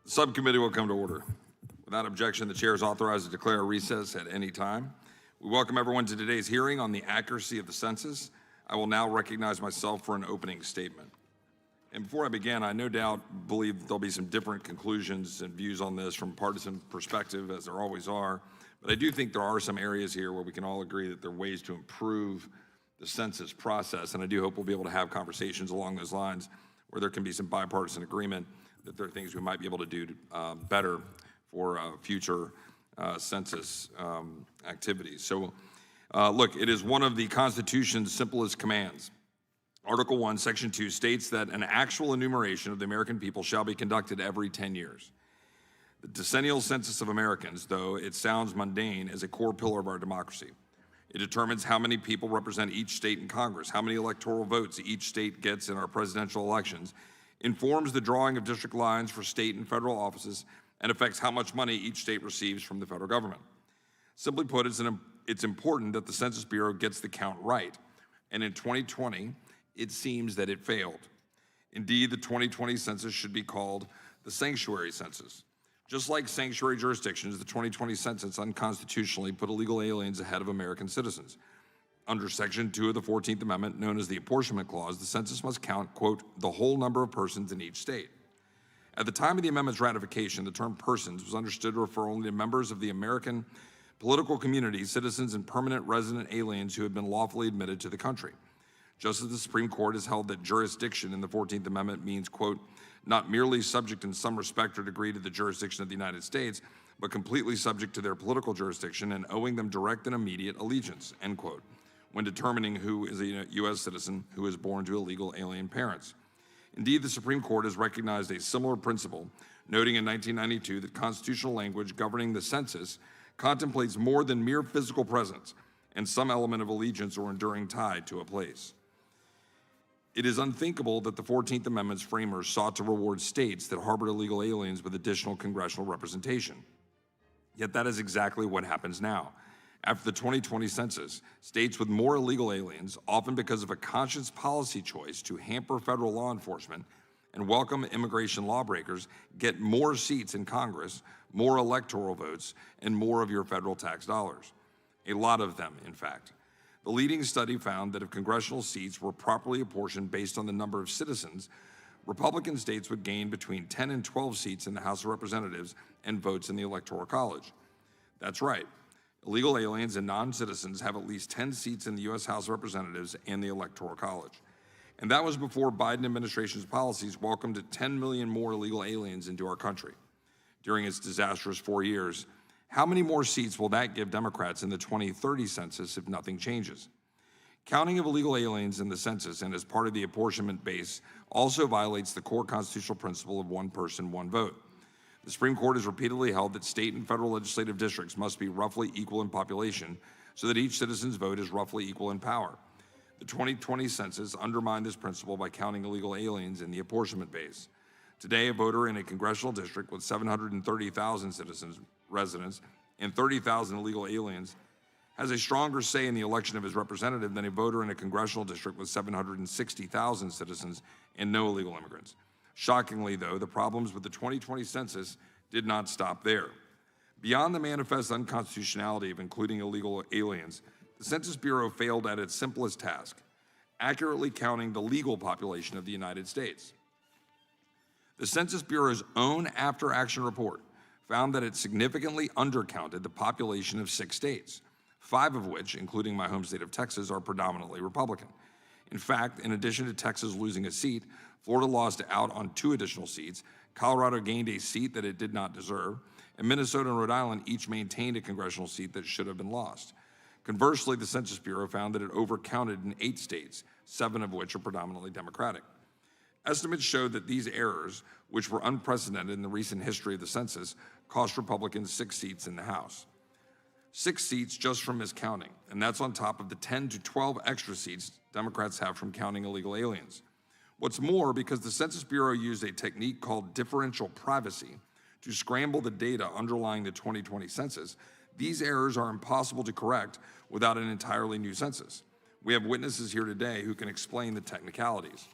The subcommittee will come to order. Without objection, the chair is authorized to declare a recess at any time. We welcome everyone to today's hearing on the accuracy of the census. I will now recognize myself for an opening statement. And before I begin, I no doubt believe there'll be some different conclusions and views on this from a partisan perspective, as there always are. But I do think there are some areas here where we can all agree that there are ways to improve the census process. And I do hope we'll be able to have conversations along those lines where there can be some bipartisan agreement that there are things we might be able to do better for future census activities. So look, it is one of the Constitution's simplest commands. Article 1, Section 2 states that an actual enumeration of the American people shall be conducted every 10 years. The decennial census of Americans, though it sounds mundane, is a core pillar of our democracy. It determines how many people represent each state in Congress, how many electoral votes each state gets in our presidential elections, informs the drawing of district lines for state and federal offices, and affects how much money each state receives from the federal government. Simply put, it's important that the Census Bureau gets the count right. And in 2020, it seems that it failed. Indeed, the 2020 census should be called the sanctuary census. Just like sanctuary jurisdictions, the 2020 census unconstitutionally put illegal aliens ahead of American citizens. Under Section 2 of the 14th Amendment, known as the Apportionment Clause, the census must count, quote, the whole number of persons in each state. At the time of the amendment's ratification, the term persons was understood to refer only to members of the American political community, citizens and permanent resident aliens who had been lawfully admitted to the country. Just as the Supreme Court has held that jurisdiction in the 14th Amendment means, quote, not merely subject in some respect or degree to the jurisdiction of the United States, but completely subject to their political jurisdiction and owing them direct and immediate allegiance, end quote, when determining who is a U.S. citizen who is born to illegal alien parents. Indeed, the Supreme Court has recognized a similar principle, noting in 1992 that constitutional language governing the census contemplates more than mere physical presence and some element of allegiance or enduring tie to a place. It is unthinkable that the 14th Amendment's framers sought to reward states that harbored illegal aliens with additional congressional representation. Yet that is exactly what happens now. After the 2020 census, states with more illegal aliens, often because of a conscious policy choice to hamper federal law enforcement and welcome immigration lawbreakers, get more seats in Congress, more electoral votes, and more of your federal tax dollars. A lot of them, in fact. The leading study found that if congressional seats were properly apportioned based on the number of citizens, Republican states would gain between 10 and 12 seats in the House of Representatives and votes in the Electoral College. That's right. Illegal aliens and non-citizens have at least 10 seats in the U.S. House of Representatives and the Electoral College. And that was before Biden administration's policies welcomed 10 million more illegal aliens into our country. During its disastrous 4 years, how many more seats will that give Democrats in the 2030 census if nothing changes? Counting of illegal aliens in the census and as part of the apportionment base also violates the core constitutional principle of one person, one vote. The Supreme Court has repeatedly held that state and federal legislative districts must be roughly equal in population so that each citizen's vote is roughly equal in power. The 2020 census undermined this principle by counting illegal aliens in the apportionment base. Today, a voter in a congressional district with 730,000 citizens, residents, and 30,000 illegal aliens has a stronger say in the election of his representative than a voter in a congressional district with 760,000 citizens and no illegal immigrants. Shockingly, though, the problems with the 2020 census did not stop there. Beyond the manifest unconstitutionality of including illegal aliens, the Census Bureau failed at its simplest task, accurately counting the legal population of the United States. The Census Bureau's own after-action report found that it significantly undercounted the population of 6 states, 5 of which, including my home state of Texas, are predominantly Republican. In fact, in addition to Texas losing a seat, Florida lost out on 2 additional seats, Colorado gained a seat that it did not deserve, and Minnesota and Rhode Island each maintained a congressional seat that should have been lost. Conversely, the Census Bureau found that it overcounted in 8 states, 7 of which are predominantly Democratic. Estimates showed that these errors, which were unprecedented in the recent history of the census, cost Republicans 6 seats in the House. 6 seats just from miscounting, and that's on top of the 10 to 12 extra seats Democrats have from counting illegal aliens. What's more, because the Census Bureau used a technique called differential privacy to scramble the data underlying the 2020 census, these errors are impossible to correct without an entirely new census. We have witnesses here today who can explain the technicalities.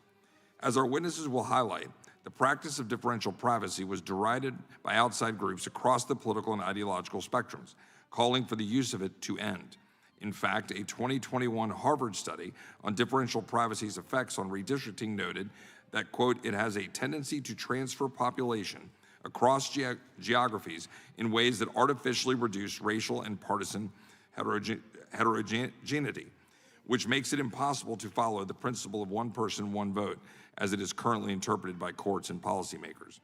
As our witnesses will highlight, The practice of differential privacy was derided by outside groups across the political and ideological spectrums, calling for the use of it to end. In fact, a 2021 Harvard study on differential privacy's effects on redistricting noted that, quote, it has a tendency to transfer population across geographies in ways that artificially reduce racial and partisan heterogeneity, which makes it impossible to follow the principle of one person, one vote, as it is currently interpreted by courts and policymakers.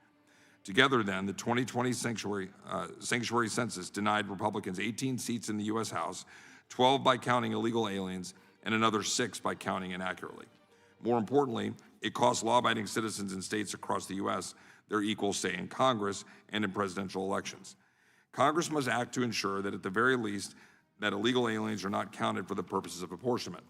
Together, then, the 2020 sanctuary census denied Republicans 18 seats in the U.S. House, 12 by counting illegal aliens, and another 6 by counting inaccurately. More importantly, it cost law-abiding citizens in states across the U.S. their equal say in Congress and in presidential elections. Congress must act to ensure that, at the very least, that illegal aliens are not counted for the purposes of apportionment.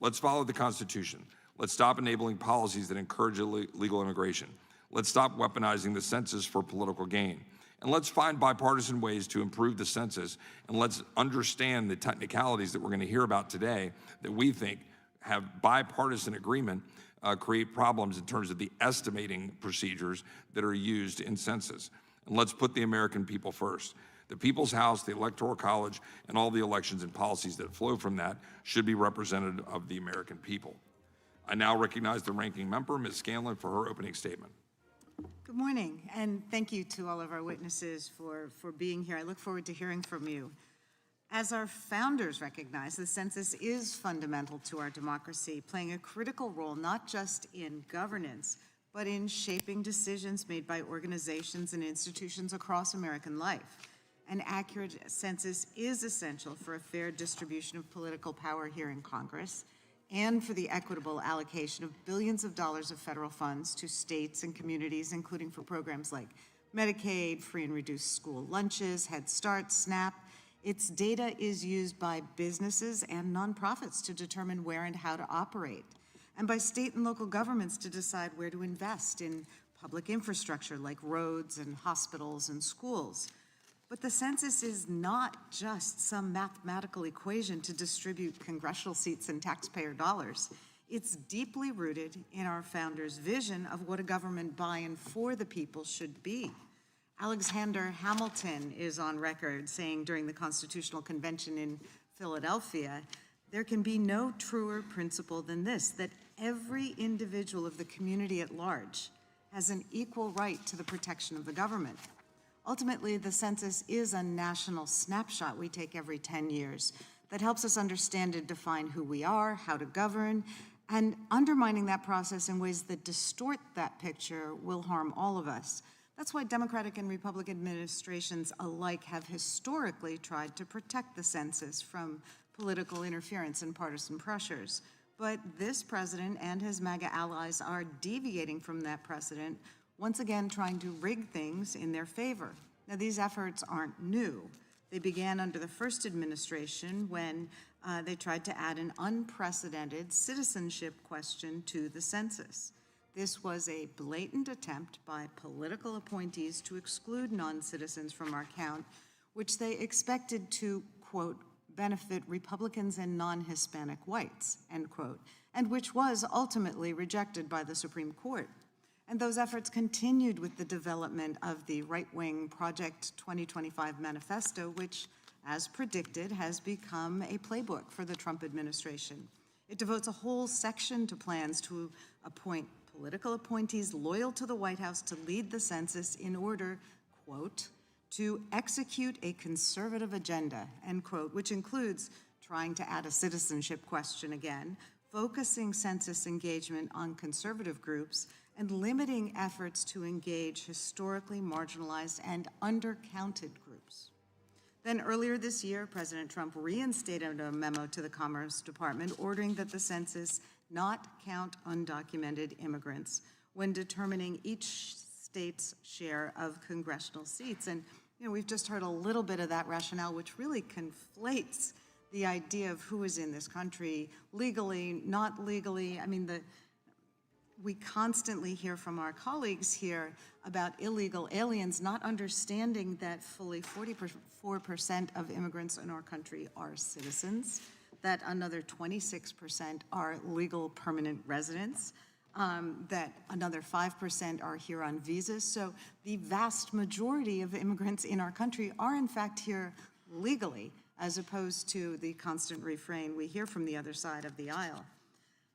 Let's follow the Constitution. Let's stop enabling policies that encourage illegal immigration. Let's stop weaponizing the census for political gain. And let's find bipartisan ways to improve the census, and let's understand the technicalities that we're going to hear about today that we think have bipartisan agreement create problems in terms of the estimating procedures that are used in census. And let's put the American people first. The People's House, the Electoral College, and all the elections and policies that flow from that should be representative of the American people. I now recognize the ranking member, Ms. Scanlon, for her opening statement. Good morning, and thank you to all of our witnesses for being here. I look forward to hearing from you. As our founders recognized, the census is fundamental to our democracy, playing a critical role not just in governance, but in shaping decisions made by organizations and institutions across American life. An accurate census is essential for a fair distribution of political power here in Congress and for the equitable allocation of billions of dollars of federal funds to states and communities, including for programs like Medicaid, free and reduced school lunches, Head Start, SNAP. Its data is used by businesses and nonprofits to determine where and how to operate, and by state and local governments to decide where to invest in public infrastructure like roads and hospitals and schools. But the census is not just some mathematical equation to distribute congressional seats and taxpayer dollars. It's deeply rooted in our founders' vision of what a government by and for the people should be. Alexander Hamilton is on record saying during the Constitutional Convention in Philadelphia, there can be no truer principle than this, that every individual of the community at large has an equal right to the protection of the government. Ultimately, the census is a national snapshot we take every 10 years that helps us understand and define who we are, how to govern, and undermining that process in ways that distort that picture will harm all of us. That's why Democratic and Republican administrations alike have historically tried to protect the census from political interference and partisan pressures. But this president and his MAGA allies are deviating from that precedent, once again trying to rig things in their favor. Now, these efforts aren't new. They began under the first administration when they tried to add an unprecedented citizenship question to the census. This was a blatant attempt by political appointees to exclude non-citizens from our count, which they expected to, quote, benefit Republicans and non-Hispanic whites, end quote, and which was ultimately rejected by the Supreme Court. And those efforts continued with the development of the right-wing Project 2025 manifesto, which, as predicted, has become a playbook for the Trump administration. It devotes a whole section to plans to appoint political appointees loyal to the White House to lead the census in order, quote, to execute a conservative agenda, end quote, which includes trying to add a citizenship question again, focusing census engagement on conservative groups, and limiting efforts to engage historically marginalized and undercounted groups. Then earlier this year, President Trump reinstated a memo to the Commerce Department ordering that the census not count undocumented immigrants when determining each state's share of congressional seats. And we've just heard a little bit of that rationale, which really conflates the idea of who is in this country legally, not legally. I mean, we constantly hear from our colleagues here about illegal aliens, not understanding that fully 44% of immigrants in our country are citizens, that another 26% are legal permanent residents, that another 5% are here on visas. So the vast majority of immigrants in our country are in fact here legally, as opposed to the constant refrain we hear from the other side of the aisle.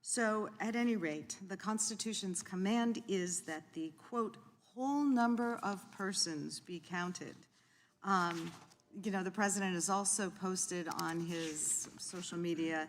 So at any rate, the Constitution's command is that the, quote, whole number of persons be counted. The president has also posted on his social media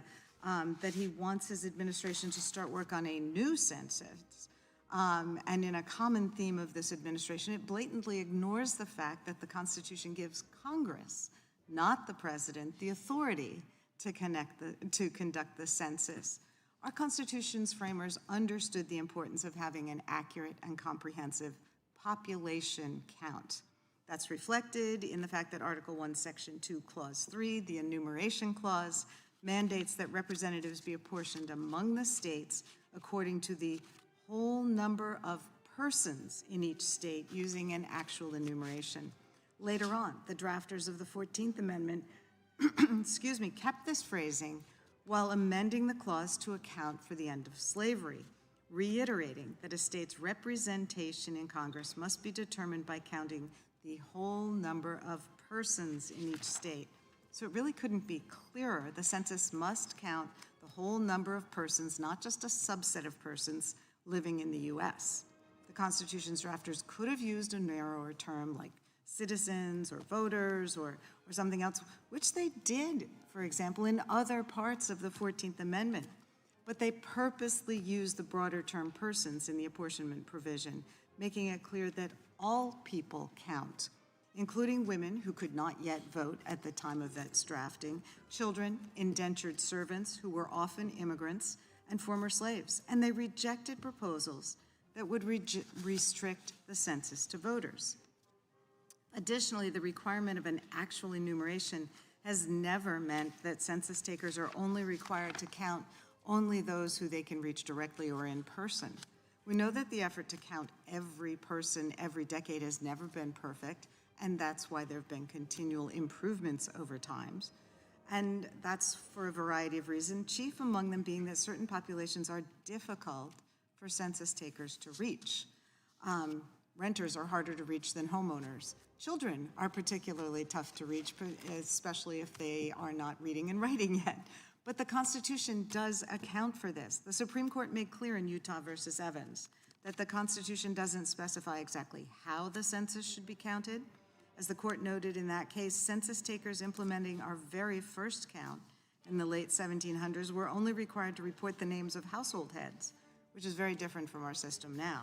that he wants his administration to start work on a new census. And in a common theme of this administration, it blatantly ignores the fact that the Constitution gives Congress, not the president, the authority to conduct the census. Our Constitution's framers understood the importance of having an accurate and comprehensive population count. That's reflected in the fact that Article 1, Section 2, Clause 3, the Enumeration Clause, mandates that representatives be apportioned among the states according to the whole number of persons in each state using an actual enumeration. Later on, the drafters of the 14th Amendment kept this phrasing while amending the clause to account for the end of slavery, reiterating that a state's representation in Congress must be determined by counting the whole number of persons in each state. So it really couldn't be clearer. The census must count the whole number of persons, not just a subset of persons living in the U.S. The Constitution's drafters could have used a narrower term like citizens or voters or something else, which they did, for example, in other parts of the 14th Amendment. But they purposely used the broader term persons in the apportionment provision, making it clear that all people count, including women who could not yet vote at the time of its drafting, children, indentured servants who were often immigrants, and former slaves. And they rejected proposals that would restrict the census to voters. Additionally, the requirement of an actual enumeration has never meant that census takers are only required to count only those who they can reach directly or in person. We know that the effort to count every person every decade has never been perfect, and that's why there have been continual improvements over time. And that's for a variety of reasons, chief among them being that certain populations are difficult for census takers to reach. Renters are harder to reach than homeowners. Children are particularly tough to reach, especially if they are not reading and writing yet. But the Constitution does account for this. The Supreme Court made clear in Utah versus Evans that the Constitution doesn't specify exactly how the census should be counted. As the court noted in that case, census takers implementing our very first count in the late 1700s were only required to report the names of household heads, which is very different from our system now.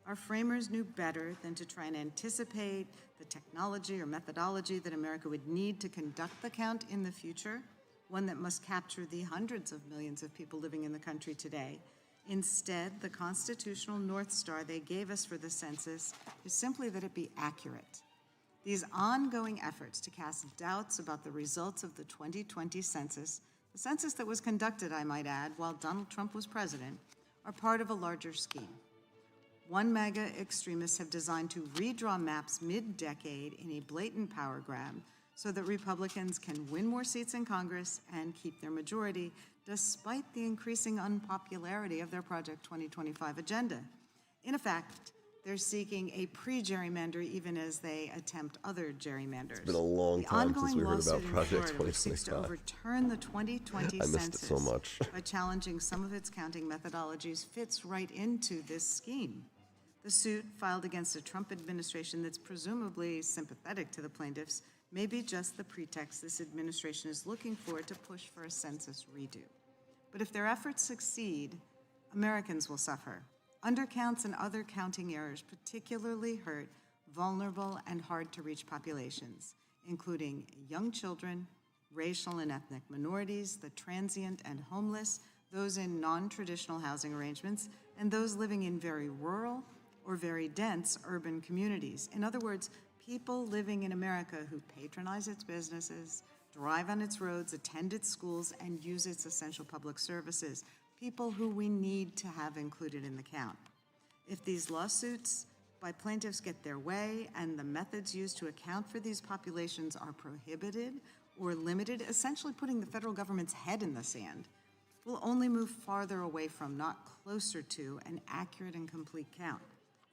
Our framers knew better than to try and anticipate the technology or methodology that America would need to conduct the count in the future, one that must capture the hundreds of millions of people living in the country today. Instead, the constitutional North Star they gave us for the census is simply that it be accurate. These ongoing efforts to cast doubts about the results of the 2020 census, the census that was conducted, I might add, while Donald Trump was president, are part of a larger scheme. One MAGA extremists have designed to redraw maps mid-decade in a blatant power grab so that Republicans can win more seats in Congress and keep their majority, despite the increasing unpopularity of their Project 2025 agenda. In effect, they're seeking a pre-gerrymander even as they attempt other gerrymanders. It's been a long time since we heard about Project 2025. Which seeks to overturn the 2020 I missed census it so much. by challenging some of its counting methodologies fits right into this scheme. The suit filed against a Trump administration that's presumably sympathetic to the plaintiffs may be just the pretext this administration is looking for to push for a census redo. But if their efforts succeed, Americans will suffer. Undercounts and other counting errors particularly hurt vulnerable and hard-to-reach populations, including young children, racial and ethnic minorities, the transient and homeless, those in non-traditional housing arrangements, and those living in very rural or very dense urban communities. In other words, people living in America who patronize its businesses, drive on its roads, attend its schools, and use its essential public services, people who we need to have included in the count. If these lawsuits by plaintiffs get their way and the methods used to account for these populations are prohibited or limited, essentially putting the federal government's head in the sand, will only move farther away from, not closer to, an accurate and complete count.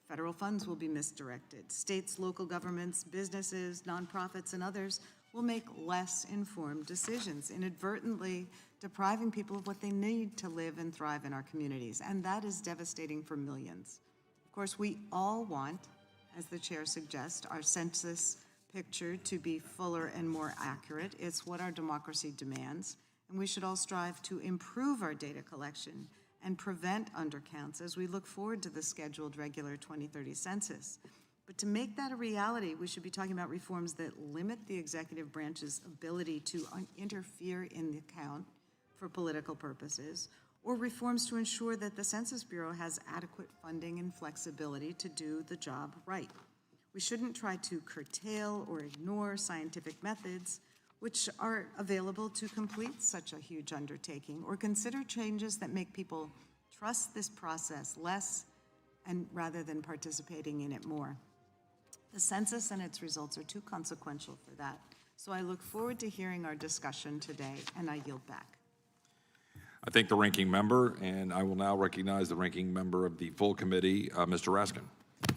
Federal funds will be misdirected. States, local governments, businesses, nonprofits, and others will make less informed decisions, inadvertently depriving people of what they need to live and thrive in our communities. And that is devastating for millions. Of course, we all want, as the chair suggests, our census picture to be fuller and more accurate. It's what our democracy demands, and we should all strive to improve our data collection and prevent undercounts as we look forward to the scheduled regular 2030 census. But to make that a reality, we should be talking about reforms that limit the executive branch's ability to interfere in the count for political purposes, or reforms to ensure that the Census Bureau has adequate funding and flexibility to do the job right. We shouldn't try to curtail or ignore scientific methods which are available to complete such a huge undertaking, or consider changes that make people trust this process less and rather than participating in it more. The census and its results are too consequential for that. So I look forward to hearing our discussion today, and I yield back. I thank the ranking member, and I will now recognize the ranking member of the full committee, Mr. Raskin.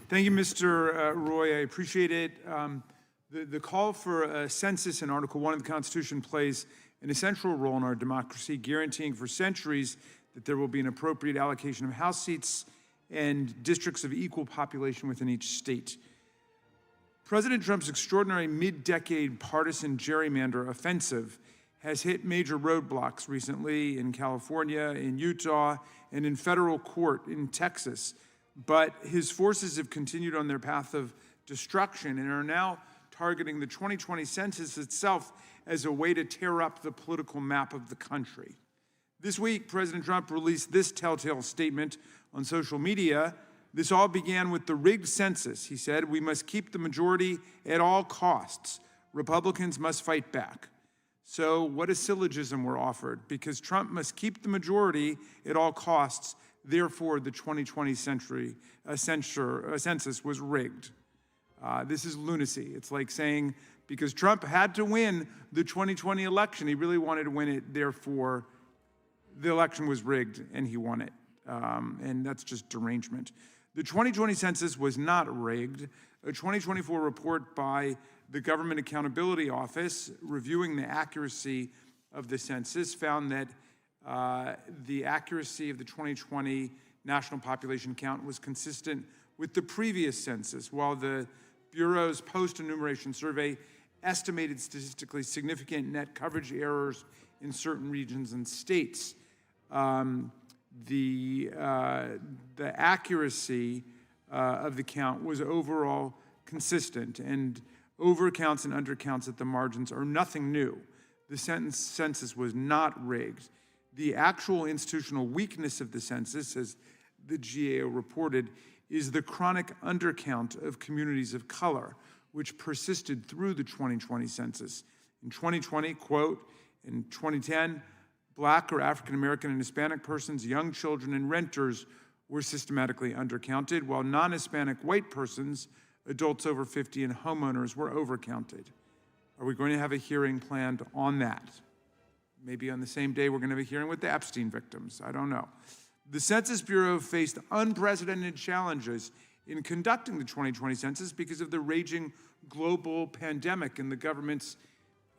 Thank you, Mr. Roy. I appreciate it. The call for a census in Article 1 of the Constitution plays an essential role in our democracy, guaranteeing for centuries that there will be an appropriate allocation of House seats and districts of equal population within each state. President Trump's extraordinary mid-decade partisan gerrymander offensive has hit major roadblocks recently in California, in Utah, and in federal court in Texas. But his forces have continued on their path of destruction and are now targeting the 2020 census itself as a way to tear up the political map of the country. This week, President Trump released this telltale statement on social media. This all began with the rigged census. He said, "We must keep the majority at all costs. Republicans must fight back." So what a syllogism we're offered, because Trump must keep the majority at all costs. Therefore, the 2020 census was rigged. This is lunacy. It's like saying, because Trump had to win the 2020 election, he really wanted to win it, therefore the election was rigged and he won it. And that's just derangement. The 2020 census was not rigged. A 2024 report by the Government Accountability Office reviewing the accuracy of the census found that the accuracy of the 2020 national population count was consistent with the previous census, while the Bureau's post-enumeration survey estimated statistically significant net coverage errors in certain regions and states. The accuracy of the count was overall consistent, and overcounts and undercounts at the margins are nothing new. The census was not rigged. The actual institutional weakness of the census, as the GAO reported, is the chronic undercount of communities of color, which persisted through the 2020 census. In 2020, quote, in 2010, Black or African American and Hispanic persons, young children, and renters were systematically undercounted, while non-Hispanic white persons, adults over 50, and homeowners were overcounted. Are we going to have a hearing planned on that? Maybe on the same day we're going to have a hearing with the Epstein victims. I don't know. The Census Bureau faced unprecedented challenges in conducting the 2020 census because of the raging global pandemic and the government's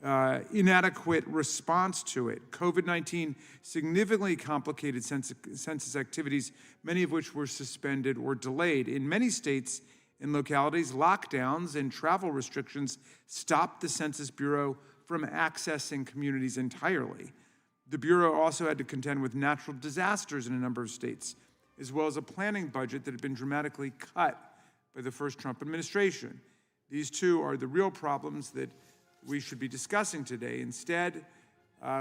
inadequate response to it. COVID-19 significantly complicated census activities, many of which were suspended or delayed. In many states and localities, lockdowns and travel restrictions stopped the Census Bureau from accessing communities entirely. The Bureau also had to contend with natural disasters in a number of states, as well as a planning budget that had been dramatically cut by the first Trump administration. These two are the real problems that we should be discussing today. Instead,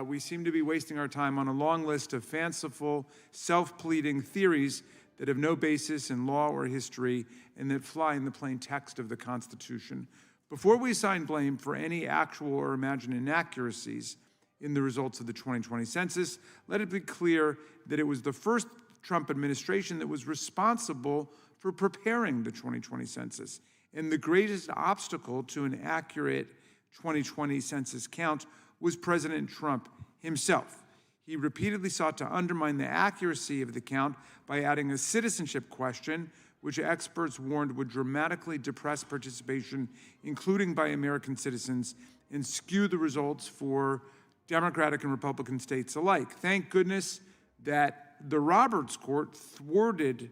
we seem to be wasting our time on a long list of fanciful, self-pleading theories that have no basis in law or history and that fly in the plain text of the Constitution. Before we assign blame for any actual or imagined inaccuracies in the results of the 2020 census, let it be clear that it was the first Trump administration that was responsible for preparing the 2020 census. And the greatest obstacle to an accurate 2020 census count was President Trump himself. He repeatedly sought to undermine the accuracy of the count by adding a citizenship question, which experts warned would dramatically depress participation, including by American citizens, and skew the results for Democratic and Republican states alike. Thank goodness that the Roberts Court thwarted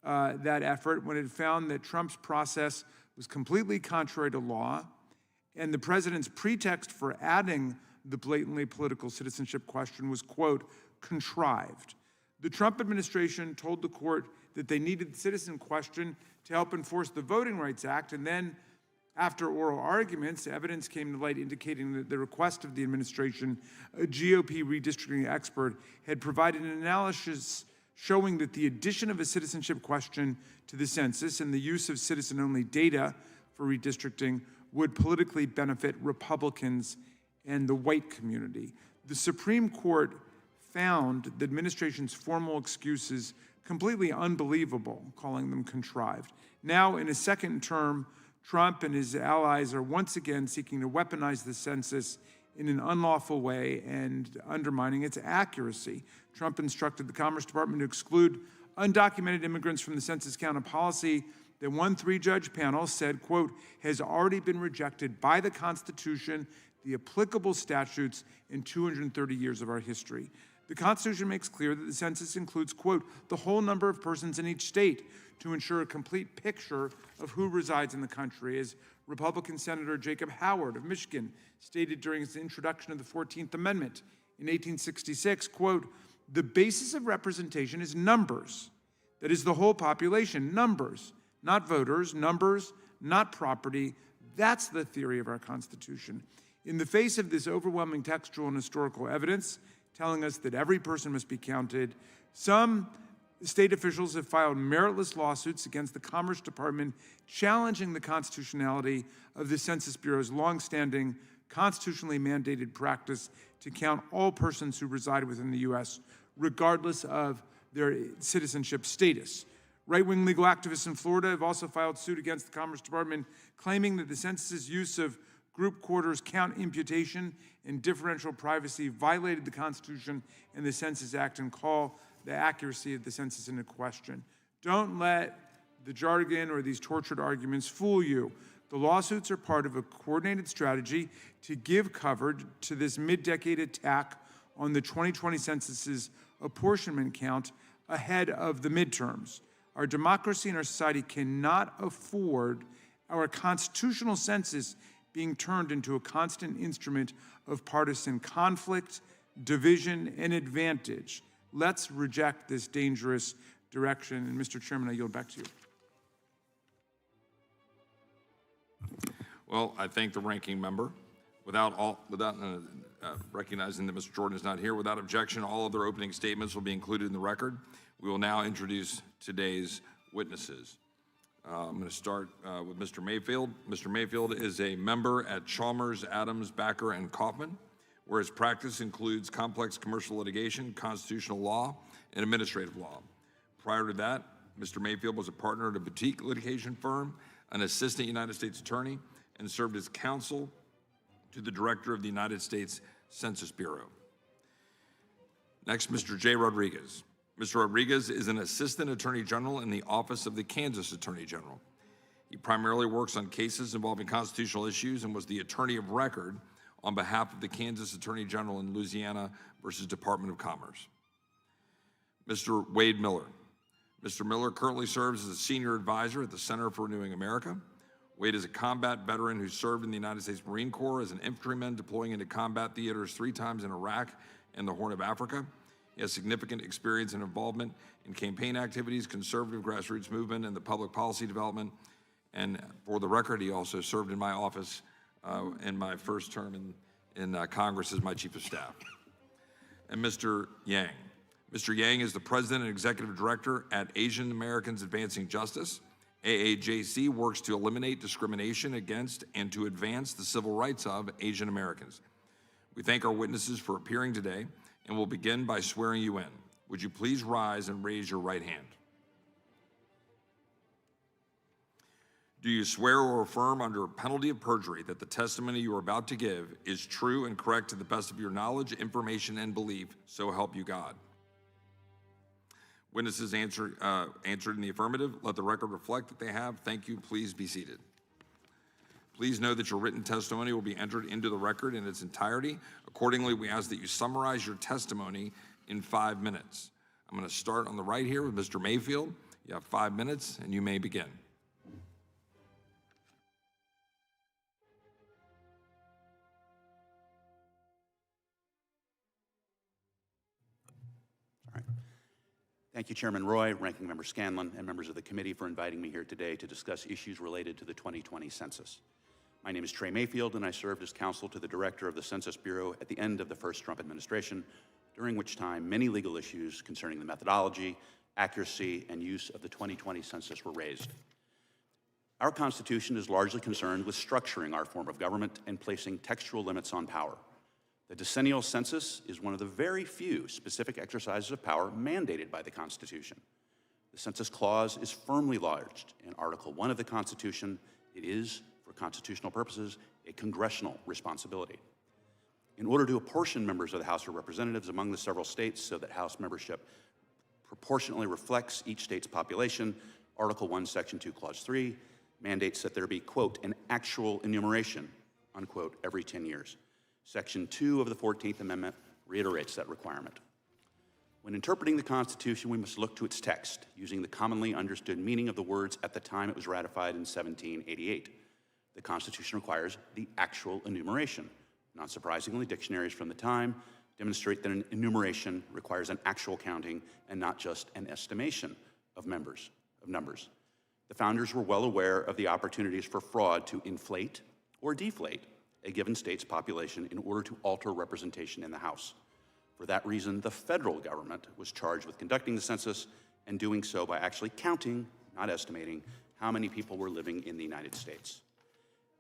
that effort when it found that Trump's process was completely contrary to law, and the president's pretext for adding the blatantly political citizenship question was, quote, contrived. The Trump administration told the court that they needed the citizen question to help enforce the Voting Rights Act, and then after oral arguments, evidence came to light indicating that the request of the administration, a GOP redistricting expert, had provided an analysis showing that the addition of a citizenship question to the census and the use of citizen-only data for redistricting would politically benefit Republicans and the white community. The Supreme Court found the administration's formal excuses completely unbelievable, calling them contrived. Now, in his second term, Trump and his allies are once again seeking to weaponize the census in an unlawful way and undermining its accuracy. Trump instructed the Commerce Department to exclude undocumented immigrants from the census count, a policy that one three-judge panel said, quote, has already been rejected by the Constitution, the applicable statutes, in 230 years of our history. The Constitution makes clear that the census includes, quote, the whole number of persons in each state to ensure a complete picture of who resides in the country, as Republican Senator Jacob Howard of Michigan stated during his introduction of the 14th Amendment in 1866, quote, the basis of representation is numbers. That is the whole population, numbers, not voters, numbers, not property. That's the theory of our Constitution. In the face of this overwhelming textual and historical evidence telling us that every person must be counted, some state officials have filed meritless lawsuits against the Commerce Department challenging the constitutionality of the Census Bureau's longstanding constitutionally mandated practice to count all persons who reside within the U.S., regardless of their citizenship status. Right-wing legal activists in Florida have also filed suit against the Commerce Department, claiming that the census's use of group quarters, count imputation, and differential privacy violated the Constitution and the Census Act, and call the accuracy of the census into question. Don't let the jargon or these tortured arguments fool you. The lawsuits are part of a coordinated strategy to give cover to this mid-decade attack on the 2020 census's apportionment count ahead of the midterms. Our democracy and our society cannot afford our constitutional census being turned into a constant instrument of partisan conflict, division, and advantage. Let's reject this dangerous direction. And Mr. Chairman, I yield back to you. Well, I thank the ranking member. Without recognizing that Mr. Jordan is not here, without objection, all other opening statements will be included in the record. We will now introduce today's witnesses. I'm going to start with Mr. Mayfield. Mr. Mayfield is a member at Chalmers, Adams, Backer, and Kaufman, where his practice includes complex commercial litigation, constitutional law, and administrative law. Prior to that, Mr. Mayfield was a partner at a boutique litigation firm, an assistant United States attorney, and served as counsel to the director of the United States Census Bureau. Next, Mr. Jay Rodriguez. Mr. Rodriguez is an assistant attorney general in the office of the Kansas Attorney General. He primarily works on cases involving constitutional issues and was the attorney of record on behalf of the Kansas Attorney General in Louisiana versus Department of Commerce. Mr. Wade Miller. Mr. Miller currently serves as a senior advisor at the Center for Renewing America. Wade is a combat veteran who served in the United States Marine Corps as an infantryman deploying into combat theaters 3 times in Iraq and the Horn of Africa. He has significant experience and involvement in campaign activities, conservative grassroots movement, and the public policy development. And for the record, he also served in my office in my first term in Congress as my chief of staff. And Mr. Yang. Mr. Yang is the president and executive director at Asian Americans Advancing Justice. AAJC works to eliminate discrimination against and to advance the civil rights of Asian Americans. We thank our witnesses for appearing today, and we'll begin by swearing you in. Would you please rise and raise your right hand? Do you swear or affirm under penalty of perjury that the testimony you are about to give is true and correct to the best of your knowledge, information, and belief, so help you God? Witnesses answered in the affirmative. Let the record reflect that they have. Thank you. Please be seated. Please know that your written testimony will be entered into the record in its entirety. Accordingly, we ask that you summarize your testimony in 5 minutes. I'm going to start on the right here with Mr. Mayfield. You have 5 minutes, and you may begin. Thank you, Chairman Roy, Ranking Member Scanlon, and members of the committee for inviting me here today to discuss issues related to the 2020 census. My name is Trey Mayfield, and I served as counsel to the director of the Census Bureau at the end of the first Trump administration, during which time many legal issues concerning the methodology, accuracy, and use of the 2020 census were raised. Our Constitution is largely concerned with structuring our form of government and placing textual limits on power. The decennial census is one of the very few specific exercises of power mandated by the Constitution. The Census Clause is firmly lodged in Article 1 of the Constitution. It is, for constitutional purposes, a congressional responsibility. In order to apportion members of the House of Representatives among the several states so that House membership proportionately reflects each state's population, Article 1, Section 2, Clause 3 mandates that there be, quote, an actual enumeration, unquote, every 10 years. Section 2 of the 14th Amendment reiterates that requirement. When interpreting the Constitution, we must look to its text, using the commonly understood meaning of the words at the time it was ratified in 1788. The Constitution requires the actual enumeration. Not surprisingly, dictionaries from the time demonstrate that an enumeration requires an actual counting and not just an estimation of numbers. The founders were well aware of the opportunities for fraud to inflate or deflate a given state's population in order to alter representation in the House. For that reason, the federal government was charged with conducting the census and doing so by actually counting, not estimating, how many people were living in the United States.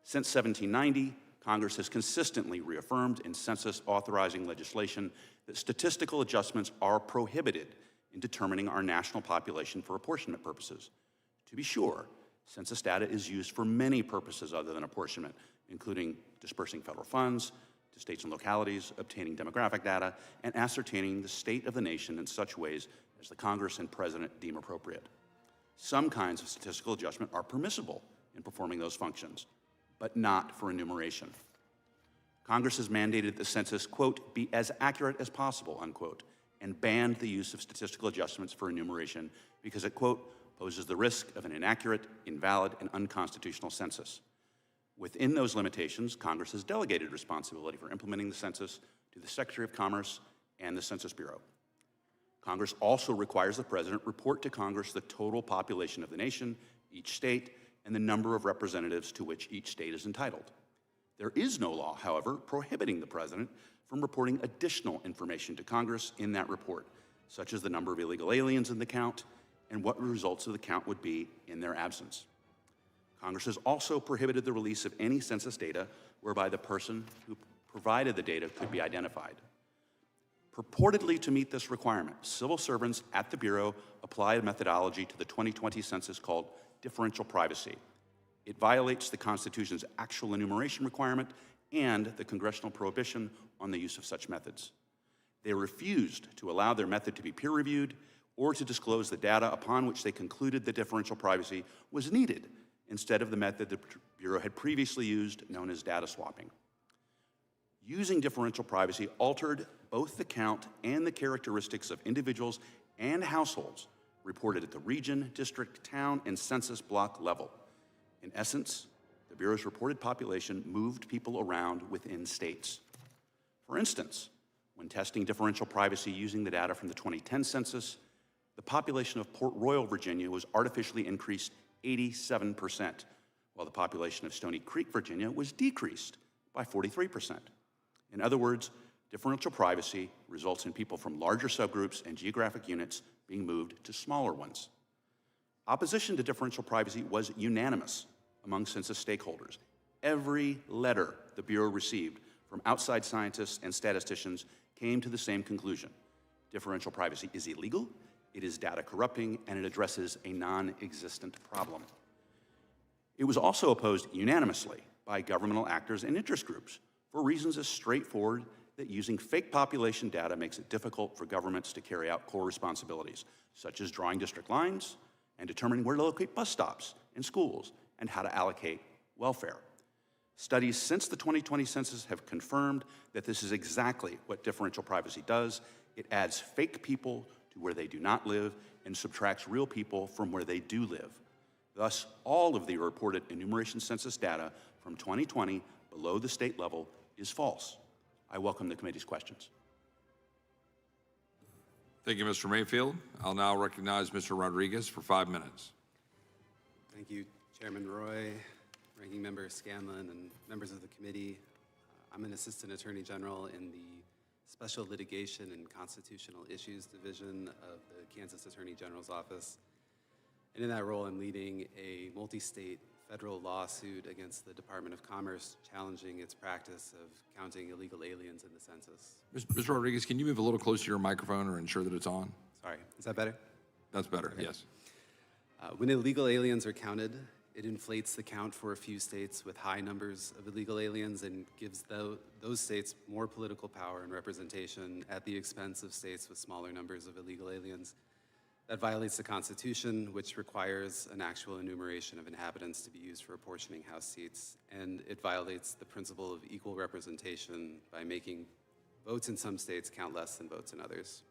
Since 1790, Congress has consistently reaffirmed in census authorizing legislation that statistical adjustments are prohibited in determining our national population for apportionment purposes. To be sure, census data is used for many purposes other than apportionment, including dispersing federal funds to states and localities, obtaining demographic data, and ascertaining the state of the nation in such ways as the Congress and President deem appropriate. Some kinds of statistical adjustment are permissible in performing those functions, but not for enumeration. Congress has mandated that the census, quote, be as accurate as possible, unquote, and banned the use of statistical adjustments for enumeration because it, quote, poses the risk of an inaccurate, invalid, and unconstitutional census. Within those limitations, Congress has delegated responsibility for implementing the census to the Secretary of Commerce and the Census Bureau. Congress also requires the President report to Congress the total population of the nation, each state, and the number of representatives to which each state is entitled. There is no law, however, prohibiting the President from reporting additional information to Congress in that report, such as the number of illegal aliens in the count and what the results of the count would be in their absence. Congress has also prohibited the release of any census data whereby the person who provided the data could be identified. Purportedly to meet this requirement, civil servants at the Bureau apply a methodology to the 2020 census called differential privacy. It violates the Constitution's actual enumeration requirement and the congressional prohibition on the use of such methods. They refused to allow their method to be peer-reviewed or to disclose the data upon which they concluded the differential privacy was needed instead of the method the Bureau had previously used, known as data swapping. Using differential privacy altered both the count and the characteristics of individuals and households reported at the region, district, town, and census block level. In essence, the Bureau's reported population moved people around within states. For instance, when testing differential privacy using the data from the 2010 census, the population of Port Royal, Virginia was artificially increased 87%, while the population of Stony Creek, Virginia was decreased by 43%. In other words, differential privacy results in people from larger subgroups and geographic units being moved to smaller ones. Opposition to differential privacy was unanimous among census stakeholders. Every letter the Bureau received from outside scientists and statisticians came to the same conclusion. Differential privacy is illegal, it is data corrupting, and it addresses a non-existent problem. It was also opposed unanimously by governmental actors and interest groups for reasons as straightforward that using fake population data makes it difficult for governments to carry out core responsibilities, such as drawing district lines and determining where to locate bus stops and schools and how to allocate welfare. Studies since the 2020 census have confirmed that this is exactly what differential privacy does. It adds fake people to where they do not live and subtracts real people from where they do live. Thus, all of the reported enumeration census data from 2020 below the state level is false. I welcome the committee's questions. Thank you, Mr. Mayfield. I'll now recognize Mr. Rodriguez for 5 minutes. Thank you, Chairman Roy, Ranking Member Scanlon, and members of the committee. I'm an Assistant Attorney General in the Special Litigation and Constitutional Issues Division of the Kansas Attorney General's Office. And in that role, I'm leading a multi-state federal lawsuit against the Department of Commerce challenging its practice of counting illegal aliens in the census. Mr. Rodriguez, can you move a little closer to your microphone or ensure that it's on? Sorry, is that better? That's better, yes. When illegal aliens are counted, it inflates the count for a few states with high numbers of illegal aliens and gives those states more political power and representation at the expense of states with smaller numbers of illegal aliens. That violates the Constitution, which requires an actual enumeration of inhabitants to be used for apportioning House seats, and it violates the principle of equal representation by making votes in some states count less than votes in others.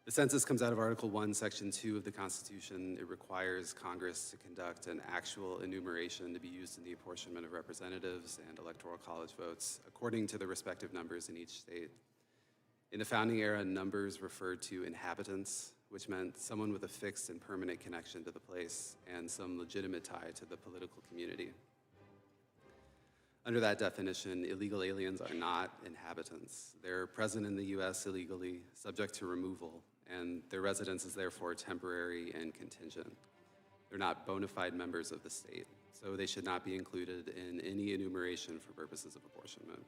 The census comes out of Article 1, Section 2 of the Constitution. It requires Congress to conduct an actual enumeration to be used in the apportionment of representatives and electoral college votes according to the respective numbers in each state. In the founding era, numbers referred to inhabitants, which meant someone with a fixed and permanent connection to the place and some legitimate tie to the political community. Under that definition, illegal aliens are not inhabitants. They're present in the U.S. illegally, subject to removal, and their residence is therefore temporary and contingent. They're not bona fide members of the state, so they should not be included in any enumeration for purposes of apportionment.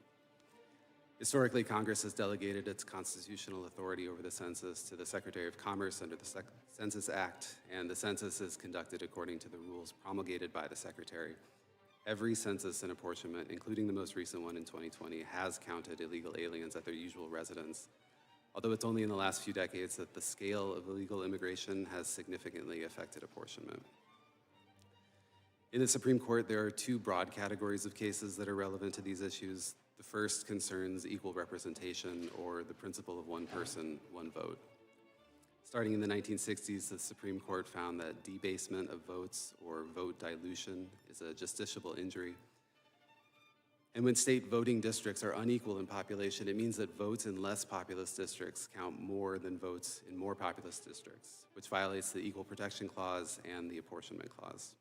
Historically, Congress has delegated its constitutional authority over the census to the Secretary of Commerce under the Census Act, and the census is conducted according to the rules promulgated by the Secretary. Every census and apportionment, including the most recent one in 2020, has counted illegal aliens at their usual residence, although it's only in the last few decades that the scale of illegal immigration has significantly affected apportionment. In the Supreme Court, there are two broad categories of cases that are relevant to these issues. The first concerns equal representation, or the principle of one person, one vote. Starting in the 1960s, the Supreme Court found that debasement of votes, or vote dilution, is a justiciable injury. And when state voting districts are unequal in population, it means that votes in less populous districts count more than votes in more populous districts, which violates the Equal Protection Clause and the Apportionment Clause.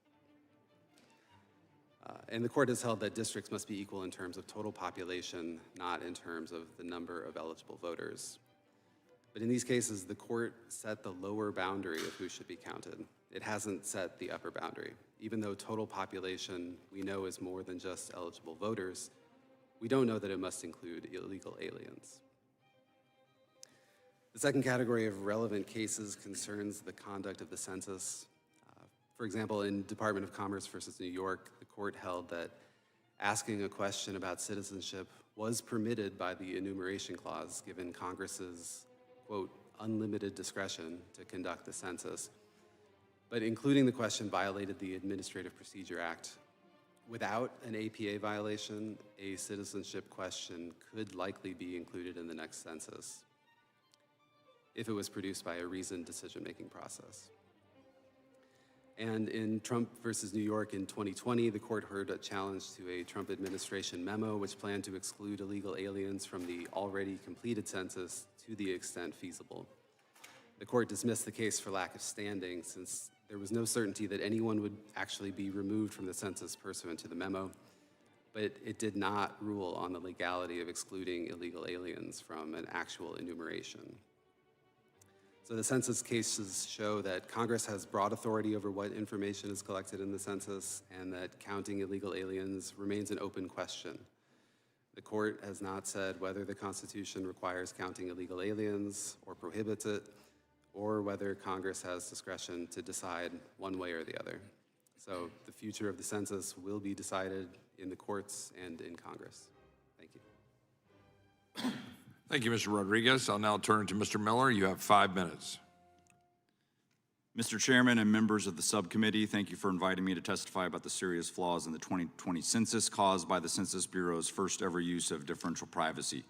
And the court has held that districts must be equal in terms of total population, not in terms of the number of eligible voters. But in these cases, the court set the lower boundary of who should be counted. It hasn't set the upper boundary. Even though total population we know is more than just eligible voters, we don't know that it must include illegal aliens. The second category of relevant cases concerns the conduct of the census. For example, in Department of Commerce versus New York, the court held that asking a question about citizenship was permitted by the Enumeration Clause, given Congress's, quote, unlimited discretion to conduct the census. But including the question violated the Administrative Procedure Act. Without an APA violation, a citizenship question could likely be included in the next census if it was produced by a reasoned decision-making process. And in Trump versus New York in 2020, the court heard a challenge to a Trump administration memo which planned to exclude illegal aliens from the already completed census to the extent feasible. The court dismissed the case for lack of standing since there was no certainty that anyone would actually be removed from the census pursuant to the memo, but it did not rule on the legality of excluding illegal aliens from an actual enumeration. So the census cases show that Congress has broad authority over what information is collected in the census and that counting illegal aliens remains an open question. The court has not said whether the Constitution requires counting illegal aliens or prohibits it, or whether Congress has discretion to decide one way or the other. So the future of the census will be decided in the courts and in Congress. Thank you. Thank you, Mr. Rodriguez. I'll now turn to Mr. Miller. You have 5 minutes. Mr. Chairman and members of the subcommittee, thank you for inviting me to testify about the serious flaws in the 2020 census caused by the Census Bureau's first ever use of differential privacy.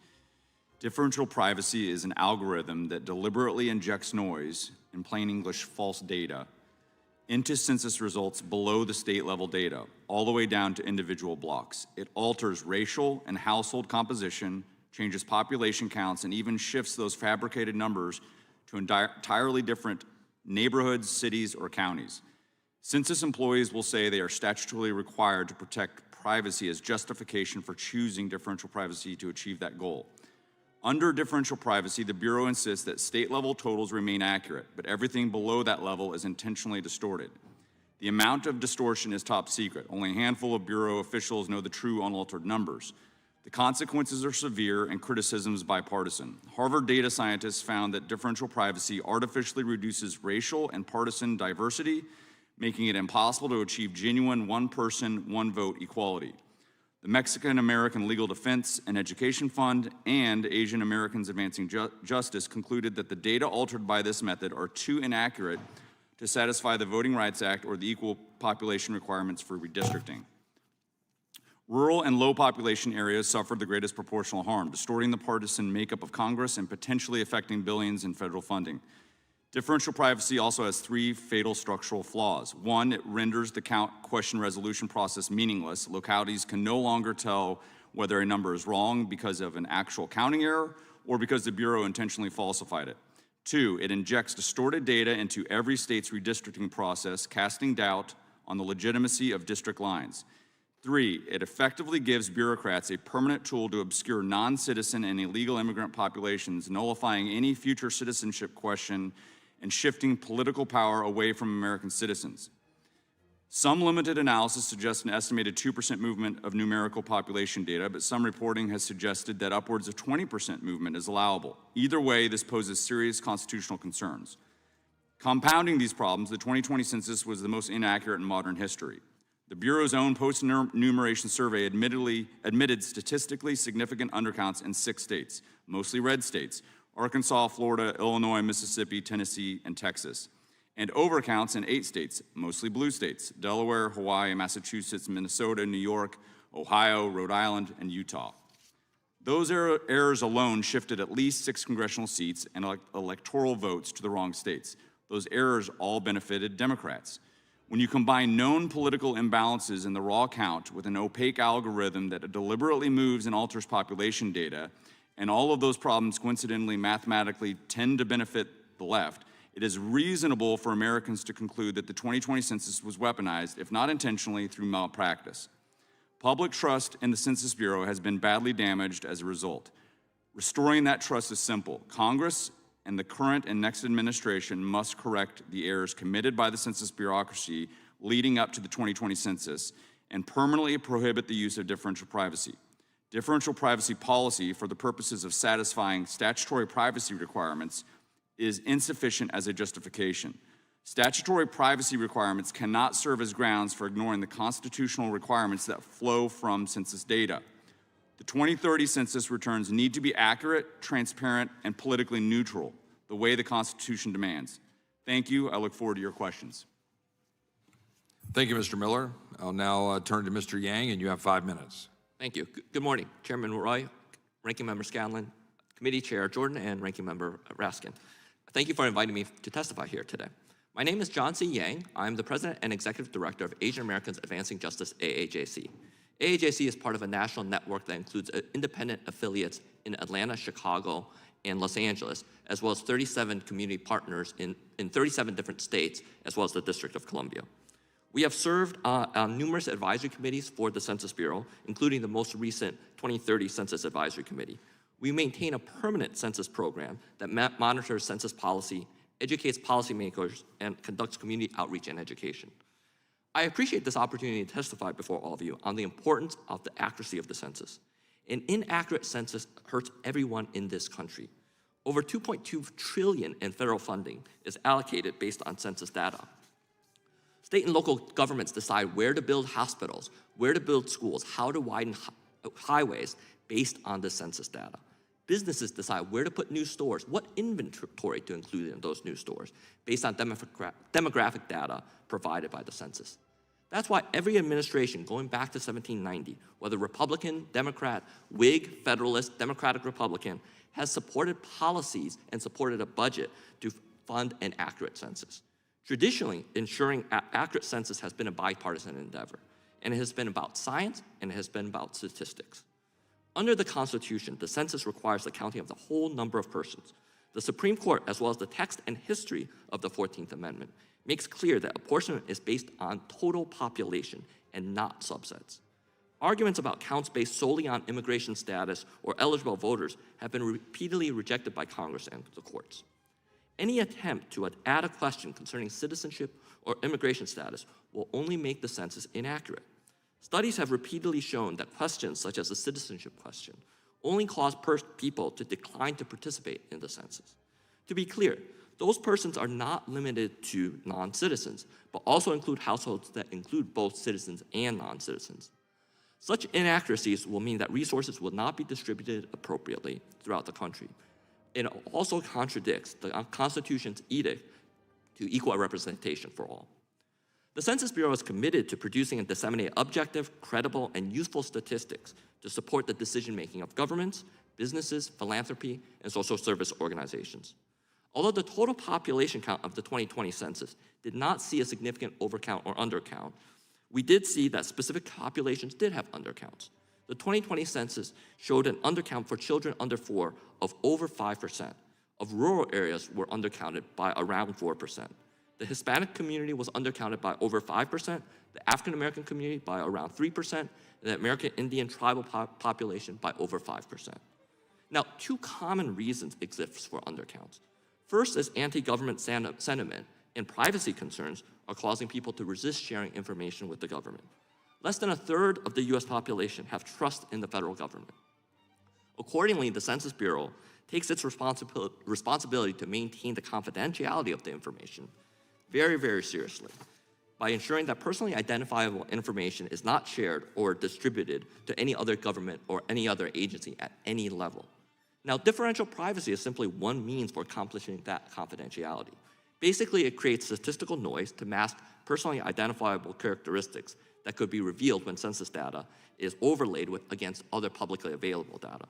Differential privacy is an algorithm that deliberately injects noise, in plain English, false data, into census results below the state level data, all the way down to individual blocks. It alters racial and household composition, changes population counts, and even shifts those fabricated numbers to entirely different neighborhoods, cities, or counties. Census employees will say they are statutorily required to protect privacy as justification for choosing differential privacy to achieve that goal. Under differential privacy, the Bureau insists that state-level totals remain accurate, but everything below that level is intentionally distorted. The amount of distortion is top secret. Only a handful of Bureau officials know the true unaltered numbers. The consequences are severe and criticisms bipartisan. Harvard data scientists found that differential privacy artificially reduces racial and partisan diversity, making it impossible to achieve genuine one-person, one-vote equality. The Mexican American Legal Defense and Education Fund and Asian Americans Advancing Justice concluded that the data altered by this method are too inaccurate to satisfy the Voting Rights Act or the equal population requirements for redistricting. Rural and low population areas suffered the greatest proportional harm, distorting the partisan makeup of Congress and potentially affecting billions in federal funding. Differential privacy also has 3 fatal structural flaws. 1, it renders the count question resolution process meaningless. Localities can no longer tell whether a number is wrong because of an actual counting error or because the Bureau intentionally falsified it. 2, it injects distorted data into every state's redistricting process, casting doubt on the legitimacy of district lines. 3, it effectively gives bureaucrats a permanent tool to obscure non-citizen and illegal immigrant populations, nullifying any future citizenship question and shifting political power away from American citizens. Some limited analysis suggests an estimated 2% movement of numerical population data, but some reporting has suggested that upwards of 20% movement is allowable. Either way, this poses serious constitutional concerns. Compounding these problems, the 2020 census was the most inaccurate in modern history. The Bureau's own post-enumeration survey admitted statistically significant undercounts in 6 states, mostly red states: Arkansas, Florida, Illinois, Mississippi, Tennessee, and Texas, and overcounts in 8 states, mostly blue states: Delaware, Hawaii, Massachusetts, Minnesota, New York, Ohio, Rhode Island, and Utah. Those errors alone shifted at least 6 congressional seats and electoral votes to the wrong states. Those errors all benefited Democrats. When you combine known political imbalances in the raw count with an opaque algorithm that deliberately moves and alters population data, and all of those problems coincidentally mathematically tend to benefit the left, it is reasonable for Americans to conclude that the 2020 census was weaponized, if not intentionally, through malpractice. Public trust in the Census Bureau has been badly damaged as a result. Restoring that trust is simple. Congress and the current and next administration must correct the errors committed by the census bureaucracy leading up to the 2020 census and permanently prohibit the use of differential privacy. Differential privacy policy, for the purposes of satisfying statutory privacy requirements, is insufficient as a justification. Statutory privacy requirements cannot serve as grounds for ignoring the constitutional requirements that flow from census data. The 2030 census returns need to be accurate, transparent, and politically neutral, the way the Constitution demands. Thank you. I look forward to your questions. Thank you, Mr. Miller. I'll now turn to Mr. Yang, and you have 5 minutes. Thank you. Good morning, Chairman Roy, Ranking Member Scanlon, Committee Chair Jordan, and Ranking Member Raskin. Thank you for inviting me to testify here today. My name is John C. Yang. I'm the President and Executive Director of Asian Americans Advancing Justice, AAJC. AAJC is part of a national network that includes independent affiliates in Atlanta, Chicago, and Los Angeles, as well as 37 community partners in 37 different states, as well as the District of Columbia. We have served on numerous advisory committees for the Census Bureau, including the most recent 2030 Census Advisory Committee. We maintain a permanent census program that monitors census policy, educates policymakers, and conducts community outreach and education. I appreciate this opportunity to testify before all of you on the importance of the accuracy of the census. An inaccurate census hurts everyone in this country. Over $2.2 trillion in federal funding is allocated based on census data. State and local governments decide where to build hospitals, where to build schools, how to widen highways based on the census data. Businesses decide where to put new stores, what inventory to include in those new stores, based on demographic data provided by the census. That's why every administration going back to 1790, whether Republican, Democrat, Whig, Federalist, Democratic, Republican, has supported policies and supported a budget to fund an accurate census. Traditionally, ensuring accurate census has been a bipartisan endeavor, and it has been about science and it has been about statistics. Under the Constitution, the census requires the counting of the whole number of persons. The Supreme Court, as well as the text and history of the 14th Amendment, makes clear that apportionment is based on total population and not subsets. Arguments about counts based solely on immigration status or eligible voters have been repeatedly rejected by Congress and the courts. Any attempt to add a question concerning citizenship or immigration status will only make the census inaccurate. Studies have repeatedly shown that questions such as the citizenship question only cause people to decline to participate in the census. To be clear, those persons are not limited to non-citizens, but also include households that include both citizens and non-citizens. Such inaccuracies will mean that resources will not be distributed appropriately throughout the country. It also contradicts the Constitution's edict to equal representation for all. The Census Bureau is committed to producing and disseminating objective, credible, and useful statistics to support the decision-making of governments, businesses, philanthropy, and social service organizations. Although the total population count of the 2020 census did not see a significant overcount or undercount, we did see that specific populations did have undercounts. The 2020 census showed an undercount for children under 4 of over 5%. Of rural areas were undercounted by around 4%. The Hispanic community was undercounted by over 5%, the African American community by around 3%, and the American Indian tribal population by over 5%. Now, two common reasons exist for undercounts. First is anti-government sentiment, and privacy concerns are causing people to resist sharing information with the government. Less than a third of the US population have trust in the federal government. Accordingly, the Census Bureau takes its responsibility to maintain the confidentiality of the information very, very seriously by ensuring that personally identifiable information is not shared or distributed to any other government or any other agency at any level. Now, differential privacy is simply one means for accomplishing that confidentiality. Basically, it creates statistical noise to mask personally identifiable characteristics that could be revealed when census data is overlaid against other publicly available data.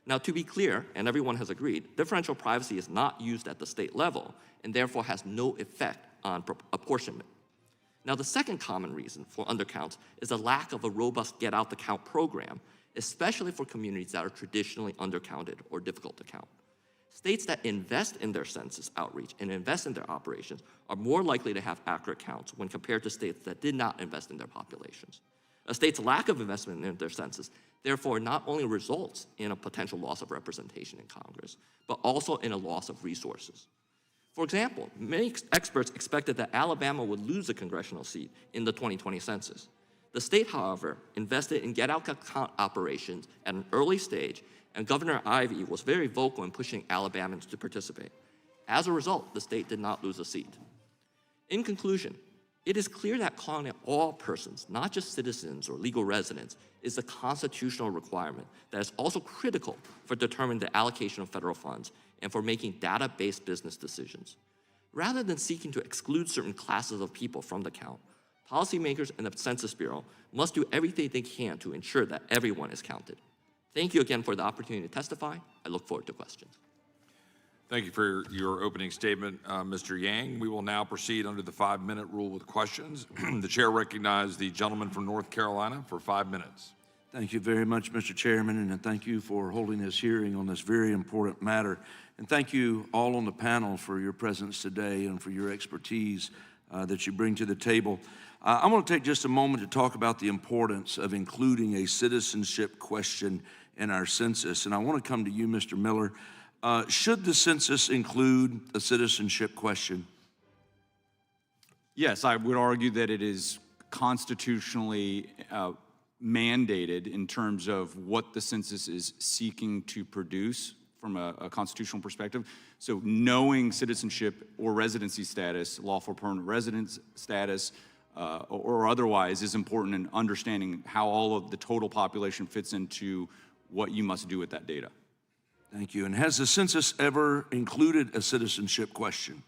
Now, to be clear, and everyone has agreed, differential privacy is not used at the state level and therefore has no effect on apportionment. Now, the second common reason for undercounts is a lack of a robust get-out-the-count program, especially for communities that are traditionally undercounted or difficult to count. States that invest in their census outreach and invest in their operations are more likely to have accurate counts when compared to states that did not invest in their populations. A state's lack of investment in their census therefore not only results in a potential loss of representation in Congress, but also in a loss of resources. For example, many experts expected that Alabama would lose a congressional seat in the 2020 census. The state, however, invested in get-out-count operations at an early stage, and Governor Ivey was very vocal in pushing Alabamans to participate. As a result, the state did not lose a seat. In conclusion, it is clear that calling out all persons, not just citizens or legal residents, is a constitutional requirement that is also critical for determining the allocation of federal funds and for making data-based business decisions. Rather than seeking to exclude certain classes of people from the count, policymakers and the Census Bureau must do everything they can to ensure that everyone is counted. Thank you again for the opportunity to testify. I look forward to questions. Thank you for your opening statement, Mr. Yang. We will now proceed under the 5-minute rule with questions. The chair recognizes the gentleman from North Carolina for 5 minutes. Thank you very much, Mr. Chairman, and thank you for holding this hearing on this very important matter. And thank you all on the panel for your presence today and for your expertise that you bring to the table. I want to take just a moment to talk about the importance of including a citizenship question in our census. And I want to come to you, Mr. Miller. Should the census include a citizenship question? Yes, I would argue that it is constitutionally mandated in terms of what the census is seeking to produce from a constitutional perspective. So knowing citizenship or residency status, lawful permanent residence status, or otherwise is important in understanding how all of the total population fits into what you must do with that data. Thank you. And has the census ever included a citizenship question?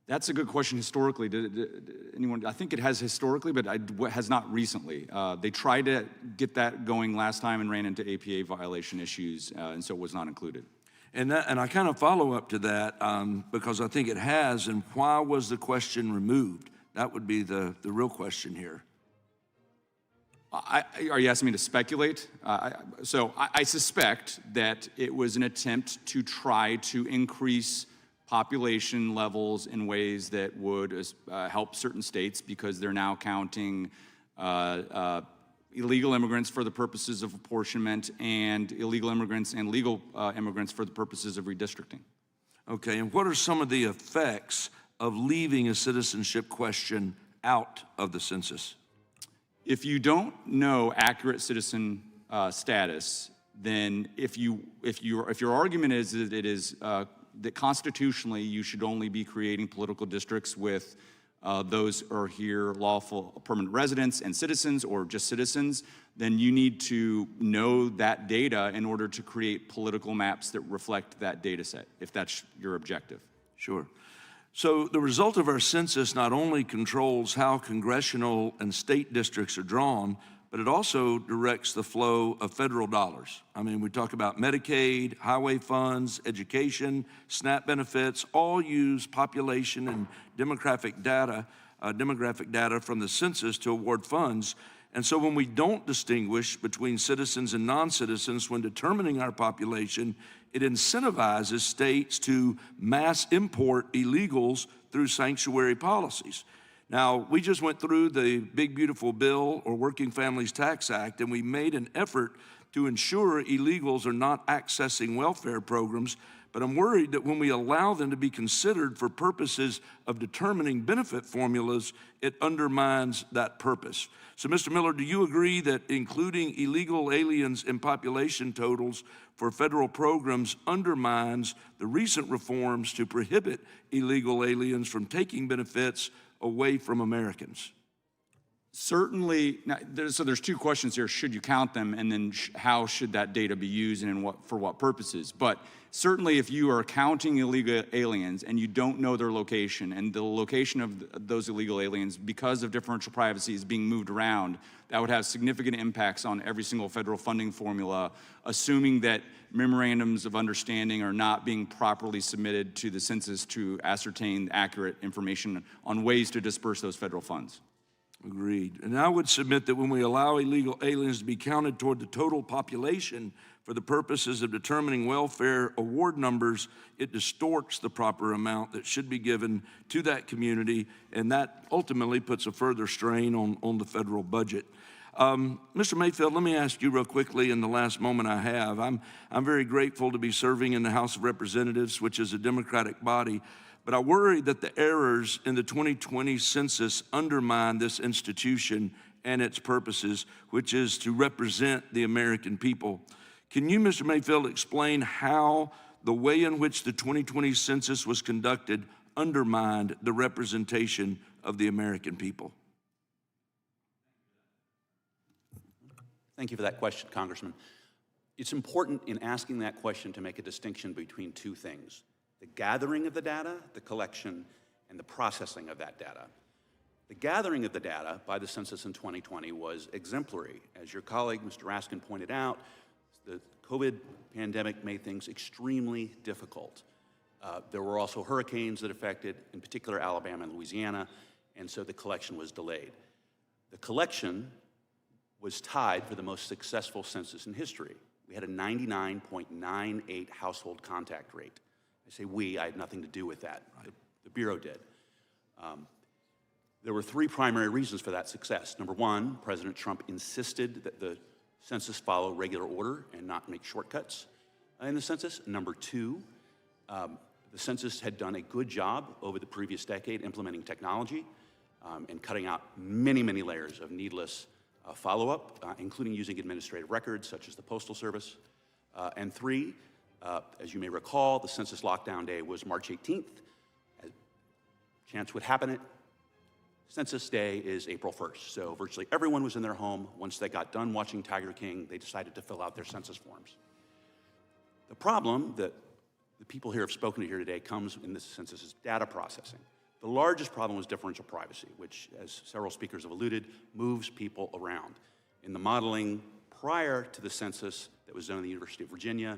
That's a good question historically. Did anyone, I think it has historically, but has not recently. They tried to get that going last time and ran into APA violation issues, and so it was not included. And I kind of follow up to that because I think it has, and why was the question removed? That would be the real question here. Are you asking me to speculate? So I suspect that it was an attempt to try to increase population levels in ways that would help certain states because they're now counting illegal immigrants for the purposes of apportionment and illegal immigrants and legal immigrants for the purposes of redistricting. Okay, and what are some of the effects of leaving a citizenship question out of the census? If you don't know accurate citizen status, then if your argument is that it is that constitutionally you should only be creating political districts with those who are here lawful permanent residents and citizens or just citizens, then you need to know that data in order to create political maps that reflect that data set, if that's your objective. Sure. So the result of our census not only controls how congressional and state districts are drawn, but it also directs the flow of federal dollars. I mean, we talk about Medicaid, highway funds, education, SNAP benefits, all use population and demographic data from the census to award funds. And so when we don't distinguish between citizens and non-citizens when determining our population, it incentivizes states to mass import illegals through sanctuary policies. Now, we just went through the Big Beautiful Bill, or Working Families Tax Act, and we made an effort to ensure illegals are not accessing welfare programs, but I'm worried that when we allow them to be considered for purposes of determining benefit formulas, it undermines that purpose. So, Mr. Miller, do you agree that including illegal aliens in population totals for federal programs undermines the recent reforms to prohibit illegal aliens from taking benefits away from Americans? Certainly, so there's two questions here. Should you count them? And then how should that data be used and for what purposes? But certainly if you are counting illegal aliens and you don't know their location, and the location of those illegal aliens, because of differential privacy, is being moved around, that would have significant impacts on every single federal funding formula, assuming that memorandums of understanding are not being properly submitted to the census to ascertain accurate information on ways to disperse those federal funds. Agreed. And I would submit that when we allow illegal aliens to be counted toward the total population for the purposes of determining welfare award numbers, it distorts the proper amount that should be given to that community, and that ultimately puts a further strain on the federal budget. Mr. Mayfield, let me ask you real quickly in the last moment I have. I'm very grateful to be serving in the House of Representatives, which is a Democratic body, but I worry that the errors in the 2020 census undermine this institution and its purposes, which is to represent the American people. Can you, Mr. Mayfield, explain how the way in which the 2020 census was conducted undermined the representation of the American people? Thank you for that question, Congressman. It's important in asking that question to make a distinction between two things: the gathering of the data, the collection, and the processing of that data. The gathering of the data by the census in 2020 was exemplary. As your colleague, Mr. Raskin, pointed out, the COVID pandemic made things extremely difficult. There were also hurricanes that affected, in particular, Alabama and Louisiana, and so the collection was delayed. The collection was tied for the most successful census in history. We had a 99.98 household contact rate. I say we, I had nothing to do with that. The Bureau did. There were three primary reasons for that success. Number one, President Trump insisted that the census follow regular order and not make shortcuts in the census. Number two, the census had done a good job over the previous decade implementing technology and cutting out many, many layers of needless follow-up, including using administrative records such as the Postal Service. And three, as you may recall, the census lockdown day was March 18th. Chance would happen it, Census Day is April 1st, so virtually everyone was in their home. Once they got done watching Tiger King, they decided to fill out their census forms. The problem that the people here have spoken to here today comes in this census is data processing. The largest problem was differential privacy, which, as several speakers have alluded, moves people around. In the modeling prior to the census that was done at the University of Virginia,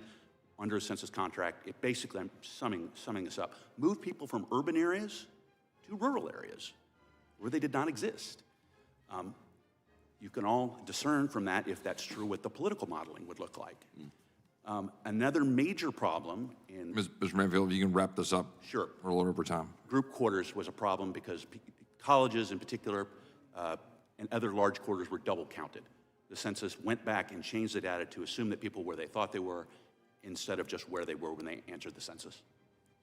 under a census contract, it basically, I'm summing this up, moved people from urban areas to rural areas where they did not exist. You can all discern from that if that's true what the political modeling would look like. Another major problem in— Mr. Manfield, if you can wrap this up. Sure. We're a little over time. Group quarters was a problem because colleges in particular and other large quarters were double counted. The census went back and changed the data to assume that people were where they thought they were instead of just where they were when they answered the census.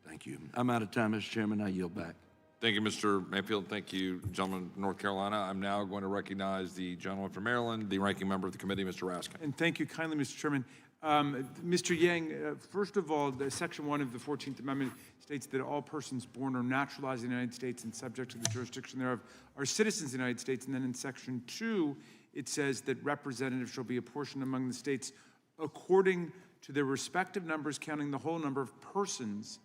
Thank you. I'm out of time, Mr. Chairman. I yield back. Thank you, Mr. Mayfield. Thank you, gentleman from North Carolina. I'm now going to recognize the gentleman from Maryland, the ranking member of the committee, Mr. Raskin. And thank you kindly, Mr. Chairman. Mr. Yang, first of all, Section 1 of the 14th Amendment states that all persons born or naturalized in the United States and subject to the jurisdiction thereof are citizens of the United States. And then in Section 2, it says that representatives shall be apportioned among the states according to their respective numbers, counting the whole number of persons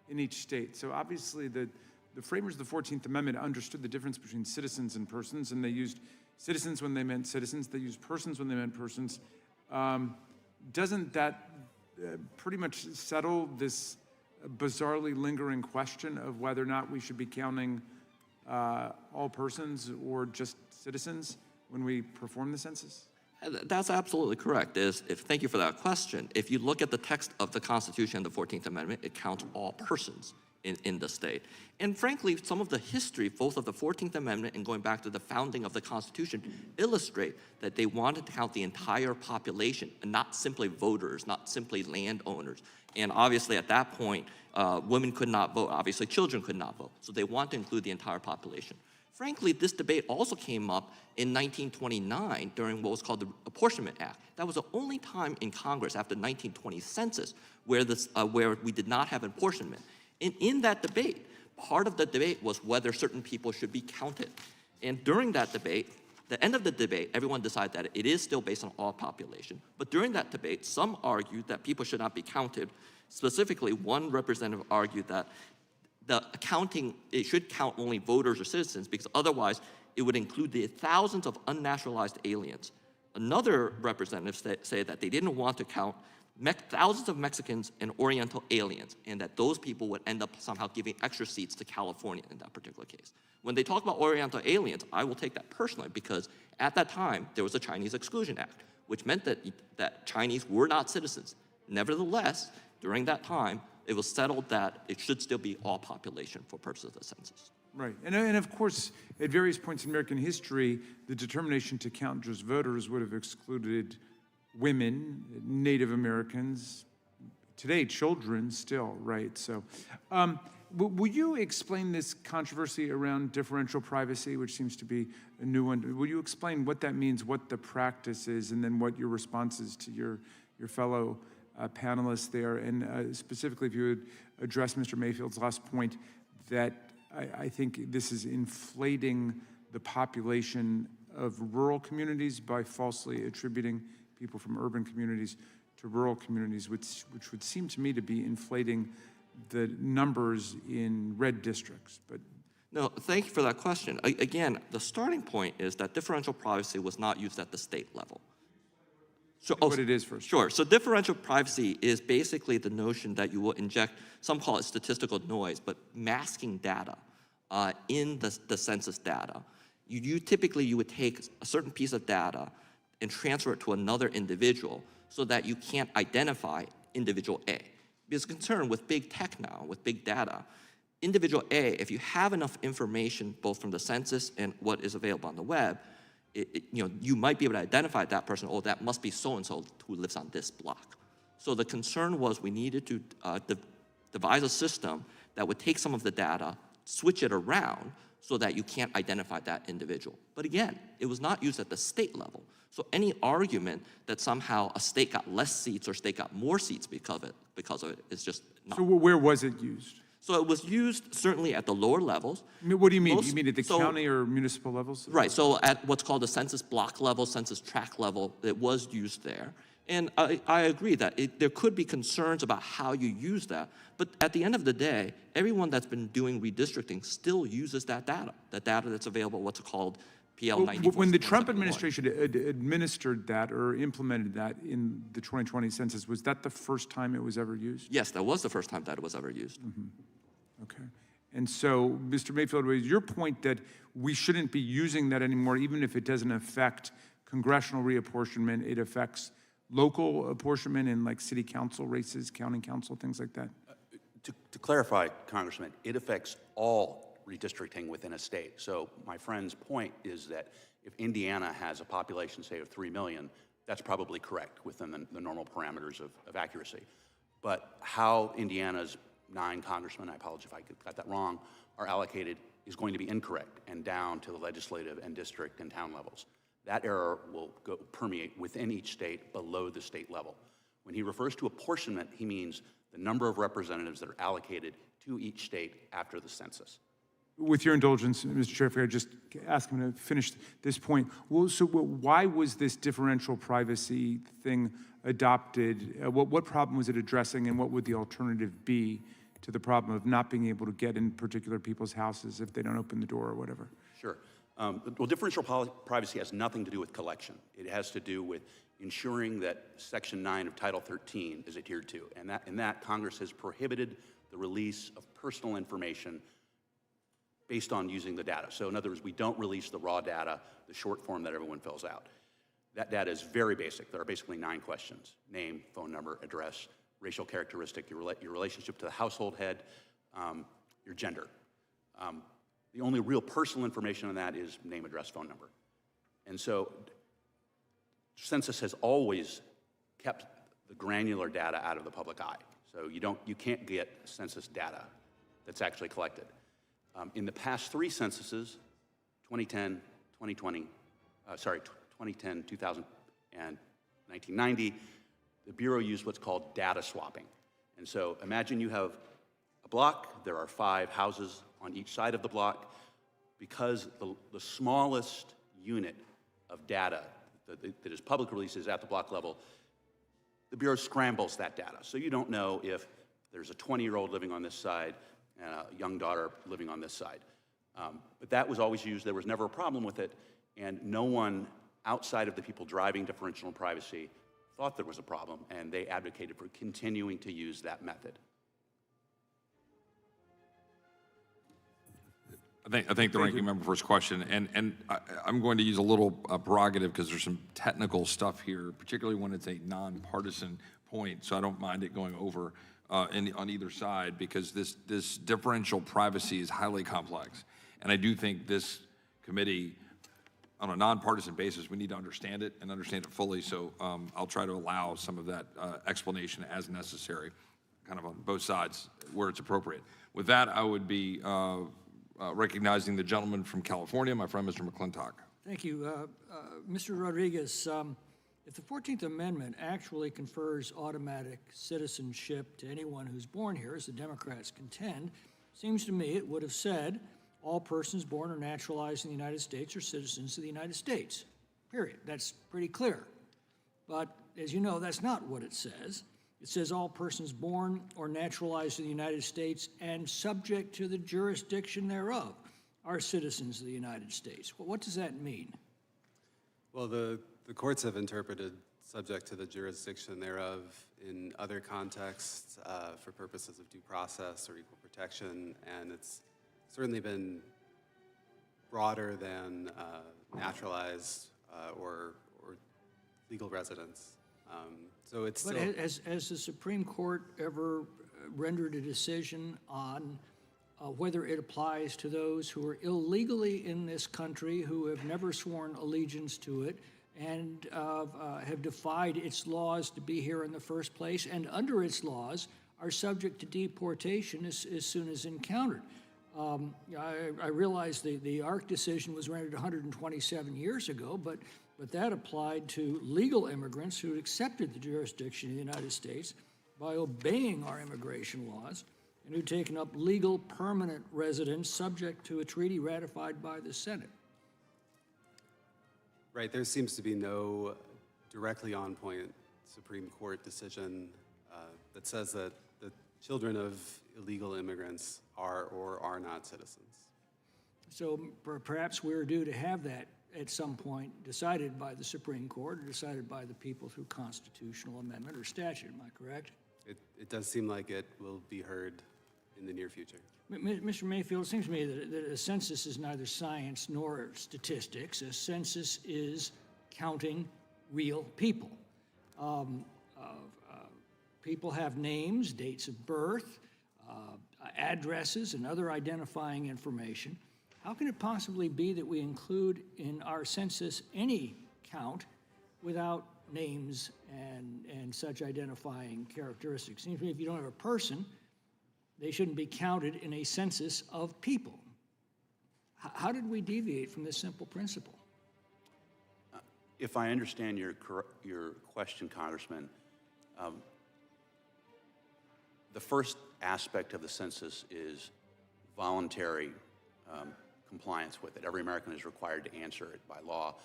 in each state. So obviously the framers of the 14th Amendment understood the difference between citizens and persons, and they used citizens when they meant citizens. They used persons when they meant persons. Doesn't that pretty much settle this bizarrely lingering question of whether or not we should be counting all persons or just citizens when we perform the census? That's absolutely correct. Thank you for that question. If you look at the text of the Constitution and the 14th Amendment, it counts all persons in the state. And frankly, some of the history, both of the 14th Amendment and going back to the founding of the Constitution, illustrate that they wanted to count the entire population and not simply voters, not simply landowners. And obviously at that point, women could not vote. Obviously, children could not vote. So they want to include the entire population. Frankly, this debate also came up in 1929 during what was called the Apportionment Act. That was the only time in Congress after the 1920 census where we did not have apportionment. And in that debate, part of the debate was whether certain people should be counted. And during that debate, the end of the debate, everyone decided that it is still based on all population. But during that debate, some argued that people should not be counted. Specifically, one representative argued that the counting, it should count only voters or citizens because otherwise it would include the thousands of unnaturalized aliens. Another representative said that they didn't want to count thousands of Mexicans and Oriental aliens, and that those people would end up somehow giving extra seats to California in that particular case. When they talk about Oriental aliens, I will take that personally because at that time, there was a Chinese Exclusion Act, which meant that Chinese were not citizens. Nevertheless, during that time, it was settled that it should still be all population for purposes of the census. Right, and of course, at various points in American history, the determination to count just voters would have excluded women, Native Americans, today children still, right? So, will you explain this controversy around differential privacy, which seems to be a new one? Will you explain what that means, what the practice is, and then what your response is to your fellow panelists there? And specifically, if you would address Mr. Mayfield's last point, that I think this is inflating the population of rural communities by falsely attributing people from urban communities to rural communities, which would seem to me to be inflating the numbers in red districts. But no, thank you for that question. Again, the starting point is that differential privacy was not used at the state level. So, what it is first. Sure. So differential privacy is basically the notion that you will inject, some call it statistical noise, but masking data in the census data. Typically, you would take a certain piece of data and transfer it to another individual so that you can't identify individual A. Because concern with big tech now, with big data, individual A, if you have enough information both from the census and what is available on the web, you might be able to identify that person, oh, that must be so-and-so who lives on this block. So the concern was we needed to devise a system that would take some of the data, switch it around so that you can't identify that individual. But again, it was not used at the state level. So any argument that somehow a state got less seats or state got more seats because of it is just not. So where was it used? So it was used certainly at the lower levels. What do you mean? Most- You mean at the so- county or municipal levels? Right, so at what's called the census block level, census tract level, it was used there. And I agree that there could be concerns about how you use that, but at the end of the day, everyone that's been doing redistricting still uses that data that's available, what's called PL 94. When the Trump administration administered that or implemented that in the 2020 census, was that the first time it was ever used? Yes, that was the first time that it was ever used. Okay. And so, Mr. Mayfield, was your point that we shouldn't be using that anymore, even if it doesn't affect congressional reapportionment, it affects local apportionment in like city council races, county council, things like that? To clarify, Congressman, it affects all redistricting within a state. So my friend's point is that if Indiana has a population, say, of 3 million, that's probably correct within the normal parameters of accuracy. But how Indiana's 9 congressmen, I apologize if I got that wrong, are allocated is going to be incorrect and down to the legislative and district and town levels. That error will permeate within each state below the state level. When he refers to apportionment, he means the number of representatives that are allocated to each state after the census. With your indulgence, Mr. Chair, if I could just ask him to finish this point. Well, so why was this differential privacy thing adopted? What problem was it addressing, and what would the alternative be to the problem of not being able to get in particular people's houses if they don't open the door or whatever? Sure. Well, differential privacy has nothing to do with collection. It has to do with ensuring that Section 9 of Title 13 is adhered to. And in that, Congress has prohibited the release of personal information based on using the data. So in other words, we don't release the raw data, the short form that everyone fills out. That data is very basic. There are basically 9 questions: name, phone number, address, racial characteristic, your relationship to the household head, your gender. The only real personal information on that is name, address, phone number. And so Census has always kept the granular data out of the public eye. So you can't get census data that's actually collected. In the past 3 censuses, 2010, 2020, 2010, 2000, and 1990, the Bureau used what's called data swapping. And so imagine you have a block, there are 5 houses on each side of the block. Because the smallest unit of data that is public release is at the block level, the Bureau scrambles that data. So you don't know if there's a 20-year-old living on this side and a young daughter living on this side. But that was always used. There was never a problem with it, and no one outside of the people driving differential privacy thought there was a problem, and they advocated for continuing to use that method. I think the ranking member for his question, and I'm going to use a little prerogative because there's some technical stuff here, particularly when it's a nonpartisan point, so I don't mind it going over on either side, because this differential privacy is highly complex. And I do think this committee, on a nonpartisan basis, we need to understand it and understand it fully, so I'll try to allow some of that explanation as necessary, kind of on both sides where it's appropriate. With that, I would be recognizing the gentleman from California, my friend, Mr. McClintock. Thank you. Mr. Rodriguez, if the 14th Amendment actually confers automatic citizenship to anyone who's born here, as the Democrats contend, seems to me it would have said all persons born or naturalized in the United States are citizens of the United States, period. That's pretty clear. But as you know, that's not what it says. It says all persons born or naturalized in the United States and subject to the jurisdiction thereof are citizens of the United States. Well, what does that mean? Well, the courts have interpreted subject to the jurisdiction thereof in other contexts for purposes of due process or equal protection, and it's certainly been broader than naturalized or legal residents. So it's But still, has the Supreme Court ever rendered a decision on whether it applies to those who are illegally in this country, who have never sworn allegiance to it, and have defied its laws to be here in the first place, and under its laws are subject to deportation as soon as encountered? I realize the ARC decision was rendered 127 years ago, but that applied to legal immigrants who accepted the jurisdiction of the United States by obeying our immigration laws and who'd taken up legal permanent residence subject to a treaty ratified by the Senate. Right, there seems to be no directly on-point Supreme Court decision that says that the children of illegal immigrants are or are not citizens. So perhaps we're due to have that at some point decided by the Supreme Court or decided by the people through constitutional amendment or statute, am I correct? It does seem like it will be heard in the near future. Mr. Mayfield, it seems to me that a census is neither science nor statistics. A census is counting real people. People have names, dates of birth, addresses, and other identifying information. How can it possibly be that we include in our census any count without names and such identifying characteristics? Seems to me if you don't have a person, they shouldn't be counted in a census of people. How did we deviate from this simple principle? If I understand your question, Congressman, the first aspect of the census is voluntary compliance with it. Every American is required to answer it by law,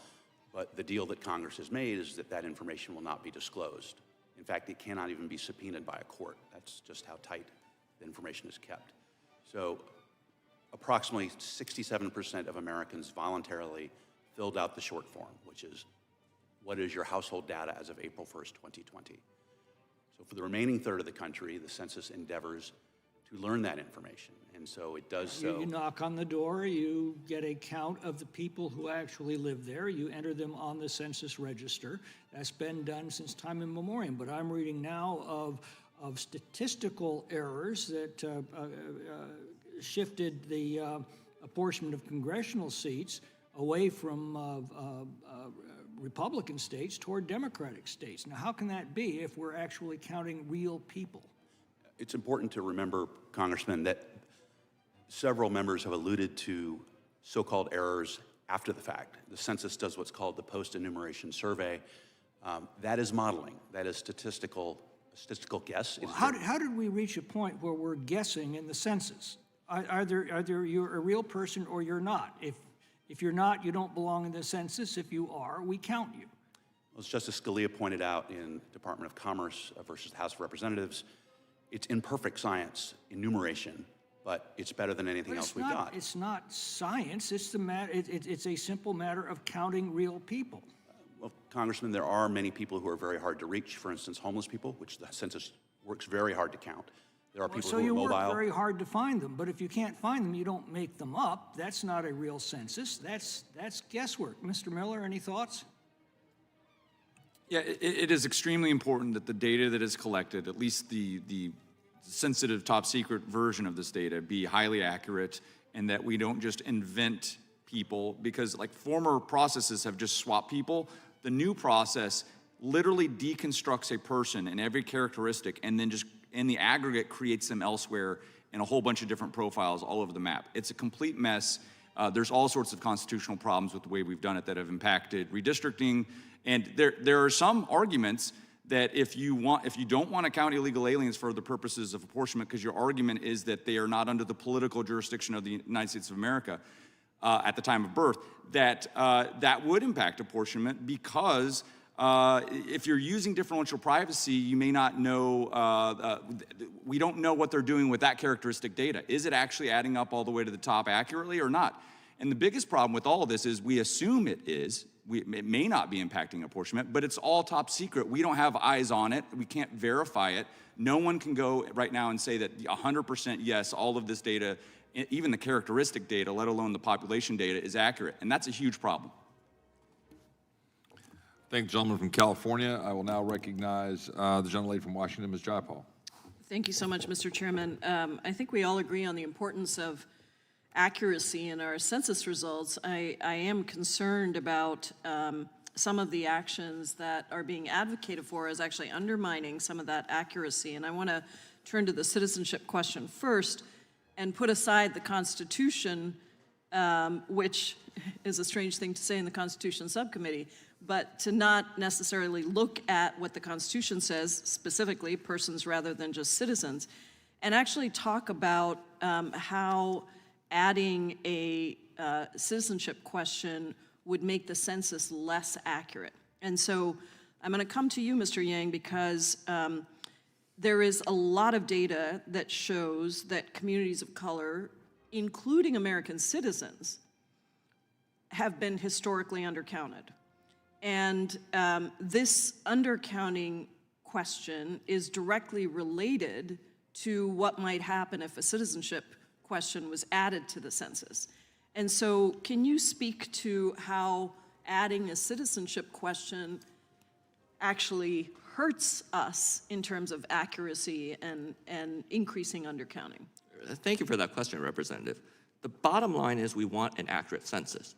but the deal that Congress has made is that that information will not be disclosed. In fact, it cannot even be subpoenaed by a court. That's just how tight the information is kept. So approximately 67% of Americans voluntarily filled out the short form, which is what is your household data as of April 1st, 2020. So for the remaining third of the country, the census endeavors to learn that information. And so it does so. You knock on the door, you get a count of the people who actually live there, you enter them on the census register. That's been done since time immemorial, but I'm reading now of statistical errors that shifted the apportionment of congressional seats away from Republican states toward Democratic states. Now, how can that be if we're actually counting real people? It's important to remember, Congressman, that several members have alluded to so-called errors after the fact. The census does what's called the post-enumeration survey. That is modeling. That is statistical guess. How did we reach a point where we're guessing in the census? Either you're a real person or you're not. If you're not, you don't belong in the census. If you are, we count you. Well, as Justice Scalia pointed out in Department of Commerce versus the House of Representatives, it's imperfect science, enumeration, but it's better than anything else we've got. It's not science. It's a simple matter of counting real people. Well, Congressman, there are many people who are very hard to reach. For instance, homeless people, which the census works very hard to count. There are people So who are you mobile. work very hard to find them, but if you can't find them, you don't make them up. That's not a real census. That's guesswork. Mr. Miller, any thoughts? Yeah, it is extremely important that the data that is collected, at least the sensitive top secret version of this data, be highly accurate, and that we don't just invent people, because like former processes have just swapped people. The new process literally deconstructs a person and every characteristic, and then just in the aggregate creates them elsewhere in a whole bunch of different profiles all over the map. It's a complete mess. There's all sorts of constitutional problems with the way we've done it that have impacted redistricting. And there are some arguments that if you don't want to count illegal aliens for the purposes of apportionment, because your argument is that they are not under the political jurisdiction of the United States of America at the time of birth, that would impact apportionment, because if you're using differential privacy, you may not know, we don't know what they're doing with that characteristic data. Is it actually adding up all the way to the top accurately or not? And the biggest problem with all of this is we assume it is. It may not be impacting apportionment, but it's all top secret. We don't have eyes on it. We can't verify it. No one can go right now and say that 100% yes, all of this data, even the characteristic data, let alone the population data, is accurate. And that's a huge problem. Thank the gentleman from California. I will now recognize the gentlelady from Washington, Ms. Jayapal. Thank you so much, Mr. Chairman. I think we all agree on the importance of accuracy in our census results. I am concerned about some of the actions that are being advocated for as actually undermining some of that accuracy. And I want to turn to the citizenship question first and put aside the Constitution, which is a strange thing to say in the Constitution Subcommittee, but to not necessarily look at what the Constitution says, specifically persons rather than just citizens, and actually talk about how adding a citizenship question would make the census less accurate. And so I'm going to come to you, Mr. Yang, because there is a lot of data that shows that communities of color, including American citizens, have been historically undercounted. And this undercounting question is directly related to what might happen if a citizenship question was added to the census. And so can you speak to how adding a citizenship question actually hurts us in terms of accuracy and increasing undercounting? Thank you for that question, Representative. The bottom line is we want an accurate census.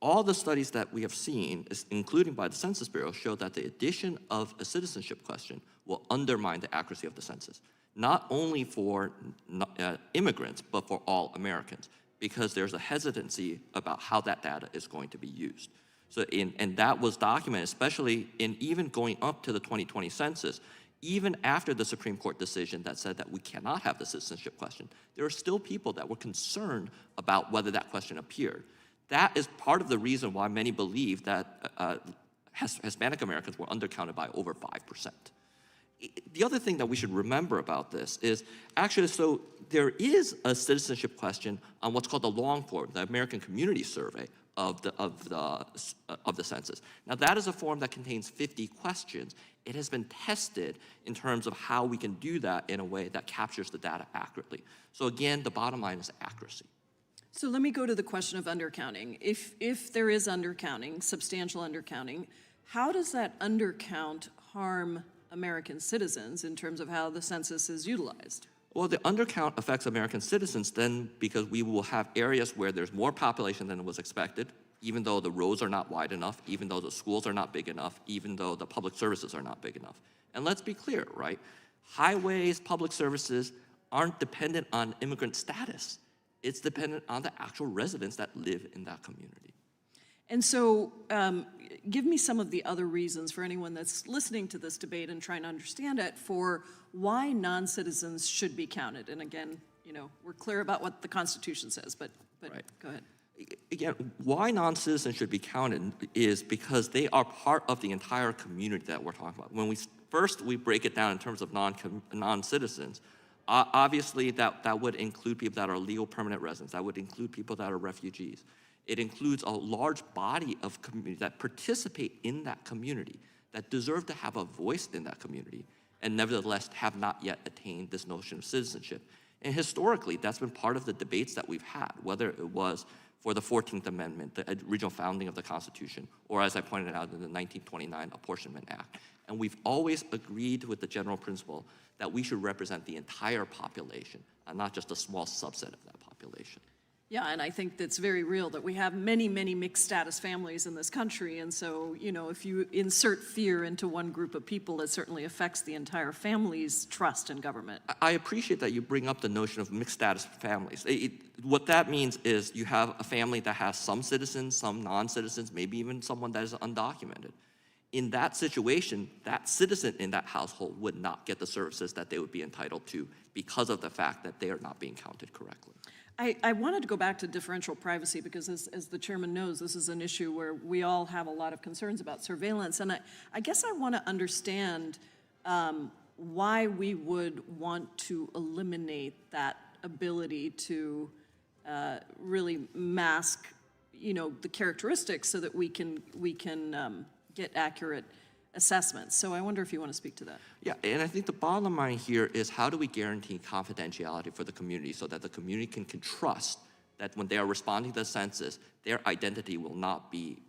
All the studies that we have seen, including by the Census Bureau, show that the addition of a citizenship question will undermine the accuracy of the census, not only for immigrants, but for all Americans, because there's a hesitancy about how that data is going to be used. So, and that was documented, especially in even going up to the 2020 census, even after the Supreme Court decision that said that we cannot have the citizenship question, there are still people that were concerned about whether that question appeared. That is part of the reason why many believe that Hispanic Americans were undercounted by over 5%. The other thing that we should remember about this is actually, so there is a citizenship question on what's called the long form, the American Community Survey of the census. Now that is a form that contains 50 questions. It has been tested in terms of how we can do that in a way that captures the data accurately. So again, the bottom line is accuracy. So let me go to the question of undercounting. If there is undercounting, substantial undercounting, how does that undercount harm American citizens in terms of how the census is utilized? Well, the undercount affects American citizens then because we will have areas where there's more population than was expected, even though the roads are not wide enough, even though the schools are not big enough, even though the public services are not big enough. And let's be clear, right? Highways, public services aren't dependent on immigrant status. It's dependent on the actual residents that live in that community. And so give me some of the other reasons for anyone that's listening to this debate and trying to understand it for why non-citizens should be counted. And again, you know, we're clear about what the Constitution says, but Right. Go ahead. Again, why non-citizens should be counted is because they are part of the entire community that we're talking about. When we break it down in terms of non-citizens, obviously that would include people that are legal permanent residents. That would include people that are refugees. It includes a large body of community that participate in that community, that deserve to have a voice in that community, and nevertheless have not yet attained this notion of citizenship. And historically, that's been part of the debates that we've had, whether it was for the 14th Amendment, the original founding of the Constitution, or as I pointed out in the 1929 Apportionment Act. And we've always agreed with the general principle that we should represent the entire population, and not just a small subset of that population. Yeah, and I think that's very real that we have many, many mixed status families in this country. And so, you know, if you insert fear into one group of people, it certainly affects the entire family's trust in government. I appreciate that you bring up the notion of mixed status families. What that means is you have a family that has some citizens, some non-citizens, maybe even someone that is undocumented. In that situation, that citizen in that household would not get the services that they would be entitled to because of the fact that they are not being counted correctly. I wanted to go back to differential privacy because as the chairman knows, this is an issue where we all have a lot of concerns about surveillance. And I guess I want to understand why we would want to eliminate that ability to really mask, you know, the characteristics so that we can get accurate assessments. So I wonder if you want to speak to that. Yeah, and I think the bottom line here is how do we guarantee confidentiality for the community so that the community can trust that when they are responding to the census, their identity will not be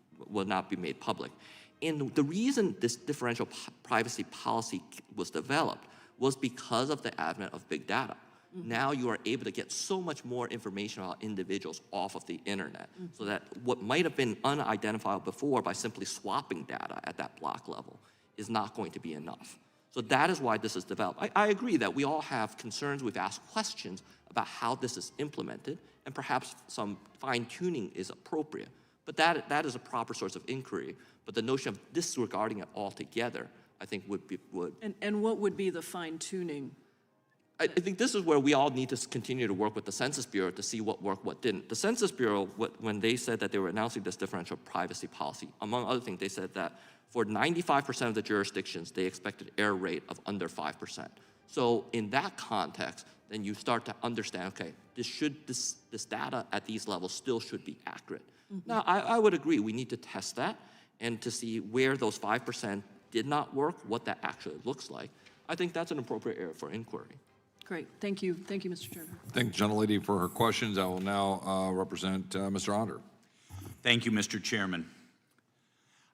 made public. And the reason this differential privacy policy was developed was because of the advent of big data. Now you are able to get so much more information about individuals off of the internet so that what might have been unidentifiable before by simply swapping data at that block level is not going to be enough. So that is why this is developed. I agree that we all have concerns. We've asked questions about how this is implemented, and perhaps some fine-tuning is appropriate. But that is a proper source of inquiry. But the notion of disregarding it altogether, I think would. And what would be the fine-tuning? I think this is where we all need to continue to work with the Census Bureau to see what worked, what didn't. The Census Bureau, when they said that they were announcing this differential privacy policy, among other things, they said that for 95% of the jurisdictions, they expected error rate of under 5%. So in that context, then you start to understand, okay, this data at these levels still should be accurate. Now, I would agree, we need to test that and to see where those 5% did not work, what that actually looks like. I think that's an appropriate area for inquiry. Great, thank you, Mr. Chairman. Thank the gentlelady for her questions. I will now represent Mr. Onder. Thank you, Mr. Chairman.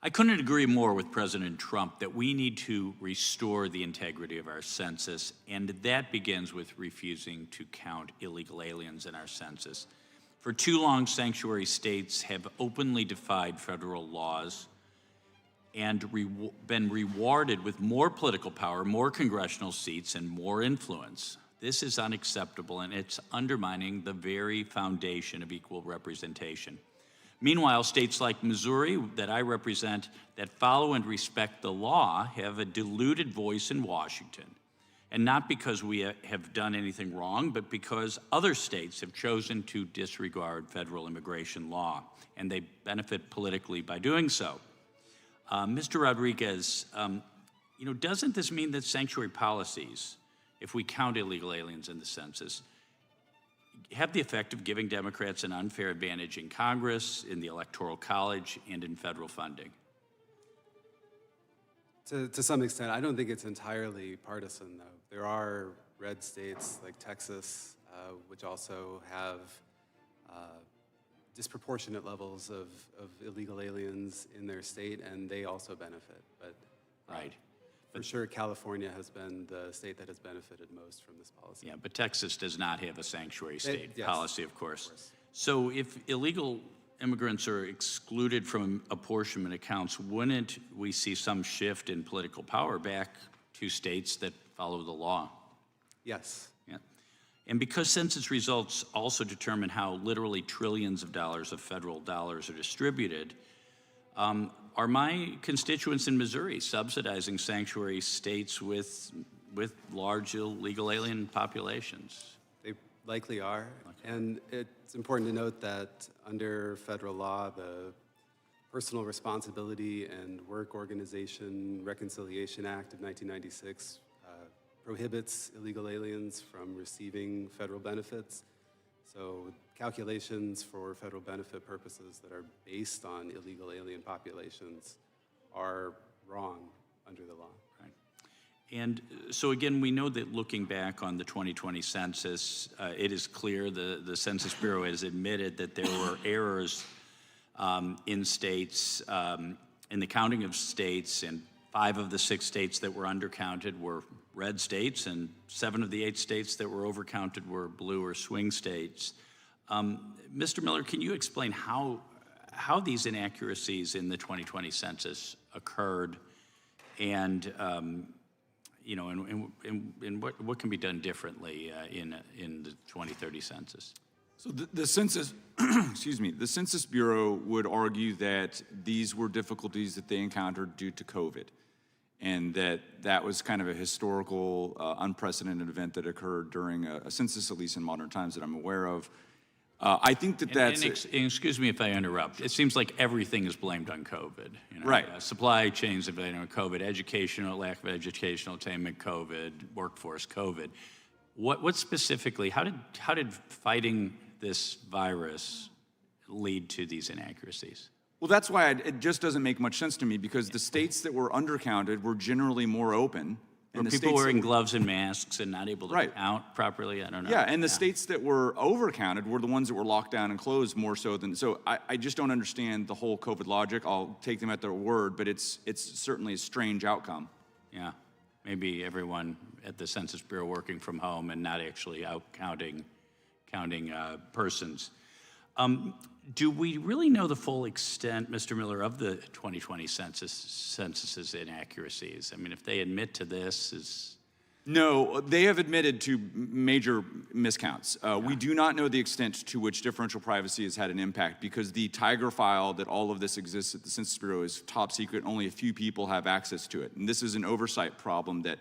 I couldn't agree more with President Trump that we need to restore the integrity of our census, and that begins with refusing to count illegal aliens in our census. For too long, sanctuary states have openly defied federal laws and been rewarded with more political power, more congressional seats, and more influence. This is unacceptable, and it's undermining the very foundation of equal representation. Meanwhile, states like Missouri, that I represent, that follow and respect the law, have a diluted voice in Washington. And not because we have done anything wrong, but because other states have chosen to disregard federal immigration law, and they benefit politically by doing so. Mr. Rodriguez, doesn't this mean that sanctuary policies, if we count illegal aliens in the census, have the effect of giving Democrats an unfair advantage in Congress, in the Electoral College, and in federal funding? To some extent, I don't think it's entirely partisan, though. There are red states like Texas, which also have disproportionate levels of illegal aliens in their state, and they also benefit. But right. For sure, California has been the state that has benefited most from this policy. Yeah, but Texas does not have a sanctuary state yes, policy, of course. So if illegal immigrants are excluded from apportionment accounts, wouldn't we see some shift in political power back to states that follow the law? Yes. Yeah. And because census results also determine how literally trillions of dollars of federal dollars are distributed, are my constituents in Missouri subsidizing sanctuary states with large illegal alien populations? They likely are. Okay. And it's important to note that under federal law, the Personal Responsibility and Work Organization Reconciliation Act of 1996 prohibits illegal aliens from receiving federal benefits. So calculations for federal benefit purposes that are based on illegal alien populations are wrong under the law. Right. And so again, we know that looking back on the 2020 census, it is clear the Census Bureau has admitted that there were errors in states, in the counting of states, and 5 of the 6 states that were undercounted were red states, and 7 of the 8 states that were overcounted were blue or swing states. Mr. Miller, can you explain how these inaccuracies in the 2020 census occurred, and what can be done differently in the 2030 census? So the census, excuse me, the Census Bureau would argue that these were difficulties that they encountered due to COVID, and that was kind of a historical, unprecedented event that occurred during a census, at least in modern times that I'm aware of. I think that's... excuse me if I interrupt. It seems like everything is blamed on COVID. Right. Supply chains are blamed on COVID, lack of educational attainment, COVID, workforce, COVID. What specifically, how did fighting this virus lead to these inaccuracies? Well, that's why it just doesn't make much sense to me, because the states that were undercounted were generally more open. Were people wearing gloves and masks and not able to count properly? I don't know. Yeah, and the states that were overcounted were the ones that were locked down and closed more so than... So I just don't understand the whole COVID logic. I'll take them at their word, but it's certainly a strange outcome. Yeah, maybe everyone at the Census Bureau working from home and not actually out counting persons. Do we really know the full extent, Mr. Miller, of the 2020 census's inaccuracies? I mean, if they admit to this, No, they have admitted to major miscounts. We do not know the extent to which differential privacy has had an impact, because the Tiger file that all of this exists at the Census Bureau is top secret. Only a few people have access to it. And this is an oversight problem that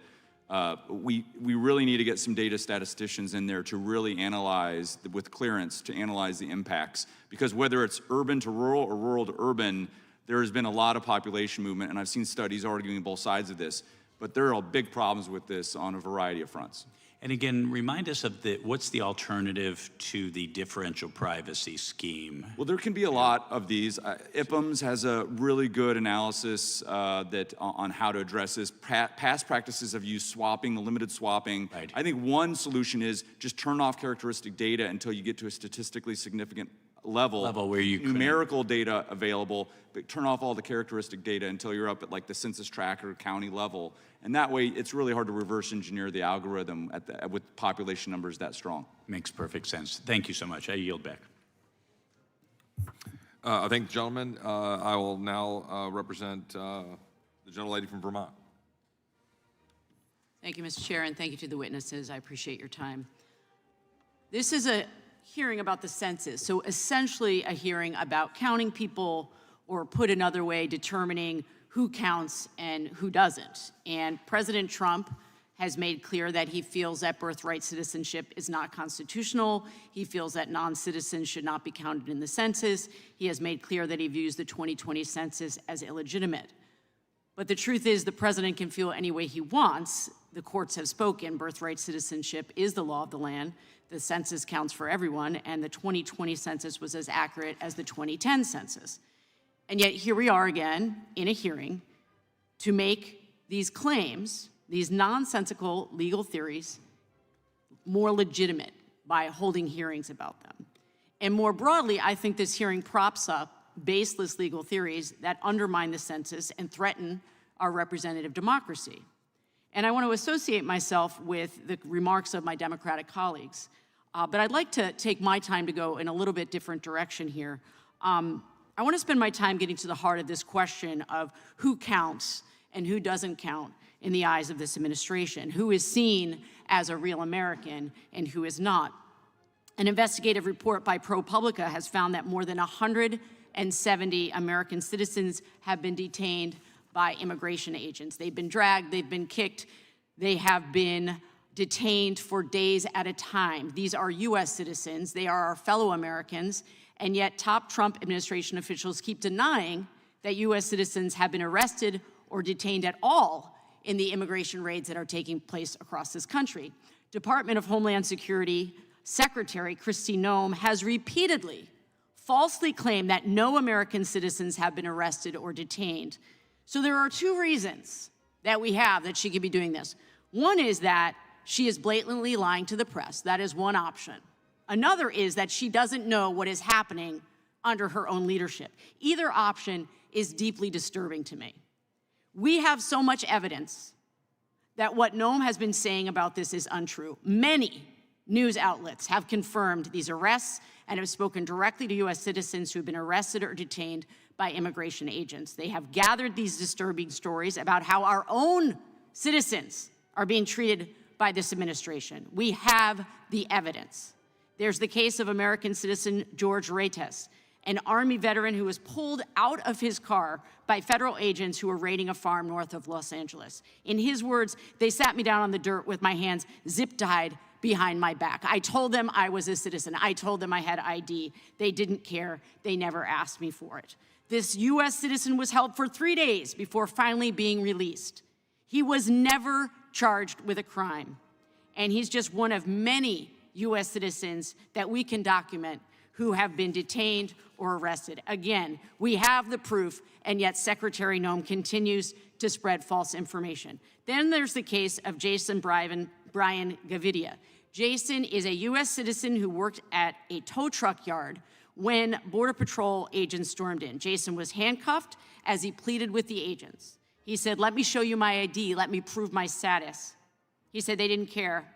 We really need to get some data statisticians in there to really analyze, with clearance, to analyze the impacts. Because whether it's urban to rural or rural to urban, there has been a lot of population movement, and I've seen studies arguing both sides of this. But there are big problems with this on a variety of fronts. And again, remind us of what's the alternative to the differential privacy scheme? Well, there can be a lot of these. IPMS has a really good analysis on how to address this. Past practices have used swapping, the limited swapping. Right. I think one solution is just turn off characteristic data until you get to a statistically significant level where you numerical data available, but turn off all the characteristic data until you're up at like the census tract or county level. And that way, it's really hard to reverse engineer the algorithm with population numbers that strong. Makes perfect sense. Thank you so much. I yield back. I thank the gentleman. I will now represent the gentlelady from Vermont. Thank you, Mr. Chair, and thank you to the witnesses. I appreciate your time. This is a hearing about the census, so essentially a hearing about counting people, or put another way, determining who counts and who doesn't. And President Trump has made clear that he feels that birthright citizenship is not constitutional. He feels that non-citizens should not be counted in the census. He has made clear that he views the 2020 census as illegitimate. But the truth is, the president can feel any way he wants. The courts have spoken. Birthright citizenship is the law of the land. The census counts for everyone, and the 2020 census was as accurate as the 2010 census. And yet here we are again in a hearing to make these claims, these nonsensical legal theories, more legitimate by holding hearings about them. And more broadly, I think this hearing props up baseless legal theories that undermine the census and threaten our representative democracy. And I want to associate myself with the remarks of my Democratic colleagues. But I'd like to take my time to go in a little bit different direction here. I want to spend my time getting to the heart of this question of who counts and who doesn't count in the eyes of this administration, who is seen as a real American and who is not. An investigative report by ProPublica has found that more than 170 American citizens have been detained by immigration agents. They've been dragged, they've been kicked, they have been detained for days at a time. These are US citizens, they are our fellow Americans, and yet top Trump administration officials keep denying that US citizens have been arrested or detained at all in the immigration raids that are taking place across this country. Department of Homeland Security Secretary Kristi Noem has repeatedly falsely claimed that no American citizens have been arrested or detained. So there are two reasons that we have that she could be doing this. One is that she is blatantly lying to the press. That is one option. Another is that she doesn't know what is happening under her own leadership. Either option is deeply disturbing to me. We have so much evidence that what Noem has been saying about this is untrue. Many news outlets have confirmed these arrests and have spoken directly to US citizens who have been arrested or detained by immigration agents. They have gathered these disturbing stories about how our own citizens are being treated by this administration. We have the evidence. There's the case of American citizen George Retes, an Army veteran who was pulled out of his car by federal agents who were raiding a farm north of Los Angeles. In his words, "They sat me down on the dirt with my hands zip-tied behind my back. I told them I was a citizen. I told them I had ID. They didn't care. They never asked me for it." This US citizen was held for 3 days before finally being released. He was never charged with a crime. And he's just one of many US citizens that we can document who have been detained or arrested. Again, we have the proof, and yet Secretary Noem continues to spread false information. Then there's the case of Jason Brian Gavidia. Jason is a US citizen who worked at a tow truck yard when Border Patrol agents stormed in. Jason was handcuffed as he pleaded with the agents. He said, "Let me show you my ID, let me prove my status." He said they didn't care.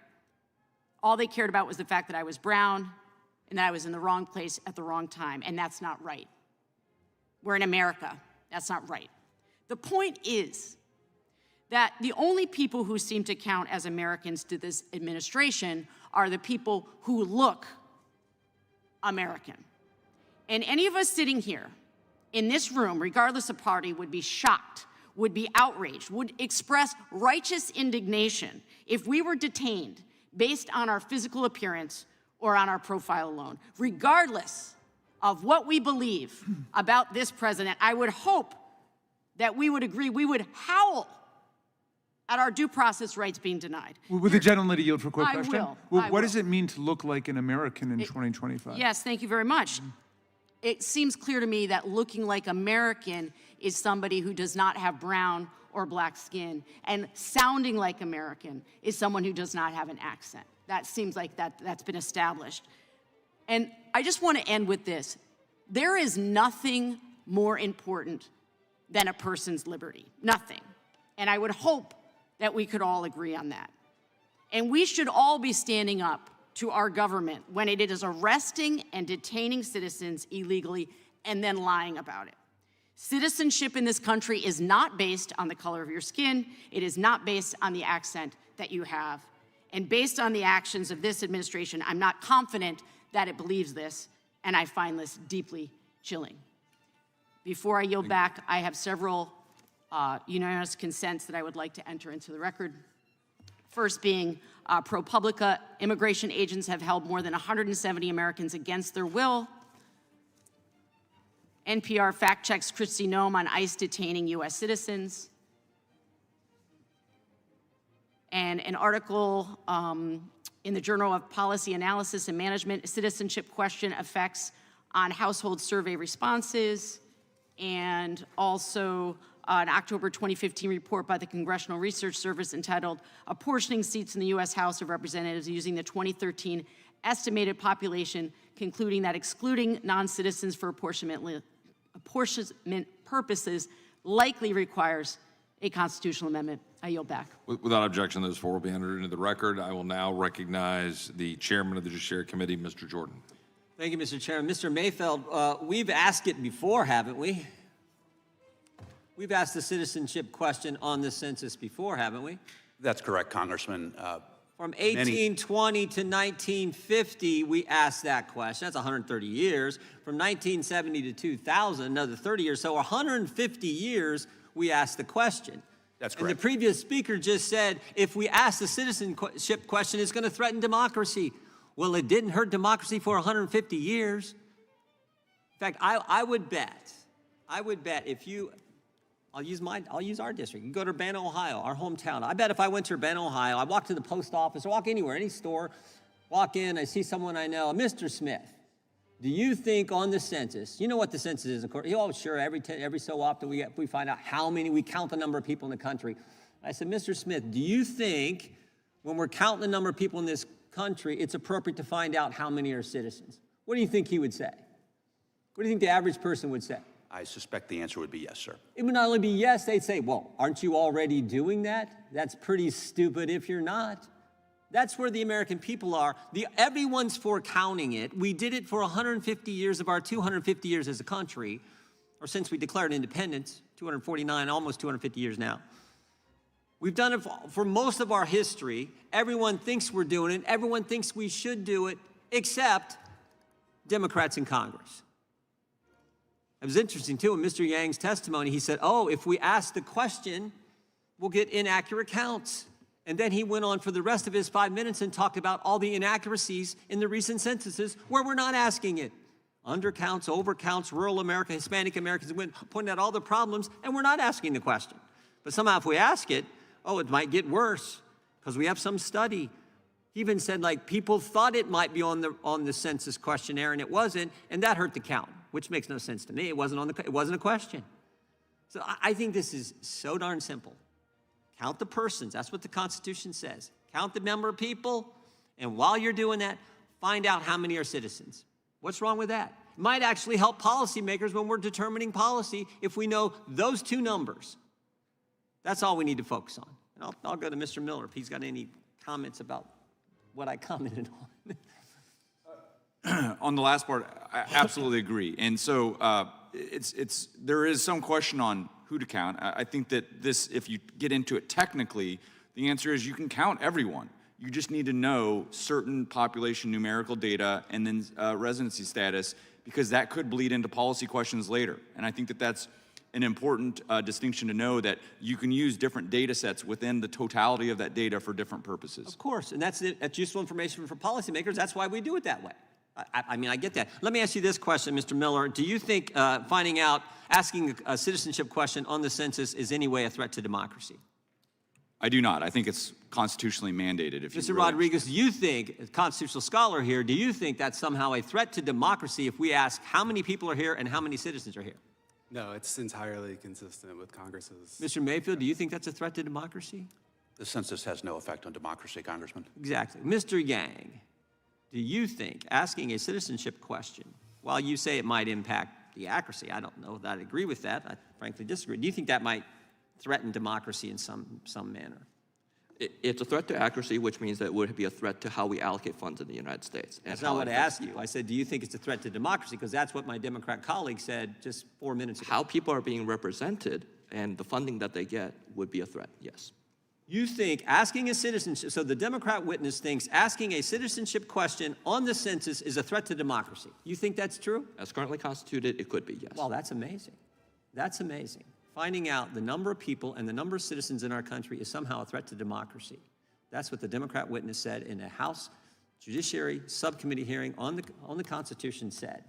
All they cared about was the fact that I was brown and that I was in the wrong place at the wrong time, and that's not right. We're in America. That's not right. The point is that the only people who seem to count as Americans to this administration are the people who look American. And any of us sitting here in this room, regardless of party, would be shocked would be outraged, would express righteous indignation if we were detained based on our physical appearance or on our profile alone. Regardless of what we believe about this president, I would hope that we would agree, we would howl at our due process rights being denied. Would the gentleman to yield for a quick question? will. What does it mean to look like an American in 2025? Yes, thank you very much. It seems clear to me that looking like American is somebody who does not have brown or black skin, and sounding like American is someone who does not have an accent. That seems like that's been established. And I just want to end with this. There is nothing more important than a person's liberty. Nothing. And I would hope that we could all agree on that. And we should all be standing up to our government when it is arresting and detaining citizens illegally and then lying about it. Citizenship in this country is not based on the color of your skin. It is not based on the accent that you have. And based on the actions of this administration, I'm not confident that it believes this, and I find this deeply chilling. Before I yield back, I have several unanimous consents that I would like to enter into the record. First being ProPublica, immigration agents have held more than 170 Americans against their will. NPR fact-checks Kristi Noem on ICE detaining U.S. citizens. And an article in the Journal of Policy Analysis and Management, citizenship question effects on household survey responses, and also an October 2015 report by the Congressional Research Service entitled Apportioning Seats in the U.S. House of Representatives Using the 2013 Estimated Population, concluding that excluding non-citizens for apportionment purposes likely requires a constitutional amendment. I yield back. Without objection, those four will be entered into the record. I will now recognize the chairman of the Judiciary Committee, Mr. Jordan. Thank you, Mr. Chairman. Mr. Mayfield, we've asked it before, haven't we? We've asked the citizenship question on the census before, haven't we? That's correct, Congressman. From 1820 to 1950, we asked that question. That's 130 years. From 1970 to 2000, another 30 years. So 150 years, we asked the question. That's correct. And the previous speaker just said, if we ask the citizenship question, it's going to threaten democracy. Well, it didn't hurt democracy for 150 years. In fact, I would bet if you, I'll use our district. You go to Urbana, Ohio, our hometown. I bet if I went to Urbana, Ohio, I walk to the post office or walk anywhere, any store, walk in, I see someone I know, Mr. Smith. Do you think on the census, you know what the census is, of course, oh, sure, every so often we find out how many, we count the number of people in the country. I said, Mr. Smith, do you think when we're counting the number of people in this country, it's appropriate to find out how many are citizens? What do you think he would say? What do you think the average person would say? I suspect the answer would be yes, sir. It would not only be yes, they'd say, well, aren't you already doing that? That's pretty stupid if you're not. That's where the American people are. Everyone's for counting it. We did it for 150 years of our 250 years as a country, or since we declared independence, 249, almost 250 years now. We've done it for most of our history. Everyone thinks we're doing it. Everyone thinks we should do it, except Democrats in Congress. It was interesting, too, in Mr. Yang's testimony, he said, oh, if we ask the question, we'll get inaccurate counts. And then he went on for the rest of his 5 minutes and talked about all the inaccuracies in the recent censuses where we're not asking it. Undercounts, overcounts, rural America, Hispanic Americans, went pointing out all the problems, and we're not asking the question. But somehow if we ask it, oh, it might get worse because we have some study. He even said, like, people thought it might be on the census questionnaire, and it wasn't, and that hurt the count, which makes no sense to me. It wasn't a question. So I think this is so darn simple. Count the persons. That's what the Constitution says. Count the number of people, and while you're doing that, find out how many are citizens. What's wrong with that? It might actually help policymakers when we're determining policy if we know those two numbers. That's all we need to focus on. And I'll go to Mr. Miller if he's got any comments about what I commented on. On the last part, I absolutely agree. And so there is some question on who to count. I think that this, if you get into it technically, the answer is you can count everyone. You just need to know certain population numerical data and then residency status, because that could bleed into policy questions later. And I think that that's an important distinction to know, that you can use different data sets within the totality of that data for different purposes. Of course, and that's useful information for policymakers. That's why we do it that way. I mean, I get that. Let me ask you this question, Mr. Miller. Do you think asking a citizenship question on the census is any way a threat to democracy? I do not. I think it's constitutionally mandated. If Mr. Rodriguez, do you think, a constitutional scholar here, do you think that's somehow a threat to democracy if we ask how many people are here and how many citizens are here? No, it's entirely consistent with Congress's. Mr. Mayfield, do you think that's a threat to democracy? The census has no effect on democracy, Congressman. Exactly. Mr. Yang, do you think asking a citizenship question, while you say it might impact the accuracy, I don't know that I agree with that, I frankly disagree, do you think that might threaten democracy in some manner? It's a threat to accuracy, which means that it would be a threat to how we allocate funds in the United States. That's not what I asked you. I said, do you think it's a threat to democracy? Because that's what my Democrat colleague said just 4 minutes ago. How people are being represented and the funding that they get would be a threat, yes. You think asking a citizenship, so the Democrat witness thinks asking a citizenship question on the census is a threat to democracy. You think that's true? As currently constituted, it could be, yes. Well, that's amazing. That's amazing. Finding out the number of people and the number of citizens in our country is somehow a threat to democracy. That's what the Democrat witness said in a House Judiciary Subcommittee hearing on the Constitution said.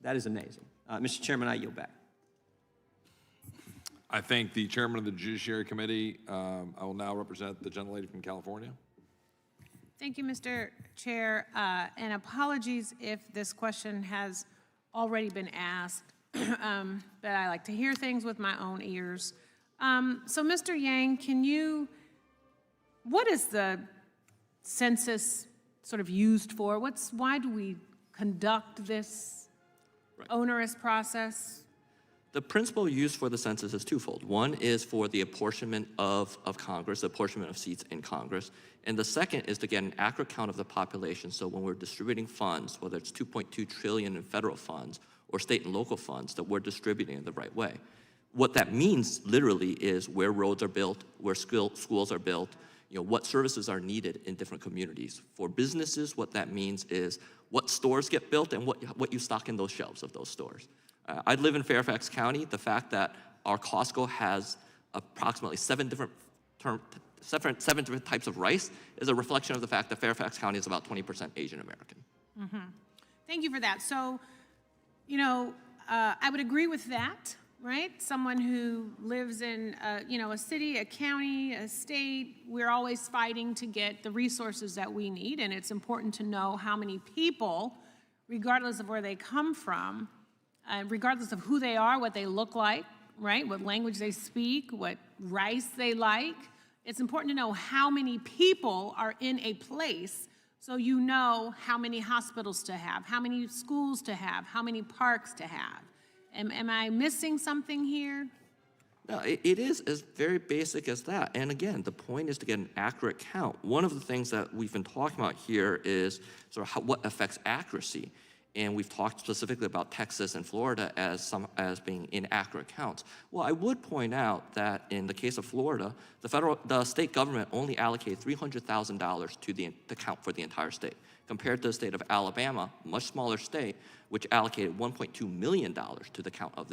That is amazing. Mr. Chairman, I yield back. I thank the chairman of the Judiciary Committee. I will now represent the gentlelady from California. Thank you, Mr. Chair, and apologies if this question has already been asked, but I like to hear things with my own ears. So, Mr. Yang, what is the census sort of used for? Why do we conduct this onerous process? The principle used for the census is twofold. One is for the apportionment of Congress, the apportionment of seats in Congress. And the second is to get an accurate count of the population. So when we're distributing funds, whether it's $2.2 trillion in federal funds or state and local funds, that we're distributing in the right way. What that means literally is where roads are built, where schools are built, what services are needed in different communities. For businesses, what that means is what stores get built and what you stock in those shelves of those stores. I live in Fairfax County. The fact that our Costco has approximately seven different types of rice is a reflection of the fact that Fairfax County is about 20% Asian American. Mm-hmm. Thank you for that. So, I would agree with that, right? Someone who lives in, a city, a county, a state, we're always fighting to get the resources that we need, and it's important to know how many people, regardless of where they come from, regardless of who they are, what they look like, right? What language they speak, what rice they like. It's important to know how many people are in a place so you know how many hospitals to have, how many schools to have, how many parks to have. Am I missing something here? No, it is as very basic as that. And again, the point is to get an accurate count. One of the things that we've been talking about here is sort of what affects accuracy. And we've talked specifically about Texas and Florida as being inaccurate counts. Well, I would point out that in the case of Florida, the state government only allocated $300,000 to the count for the entire state, compared to the state of Alabama, a much smaller state, which allocated $1.2 million to the count of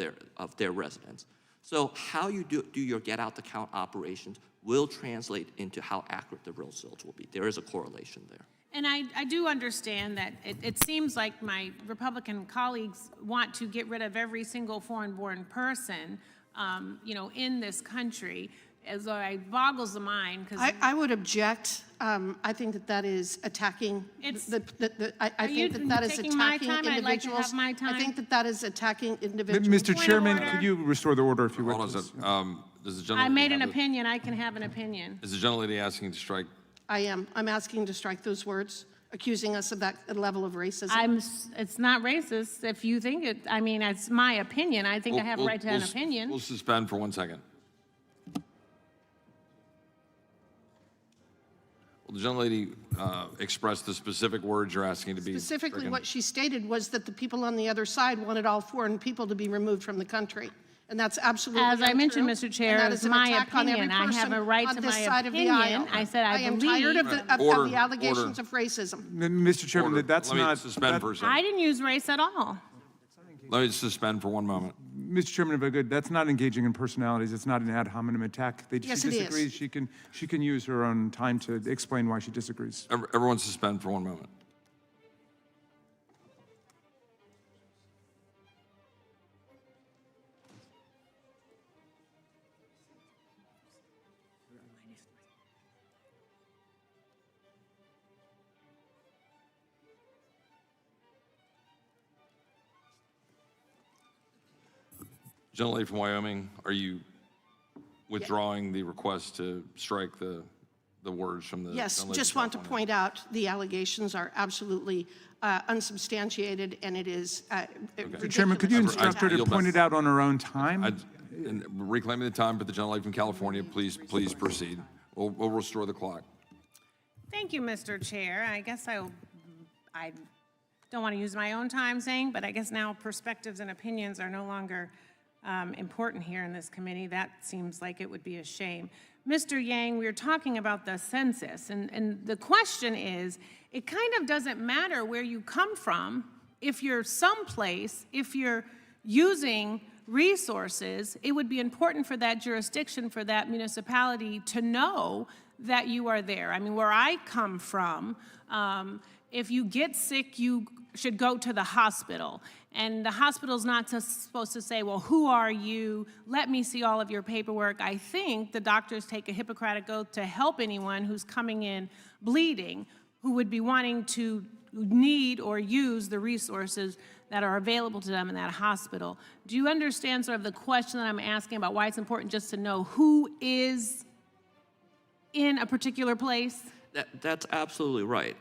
their residents. So how you do your get out the count operations will translate into how accurate the real results will be. There is a correlation there. And I do understand that it seems like my Republican colleagues want to get rid of every single foreign-born person, in this country. As it boggles the mind. I would object. I think that is attacking. I think that is attacking individuals. I'd like to have my time. I think that is attacking individuals. Mr. Chairman, could you restore the order if you would? Hold on, does the I made an opinion. I can have an opinion. Is the gentlelady asking to strike? I am. I'm asking to strike those words, accusing us of that level of racism. It's not racist if you think it. I mean, it's my opinion. I think I have a right to an opinion. We'll suspend for 1 second. Well, the gentlelady expressed the specific words you're asking to be Specifically, stricken. what she stated was that the people on the other side wanted all foreign people to be removed from the country. And that's absolutely As I mentioned, untrue. Mr. Chair, And that it's is an my attack on every opinion. I have person a right on to this my side of the opinion. aisle. I said I am believe- tired of Order, the allegations order. of racism. Mr. Chairman, Order. that's Let me not. suspend for a second. I didn't use race at all. Let me suspend for 1 moment. Mr. Chairman, if I could, that's not engaging in personalities. It's not an ad hominem attack. Yes, she it is. disagrees. She can use her own time to explain why she disagrees. Everyone suspend for 1 moment. Gentlelady from Wyoming, are you withdrawing the request to strike the words from the? Yes, gentlelady just from want to California? point out the allegations are absolutely unsubstantiated, and it is ridiculous. Chairman, could you instruct her to yield point back. it out on her own time? And reclaiming the time, but the gentlelady from California, please proceed. We'll restore the clock. Thank you, Mr. Chair. I guess I don't want to use my own time saying, but I guess now perspectives and opinions are no longer important here in this committee. That seems like it would be a shame. Mr. Yang, we were talking about the census, and the question is, it kind of doesn't matter where you come from. If you're someplace, if you're using resources, it would be important for that jurisdiction, for that municipality to know that you are there. I mean, where I come from, if you get sick, you should go to the hospital. And the hospital's not supposed to say, well, who are you? Let me see all of your paperwork. I think the doctors take a Hippocratic oath to help anyone who's coming in bleeding, who would be wanting to need or use the resources that are available to them in that hospital. Do you understand sort of the question that I'm asking about why it's important just to know who is in a particular place? That's absolutely right.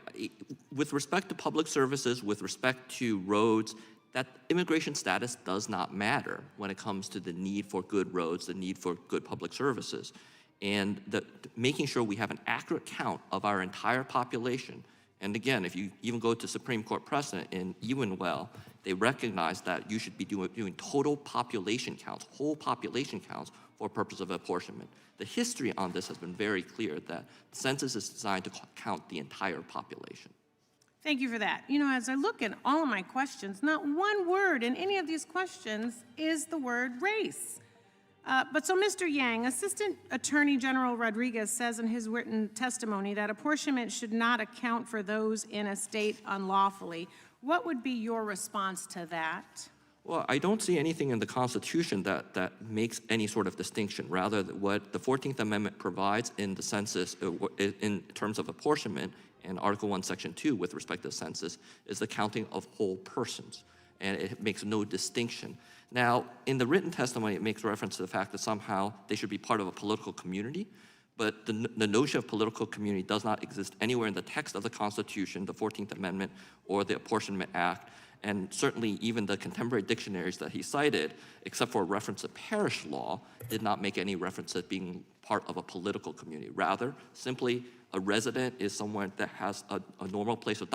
With respect to public services, with respect to roads, that immigration status does not matter when it comes to the need for good roads, the need for good public services. And making sure we have an accurate count of our entire population. And again, if you even go to Supreme Court precedent in Ewenwell, they recognize that you should be doing total population counts, whole population counts for purpose of apportionment. The history on this has been very clear that the census is designed to count the entire population. Thank you for that. You know, as I look at all of my questions, not one word in any of these questions is the word race. But so, Mr. Yang, Assistant Attorney General Rodriguez says in his written testimony that apportionment should not account for those in a state unlawfully. What would be your response to that? Well, I don't see anything in the Constitution that makes any sort of distinction. Rather, what the 14th Amendment provides in the census, in terms of apportionment, in Article 1, Section 2, with respect to the census, is the counting of whole persons, and it makes no distinction. Now, in the written testimony, it makes reference to the fact that somehow they should be part of a political community, but the notion of political community does not exist anywhere in the text of the Constitution, the 14th Amendment, or the Apportionment Act, and certainly even the contemporary dictionaries that he cited, except for a reference to parish law, did not make any reference to being part of a political community. Rather, simply a resident is someone that has a normal place of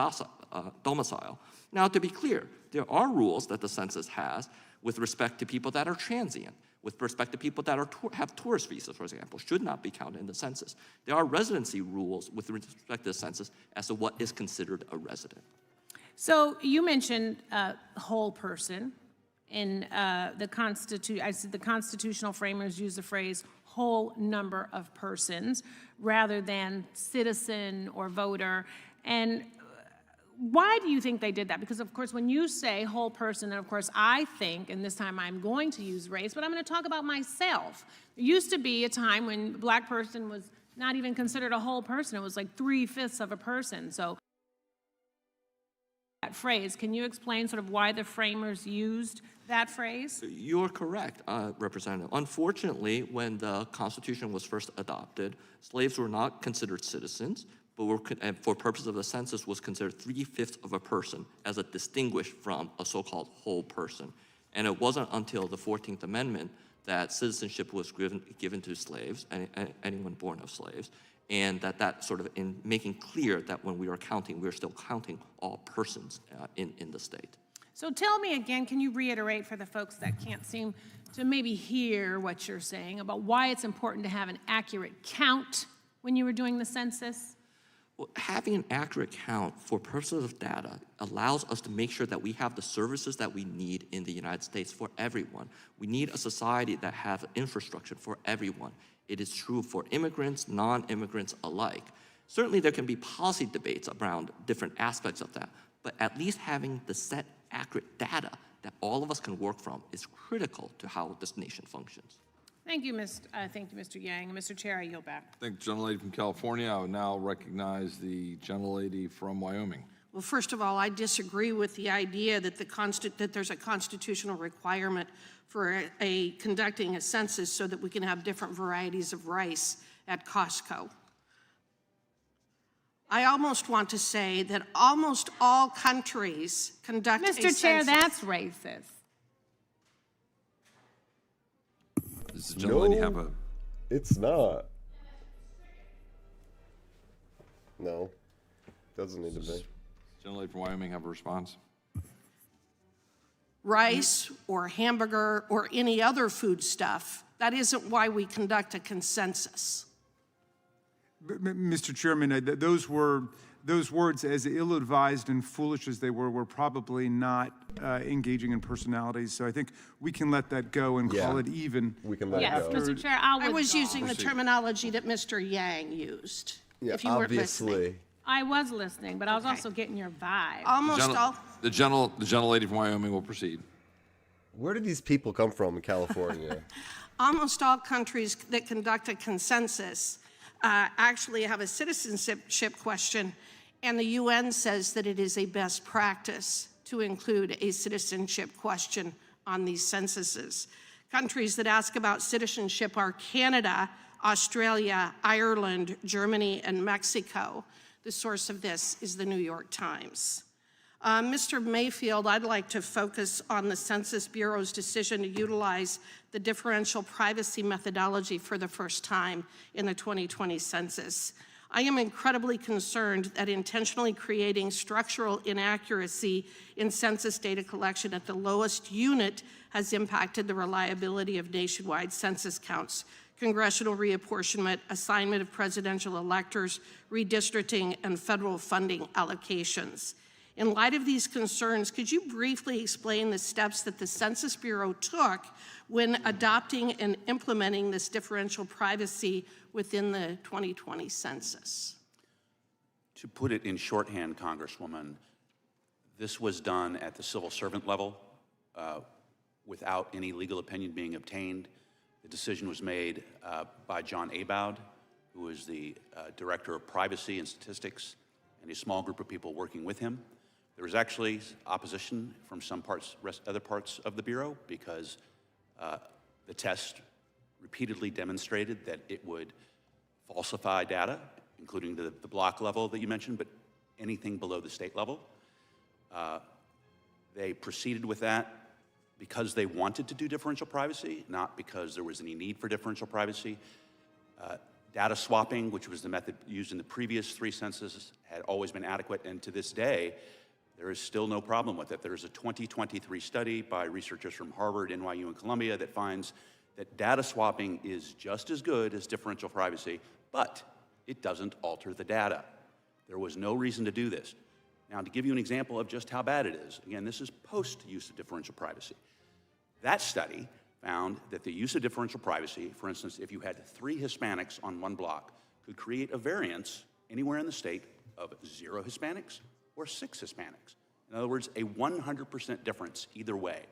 domicile. Now, to be clear, there are rules that the census has with respect to people that are transient, with respect to people that have tourist visas, for example, should not be counted in the census. There are residency rules with respect to the census as to what is considered a resident. So you mentioned whole person. In the constitutional framers use the phrase whole number of persons rather than citizen or voter. And why do you think they did that? Because, of course, when you say whole person, and of course I think, and this time I'm going to use race, but I'm going to talk about myself. There used to be a time when a black person was not even considered a whole person. It was like 3/5 of a person. So that phrase, can you explain sort of why the framers used that phrase? You're correct, Representative. Unfortunately, when the Constitution was first adopted, slaves were not considered citizens, but for purpose of the census was considered 3/5 of a person as a distinguished from a so-called whole person. And it wasn't until the 14th Amendment that citizenship was given to slaves, anyone born of slaves, and that sort of in making clear that when we are counting, we're still counting all persons in the state. So tell me again, can you reiterate for the folks that can't seem to maybe hear what you're saying about why it's important to have an accurate count when you were doing the census? Well, having an accurate count for purposes of data allows us to make sure that we have the services that we need in the United States for everyone. We need a society that has infrastructure for everyone. It is true for immigrants, non-immigrants alike. Certainly there can be policy debates around different aspects of that, but at least having the set accurate data that all of us can work from is critical to how this nation functions. Thank you, Mr. Yang. Mr. Chair, I yield back. Thank the gentlelady from California. I would now recognize the gentlelady from Wyoming. Well, first of all, I disagree with the idea that that there's a constitutional requirement for conducting a census so that we can have different varieties of rice at Costco. I almost want to say that almost all countries conduct a census. Mr. Chair, that's racist. Does the gentlelady have a... It's not. No, doesn't need to be. Gentlelady from Wyoming have a response? Rice or hamburger or any other food stuff, that isn't why we conduct a consensus. Mr. Chairman, those words, as ill-advised and foolish as they were probably not engaging in personalities. So I think we can let that go and call it even. We can let it go. Mr. Chair, I was using the terminology that Mr. Yang used. Yeah, if you weren't listening. obviously. I was listening, but I was also getting your vibe. Almost all. The gentlelady from Wyoming will proceed. Where did these people come from in California? Almost all countries that conduct a consensus actually have a citizenship question, and the UN says that it is a best practice to include a citizenship question on these censuses. Countries that ask about citizenship are Canada, Australia, Ireland, Germany, and Mexico. The source of this is the New York Times. Mr. Mayfield, I'd like to focus on the Census Bureau's decision to utilize the differential privacy methodology for the first time in the 2020 census. I am incredibly concerned that intentionally creating structural inaccuracy in census data collection at the lowest unit has impacted the reliability of nationwide census counts, congressional reapportionment, assignment of presidential electors, redistricting, and federal funding allocations. In light of these concerns, could you briefly explain the steps that the Census Bureau took when adopting and implementing this differential privacy within the 2020 census? To put it in shorthand, Congresswoman, this was done at the civil servant level without any legal opinion being obtained. The decision was made by John Aboud, who is the Director of Privacy and Statistics, and a small group of people working with him. There was actually opposition from some other parts of the Bureau because the test repeatedly demonstrated that it would falsify data, including the block level that you mentioned, but anything below the state level. They proceeded with that because they wanted to do differential privacy, not because there was any need for differential privacy. Data swapping, which was the method used in the previous 3 censuses, had always been adequate, and to this day, there is still no problem with it. There is a 2023 study by researchers from Harvard, NYU, and Columbia that finds that data swapping is just as good as differential privacy, but it doesn't alter the data. There was no reason to do this. Now, to give you an example of just how bad it is, again, this is post-use of differential privacy. That study found that the use of differential privacy, for instance, if you had 3 Hispanics on one block, could create a variance anywhere in the state of 0 Hispanics or 6 Hispanics. In other words, a 100% difference either way.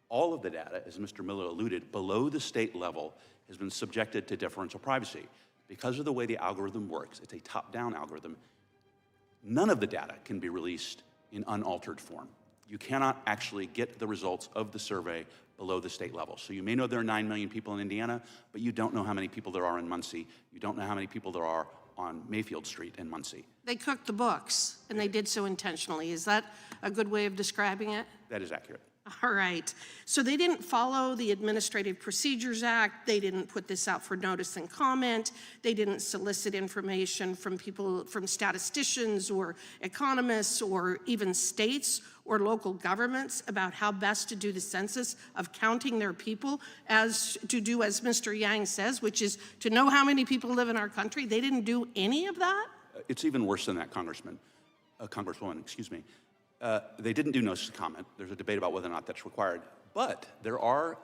All of the data, as Mr. Miller alluded, below the state level has been subjected to differential privacy. Because of the way the algorithm works, it's a top-down algorithm, none of the data can be released in unaltered form. You cannot actually get the results of the survey below the state level. So you may know there are 9 million people in Indiana, but you don't know how many people there are in Muncie. You don't know how many people there are on Mayfield Street in Muncie. They cooked the books, and they did so intentionally. Is that a good way of describing it? That is accurate. All right. So they didn't follow the Administrative Procedures Act. They didn't put this out for notice and comment. They didn't solicit information from people, from statisticians or economists or even states or local governments about how best to do the census of counting their people, as to do as Mr. Yang says, which is to know how many people live in our country. They didn't do any of that? it's even worse than that, Congresswoman, excuse me. They didn't do notice of comment. There's a debate about whether or not that's required. But there are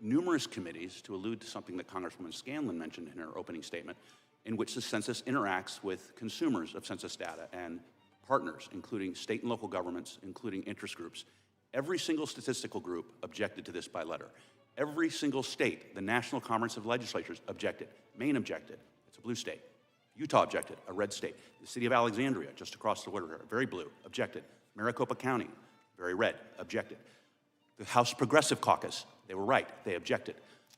numerous committees, to allude to something that Congresswoman Scanlon mentioned in her opening statement, in which the census interacts with consumers of census data and partners, including state and local governments, including interest groups. Every single statistical group objected to this by letter. Every single state, the National Conference of Legislatures objected. Maine objected. It's a blue state. Utah objected, a red state. The city of Alexandria, just across the water, very blue, objected. Maricopa County, very red, objected. The House Progressive Caucus, they were right, they objected.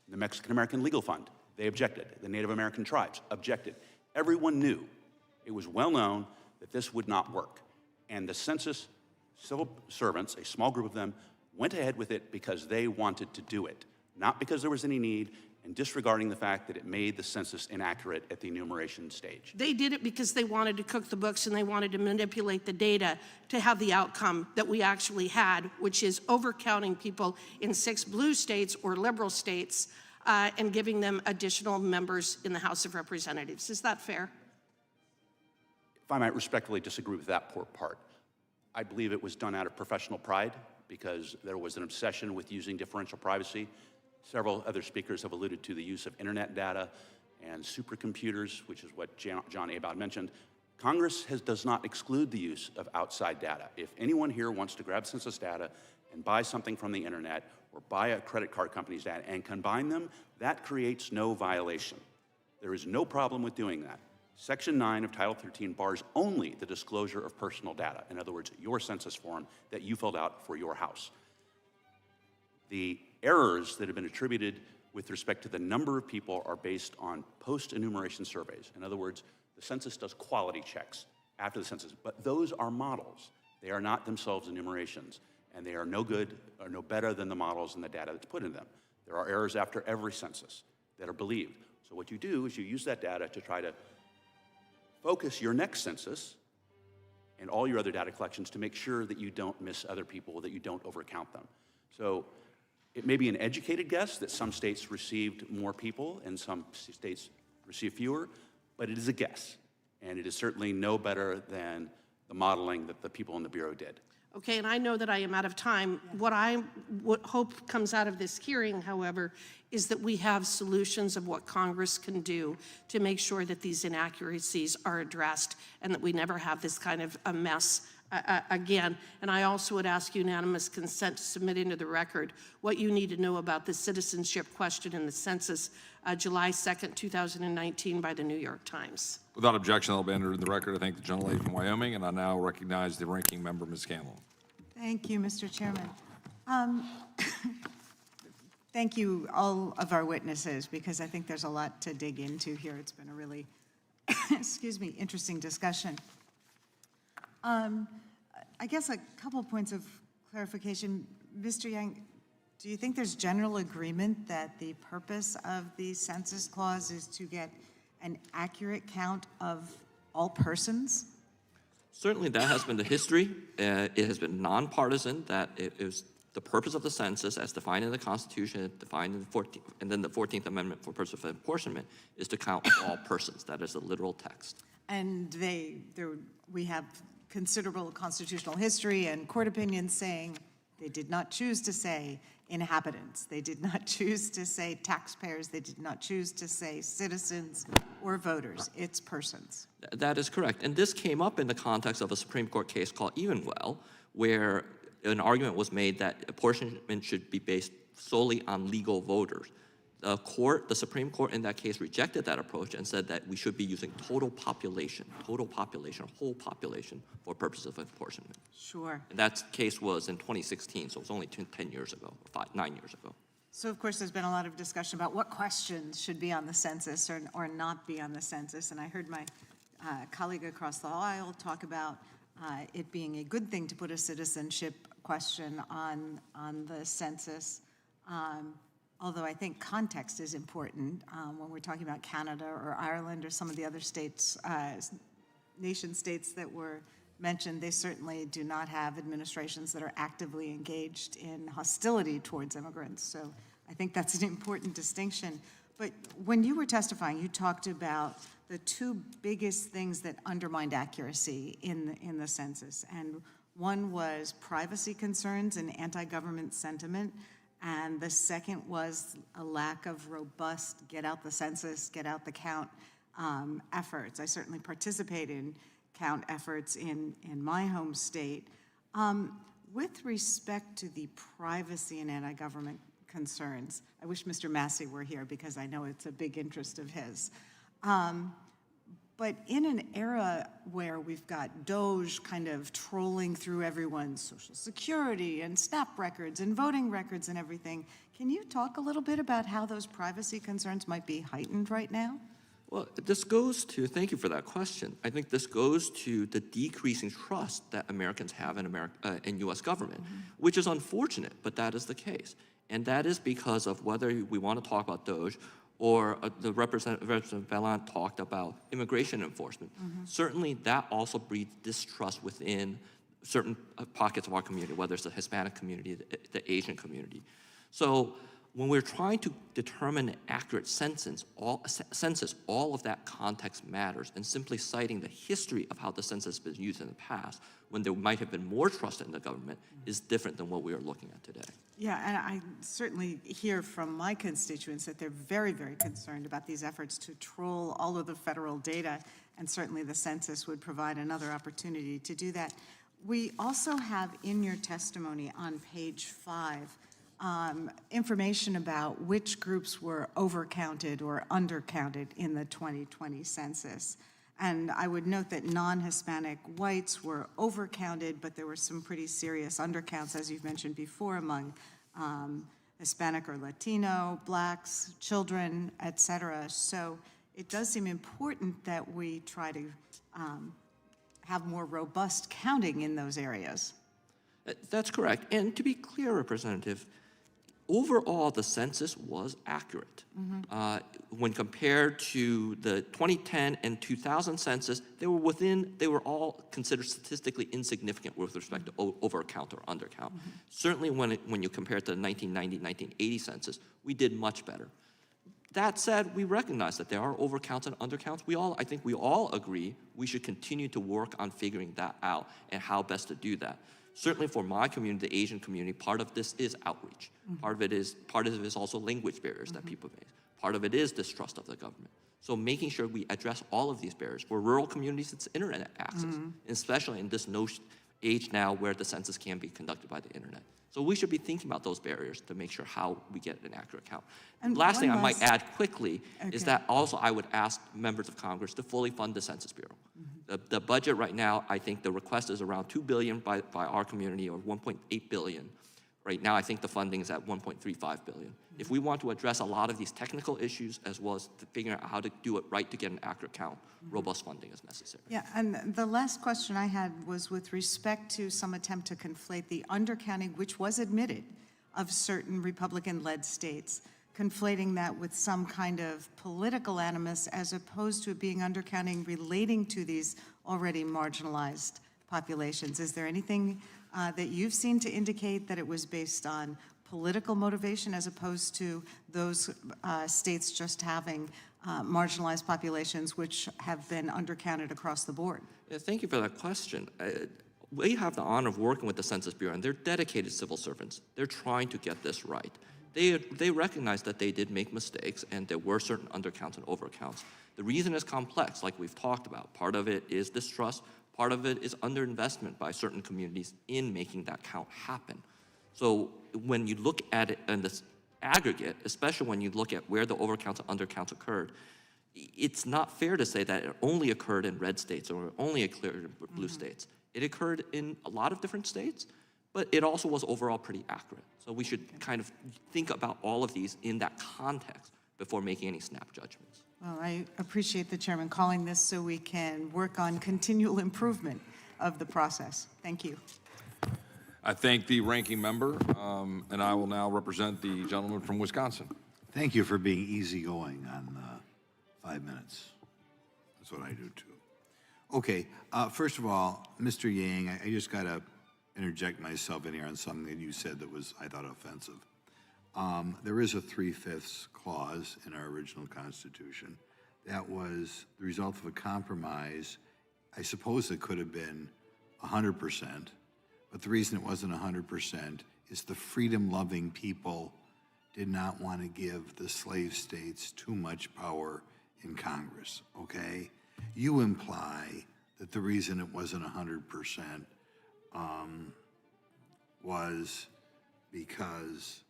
The Mexican American Legal Fund, they objected. The Native American tribes objected. Everyone knew, it was well known that this would not work. And the census civil servants, a small group of them, went ahead with it because they wanted to do it, not because there was any need, and disregarding the fact that it made the census inaccurate at the enumeration stage. They did it because they wanted to cook the books and they wanted to manipulate the data to have the outcome that we actually had, which is overcounting people in 6 blue states or liberal states and giving them additional members in the House of Representatives. Is that fair? If I might respectfully disagree with that poor part, I believe it was done out of professional pride because there was an obsession with using differential privacy. Several other speakers have alluded to the use of internet data and supercomputers, which is what John Abad mentioned. Congress does not exclude the use of outside data. If anyone here wants to grab census data and buy something from the internet or buy a credit card company's data and combine them, that creates no violation. There is no problem with doing that. Section 9 of Title 13 bars only the disclosure of personal data. In other words, your census form that you filled out for your house. The errors that have been attributed with respect to the number of people are based on post-enumeration surveys. In other words, the census does quality checks after the census, but those are models. They are not themselves enumerations, and they are no good or no better than the models and the data that's put in them. There are errors after every census that are believed. So what you do is you use that data to try to focus your next census and all your other data collections to make sure that you don't miss other people, that you don't overcount them. So it may be an educated guess that some states received more people and some states received fewer, but it is a guess. And it is certainly no better than the modeling that the people in the Bureau did. Okay, and I know that I am out of time. What I would hope comes out of this hearing, however, is that we have solutions of what Congress can do to make sure that these inaccuracies are addressed and that we never have this kind of a mess again. And I also would ask unanimous consent to submit into the record what you need to know about the citizenship question in the census July 2nd, 2019 by the New York Times. Without objection, that'll be entered in the record. I thank the gentlelady from Wyoming, and I now recognize the ranking member, Ms. Scanlon. Thank you, Mr. Chairman. Thank you, all of our witnesses, because I think there's a lot to dig into here. It's been a really, excuse me, interesting discussion. I guess a couple points of clarification. Mr. Yang, do you think there's general agreement that the purpose of the census clause is to get an accurate count of all persons? Certainly, that has been the history. It has been nonpartisan, that it is the purpose of the census as defined in the Constitution, defined in the 14th, and then the 14th Amendment for purpose of apportionment is to count all persons. That is the literal text. And we have considerable constitutional history and court opinions saying they did not choose to say inhabitants. They did not choose to say taxpayers. They did not choose to say citizens or voters. It's persons. That is correct. And this came up in the context of a Supreme Court case called Evenwell, where an argument was made that apportionment should be based solely on legal voters. The Supreme Court in that case rejected that approach and said that we should be using total population, whole population for purposes of apportionment. Sure. And that case was in 2016, so it was only 10 years ago, or 9 years ago. So, of course, there's been a lot of discussion about what questions should be on the census or not be on the census. And I heard my colleague across the aisle talk about it being a good thing to put a citizenship question on the census. Although I think context is important when we're talking about Canada or Ireland or some of the other states, nation states that were mentioned, they certainly do not have administrations that are actively engaged in hostility towards immigrants. So I think that's an important distinction. But when you were testifying, you talked about the two biggest things that undermined accuracy in the census. And one was privacy concerns and anti-government sentiment. And the second was a lack of robust get out the census, get out the count efforts. I certainly participate in count efforts in my home state. With respect to the privacy and anti-government concerns, I wish Mr. Massey were here because I know it's a big interest of his. But in an era where we've got DOJ kind of trolling through everyone's Social Security and SNAP records and voting records and everything, can you talk a little bit about how those privacy concerns might be heightened right now? Well, this goes to, thank you for that question. I think this goes to the decreasing trust that Americans have in U.S. government, which is unfortunate, but that is the case. And that is because of whether we want to talk about DOJ or the Representative Bellant talked about immigration enforcement. Certainly that also breeds distrust within certain pockets of our community, whether it's the Hispanic community, the Asian community. So when we're trying to determine an accurate census, all of that context matters, and simply citing the history of how the census has been used in the past, when there might have been more trust in the government, is different than what we are looking at today. Yeah, and I certainly hear from my constituents that they're very, very concerned about these efforts to troll all of the federal data, and certainly the census would provide another opportunity to do that. We also have in your testimony on page 5 information about which groups were overcounted or undercounted in the 2020 census. And I would note that non-Hispanic whites were overcounted, but there were some pretty serious undercounts, as you've mentioned before, among Hispanic or Latino, blacks, children, et cetera. So it does seem important that we try to have more robust counting in those areas. That's correct. And to be clear, Representative, overall, the census was accurate. When compared to the 2010 and 2000 census, they were all considered statistically insignificant with respect to overcount or undercount. Certainly when you compare it to the 1990-1980 census, we did much better. That said, we recognize that there are overcounts and undercounts. I think we all agree we should continue to work on figuring that out and how best to do that. Certainly for my community, the Asian community, part of this is outreach. Part of it is also language barriers that people face. Part of it is distrust of the government. So making sure we address all of these barriers. For rural communities, it's internet access, especially in this age now where the census can be conducted by the internet. So we should be thinking about those barriers to make sure how we get an accurate count. And last thing I might add quickly is that also I would ask members of Congress to fully fund the Census Bureau. The budget right now, I think the request is around $2 billion by our community, or $1.8 billion. Right now, I think the funding is at $1.35 billion. If we want to address a lot of these technical issues, as well as figuring out how to do it right to get an accurate count, robust funding is necessary. Yeah, and the last question I had was with respect to some attempt to conflate the undercounting, which was admitted, of certain Republican-led states, conflating that with some kind of political animus as opposed to it being undercounting relating to these already marginalized populations. Is there anything that you've seen to indicate that it was based on political motivation as opposed to those states just having marginalized populations which have been undercounted across the board? Yeah, thank you for that question. We have the honor of working with the Census Bureau, and they're dedicated civil servants. They're trying to get this right. They recognize that they did make mistakes, and there were certain undercounts and overcounts. The reason is complex, like we've talked about. Part of it is distrust. Part of it is underinvestment by certain communities in making that count happen. So when you look at it in this aggregate, especially when you look at where the overcounts and undercounts occurred, it's not fair to say that it only occurred in red states or only occurred in blue states. It occurred in a lot of different states, but it also was overall pretty accurate. So we should kind of think about all of these in that context before making any snap judgments. Well, I appreciate the chairman calling this so we can work on continual improvement of the process. Thank you. I thank the ranking member, and I will now represent the gentleman from Wisconsin. Thank you for being easygoing on 5 minutes. That's what I do too. Okay, first of all, Mr. Yang, I just got to interject myself in here on something that you said that was, I thought, offensive. There is a 3/5 clause in our original Constitution that was the result of a compromise. I suppose it could have been 100%, but the reason it wasn't 100% is the freedom-loving people did not want to give the slave states too much power in Congress, okay? You imply that the reason it wasn't 100% was because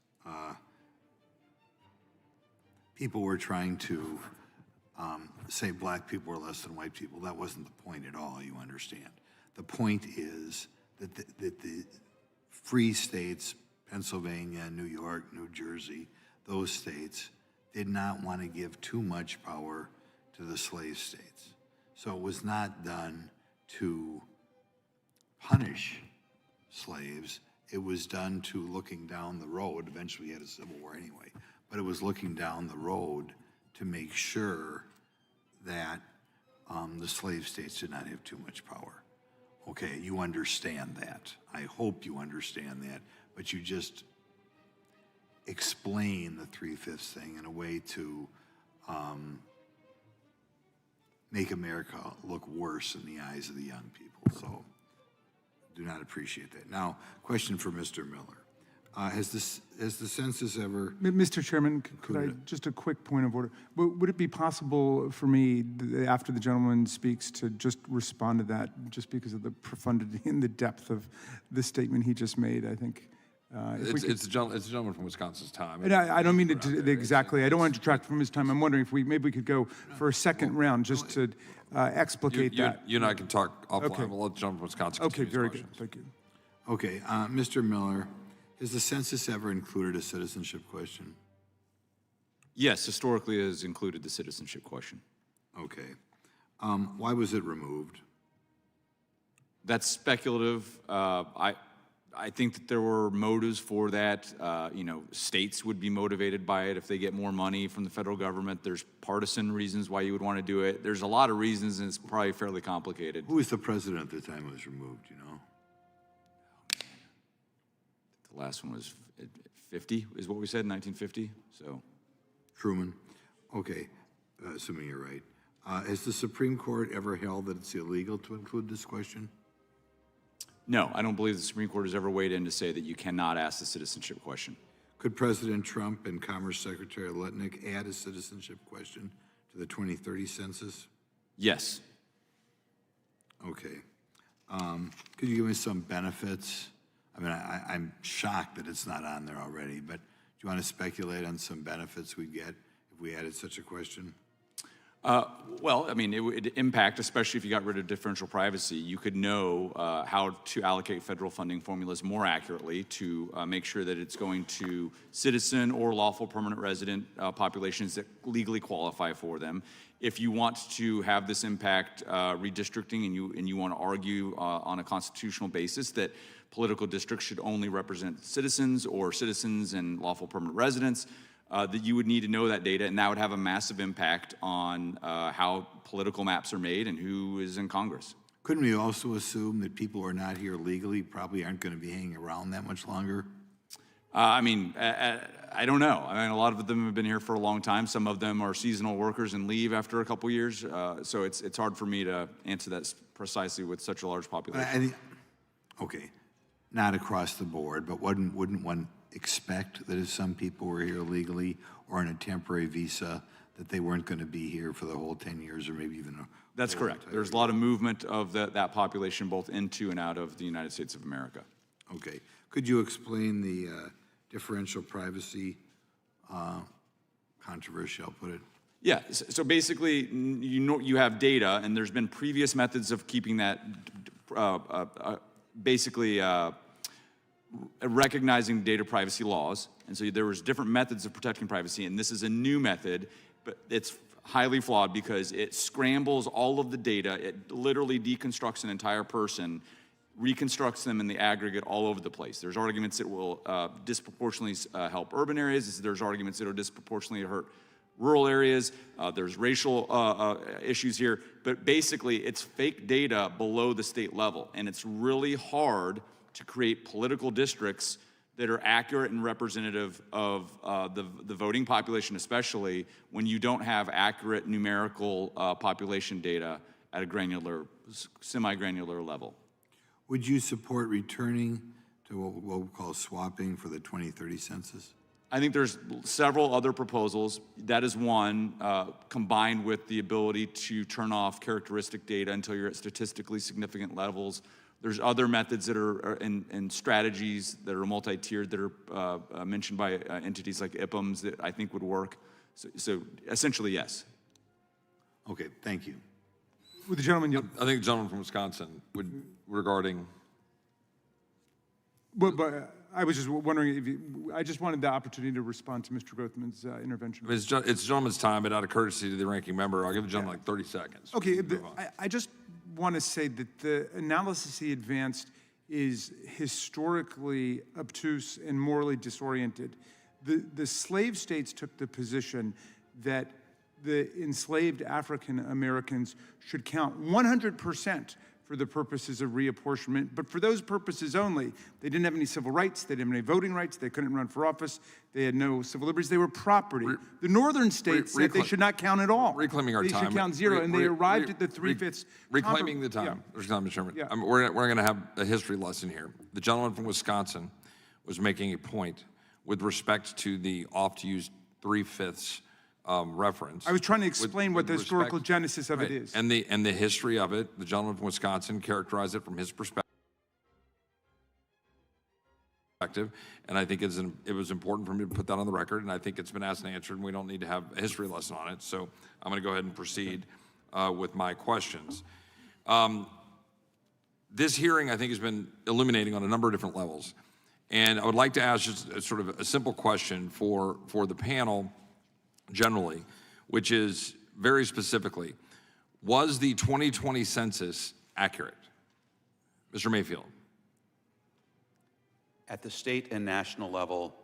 people were trying to say black people were less than white people. That wasn't the point at all, you understand. The point is that the free states, Pennsylvania, New York, New Jersey, those states did not want to give too much power to the slave states. So it was not done to punish slaves. It was done to looking down the road. Eventually we had a civil war anyway, but it was looking down the road to make sure that the slave states did not have too much power. Okay, you understand that. I hope you understand that, but you just explain the 3/5 thing in a way to make America look worse in the eyes of the young people. So do not appreciate that. Now, question for Mr. Miller. Has the census ever... Mr. Chairman, could I, just a quick point of order. Would it be possible for me, after the gentleman speaks, to just respond to that, just because of the profundity and the depth of the statement he just made? I think It's a gentleman from Wisconsin's time. And I don't mean to exactly. I don't want to detract from his time. I'm wondering if maybe we could go for a second round just to explicate that. You and I can talk offline. Okay. We'll let the gentleman from Wisconsin Okay, continue his very questions. good. Thank you. Okay, Mr. Miller, has the census ever included a citizenship question? Yes, historically it has included the citizenship question. Okay. Why was it removed? That's speculative. I think that there were motives for that. States would be motivated by it if they get more money from the federal government. There's partisan reasons why you would want to do it. There's a lot of reasons, and it's probably fairly complicated. Who was the president at the time it was removed, you know? The last one was 50, is what we said, 1950, so. Truman? Okay, assuming you're right. Has the Supreme Court ever held that it's illegal to include this question? No, I don't believe the Supreme Court has ever weighed in to say that you cannot ask the citizenship question. Could President Trump and Commerce Secretary Letnick add a citizenship question to the 2030 census? Yes. Okay. Could you give me some benefits? I mean, I'm shocked that it's not on there already, but do you want to speculate on some benefits we'd get if we added such a question? Well, I mean, it would impact, especially if you got rid of differential privacy. You could know how to allocate federal funding formulas more accurately to make sure that it's going to citizen or lawful permanent resident populations that legally qualify for them. If you want to have this impact redistricting and you want to argue on a constitutional basis that political districts should only represent citizens or citizens and lawful permanent residents, that you would need to know that data, and that would have a massive impact on how political maps are made and who is in Congress. Couldn't we also assume that people who are not here legally probably aren't going to be hanging around that much longer? I don't know. I mean, a lot of them have been here for a long time. Some of them are seasonal workers and leave after a couple years. So it's hard for me to answer that precisely with such a large population. Okay, not across the board, but wouldn't one expect that if some people were here legally or on a temporary visa, that they weren't going to be here for the whole 10 years or maybe even a... That's correct. There's a lot of movement of that population both into and out of the United States of America. Okay. Could you explain the differential privacy controversy, I'll put it? Yeah, so basically, you have data, and there's been previous methods of keeping that, recognizing data privacy laws, and so there was different methods of protecting privacy, and this is a new method, but it's highly flawed because it scrambles all of the data. It literally deconstructs an entire person, reconstructs them in the aggregate all over the place. There's arguments that will disproportionately help urban areas. There's arguments that will disproportionately hurt rural areas. There's racial issues here, but basically it's fake data below the state level, and it's really hard to create political districts that are accurate and representative of the voting population, especially when you don't have accurate numerical population data at a granular, semi-granular level. Would you support returning to what we'll call swapping for the 2030 census? I think there's several other proposals. That is one, combined with the ability to turn off characteristic data until you're at statistically significant levels. There's other methods that are and strategies that are multi-tiered that are mentioned by entities like IPMs that I think would work. So essentially, yes. Okay, thank you. Would the gentleman yield? I think the gentleman from Wisconsin would, regarding. But I was just wondering if I just wanted the opportunity to respond to Mr. Grothman's intervention. It's the gentleman's time, but out of courtesy to the ranking member, I'll give the gentleman like 30 seconds. Okay, I just want to say that the analysis he advanced is historically obtuse and morally disoriented. The slave states took the position that the enslaved African Americans should count 100% for the purposes of reapportionment, but for those purposes only. They didn't have any civil rights, they didn't have any voting rights, they couldn't run for office, they had no civil liberties, they were property. The northern states said they should not count at all. Reclaiming our time. They should count zero, and they arrived at the 3/5. Reclaiming the time. There's time, Mr. Chairman. We're going to have a history lesson here. The gentleman from Wisconsin was making a point with respect to the oft-used 3/5 reference. I was trying to explain what the historical genesis of it is. And the history of it, the gentleman from Wisconsin characterized it from his perspective. And I think it was important for me to put that on the record, and I think it's been asked and answered, and we don't need to have a history lesson on it. So I'm going to go ahead and proceed with my questions. This hearing, I think, has been illuminating on a number of different levels. And I would like to ask just sort of a simple question for the panel generally, which is very specifically, was the 2020 census accurate? Mr. Mayfield. At the state and national level,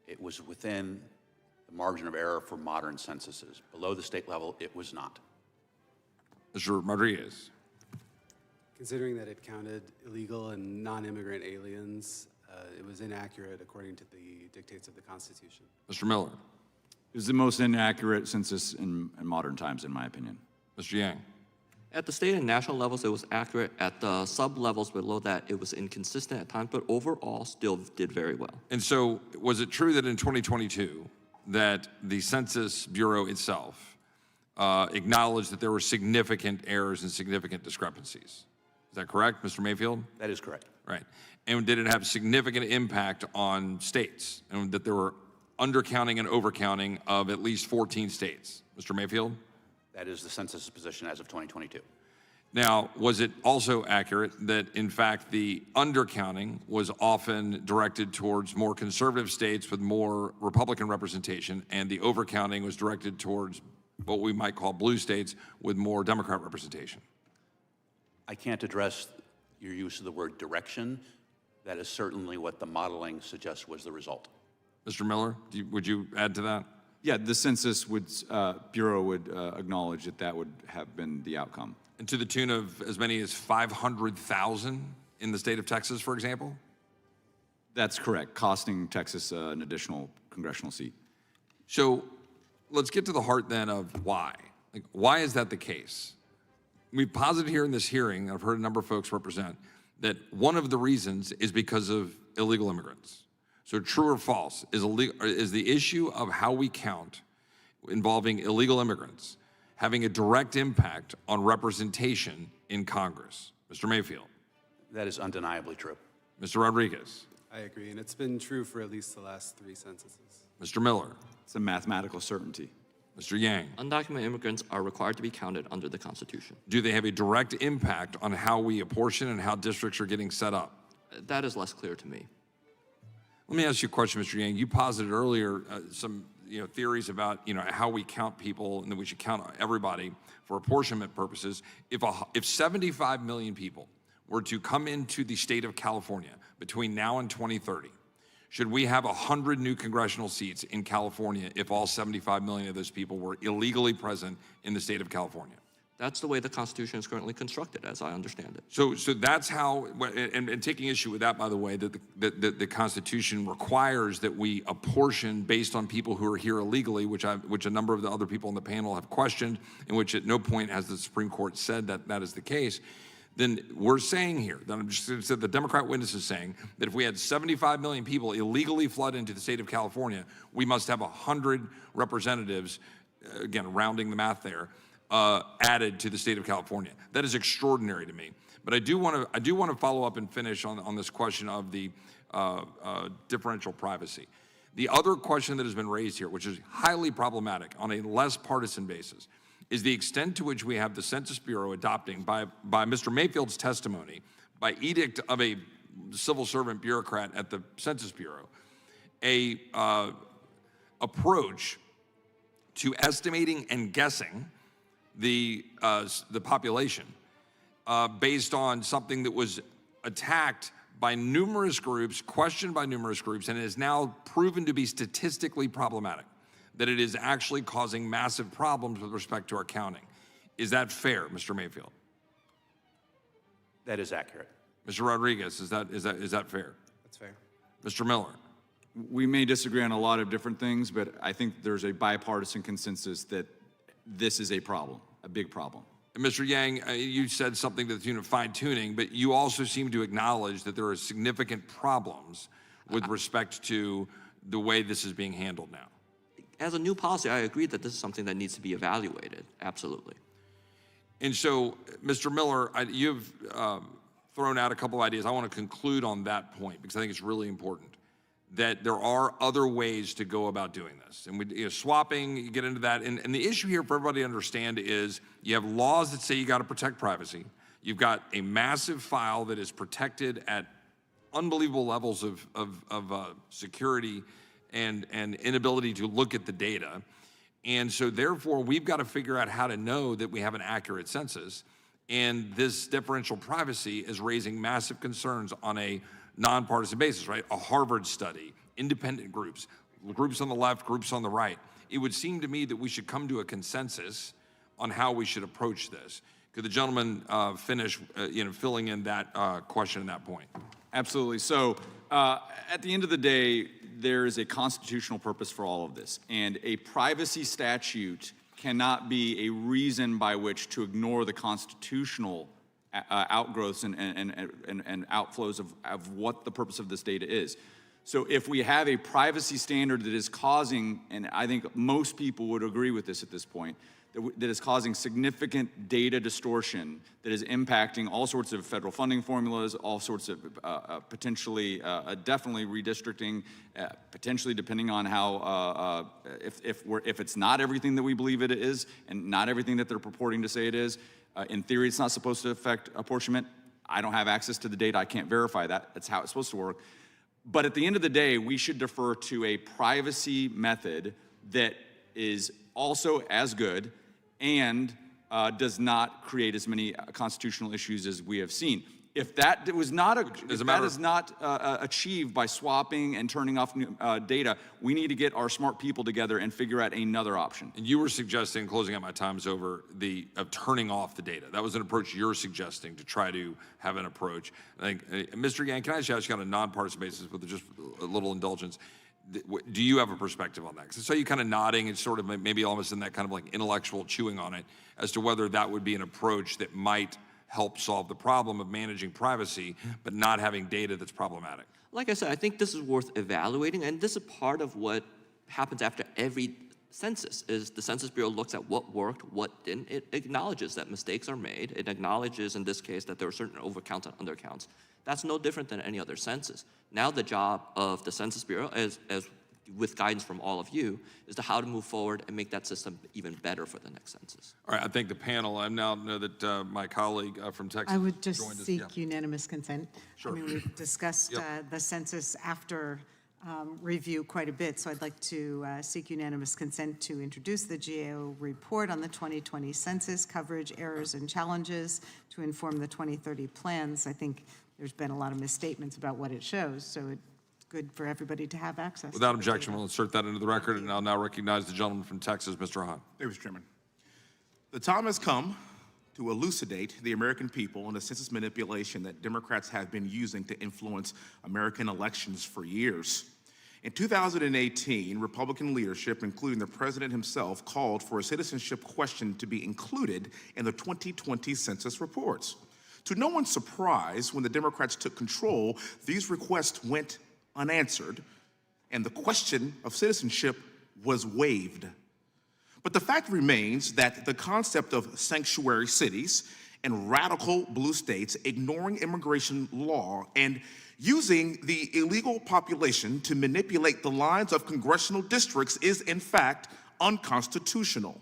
it was within the margin of error for modern censuses. Below the state level, it was not. Mr. Rodriguez. Considering that it counted illegal and non-immigrant aliens, it was inaccurate according to the dictates of the Constitution. Mr. Miller. It was the most inaccurate census in modern times, in my opinion. Mr. Yang. At the state and national levels, it was accurate. At the sub-levels below that, it was inconsistent at times, but overall still did very well. And so was it true that in 2022 that the Census Bureau itself acknowledged that there were significant errors and significant discrepancies? Is that correct, Mr. Mayfield? That is correct. Right. And did it have significant impact on states, and that there were undercounting and overcounting of at least 14 states? Mr. Mayfield? That is the census position as of 2022. Now, was it also accurate that, in fact, the undercounting was often directed towards more conservative states with more Republican representation, and the overcounting was directed towards what we might call blue states with more Democrat representation? I can't address your use of the word direction. That is certainly what the modeling suggests was the result. Mr. Miller, would you add to that? Yeah, the Census Bureau would acknowledge that that would have been the outcome. And to the tune of as many as 500,000 in the state of Texas, for example? That's correct, costing Texas an additional congressional seat. So let's get to the heart then of why. Like, why is that the case? We've posited here in this hearing, I've heard a number of folks represent, that one of the reasons is because of illegal immigrants. So true or false, is the issue of how we count involving illegal immigrants having a direct impact on representation in Congress? Mr. Mayfield. That is undeniably true. Mr. Rodriguez. I agree, and it's been true for at least the last 3 censuses. Mr. Miller. It's a mathematical certainty. Mr. Yang. Undocumented immigrants are required to be counted under the Constitution. Do they have a direct impact on how we apportion and how districts are getting set up? That is less clear to me. Let me ask you a question, Mr. Yang. You posited earlier some theories about how we count people and that we should count everybody for apportionment purposes. If 75 million people were to come into the state of California between now and 2030, should we have 100 new congressional seats in California if all 75 million of those people were illegally present in the state of California? That's the way the Constitution is currently constructed, as I understand it. So that's how, and taking issue with that, by the way, that the Constitution requires that we apportion based on people who are here illegally, which a number of the other people on the panel have questioned, in which at no point has the Supreme Court said that that is the case. Then we're saying here, that I'm just going to say the Democrat witness is saying that if we had 75 million people illegally flood into the state of California, we must have 100 representatives, again, rounding the math there, added to the state of California. That is extraordinary to me. But I do want to follow up and finish on this question of the differential privacy. The other question that has been raised here, which is highly problematic on a less partisan basis, is the extent to which we have the Census Bureau adopting, by Mr. Mayfield's testimony, by edict of a civil servant bureaucrat at the Census Bureau, a approach to estimating and guessing the population based on something that was attacked by numerous groups, questioned by numerous groups, and is now proven to be statistically problematic, that it is actually causing massive problems with respect to our counting. Is that fair, Mr. Mayfield? That is accurate. Mr. Rodriguez, is that fair? That's fair. Mr. Miller? We may disagree on a lot of different things, but I think there's a bipartisan consensus that this is a problem, a big problem. And Mr. Yang, you said something to the tune of fine-tuning, but you also seem to acknowledge that there are significant problems with respect to the way this is being handled now. As a new policy, I agree that this is something that needs to be evaluated, absolutely. And so, Mr. Miller, you've thrown out a couple of ideas. I want to conclude on that point because I think it's really important that there are other ways to go about doing this. And swapping, you get into that. And the issue here for everybody to understand is you have laws that say you got to protect privacy. You've got a massive file that is protected at unbelievable levels of security and inability to look at the data. And so therefore, we've got to figure out how to know that we have an accurate census. And this differential privacy is raising massive concerns on a nonpartisan basis, right? A Harvard study, independent groups on the left, groups on the right. It would seem to me that we should come to a consensus on how we should approach this. Could the gentleman finish, filling in that question and that point? Absolutely. So at the end of the day, there is a constitutional purpose for all of this. And a privacy statute cannot be a reason by which to ignore the constitutional outgrowths and outflows of what the purpose of this data is. So if we have a privacy standard that is causing, and I think most people would agree with this at this point, that is causing significant data distortion that is impacting all sorts of federal funding formulas, all sorts of potentially, definitely redistricting, potentially depending on how, if it's not everything that we believe it is, and not everything that they're purporting to say it is, in theory, it's not supposed to affect apportionment. I don't have access to the data. I can't verify that. That's how it's supposed to work. But at the end of the day, we should defer to a privacy method that is also as good and does not create as many constitutional issues as we have seen. If that was not achieved by swapping and turning off data, we need to get our smart people together and figure out another option. And you were suggesting, closing out my time's over, of turning off the data. That was an approach you're suggesting to try to have an approach. I think, Mr. Yang, can I just ask you on a nonpartisan basis with just a little indulgence? Do you have a perspective on that? Because I saw you kind of nodding and sort of maybe almost in that kind of like intellectual chewing on it as to whether that would be an approach that might help solve the problem of managing privacy, but not having data that's problematic. Like I said, I think this is worth evaluating, and this is part of what happens after every census, is the Census Bureau looks at what worked, what didn't. It acknowledges that mistakes are made. It acknowledges, in this case, that there are certain overcounts and undercounts. That's no different than any other census. Now the job of the Census Bureau, as with guidance from all of you, is to how to move forward and make that system even better for the next census. All right, I thank the panel. I now know that my colleague from Texas I would just joined us. seek unanimous consent. Sure. I mean, we've discussed the census after review quite a bit, so I'd like to seek unanimous consent to introduce the GAO report on the 2020 census coverage, errors, and challenges to inform the 2030 plans. I think there's been a lot of misstatements about what it shows, so it's good for everybody to have access. Without objection, we'll insert that into the record, and I'll now recognize the gentleman from Texas, Mr. Hahn. Thank you, Mr. Chairman. The time has come to elucidate the American people on the census manipulation that Democrats have been using to influence American elections for years. In 2018, Republican leadership, including the president himself, called for a citizenship question to be included in the 2020 census reports. To no one's surprise, when the Democrats took control, these requests went unanswered, and the question of citizenship was waived. But the fact remains that the concept of sanctuary cities and radical blue states ignoring immigration law and using the illegal population to manipulate the lines of congressional districts is in fact unconstitutional.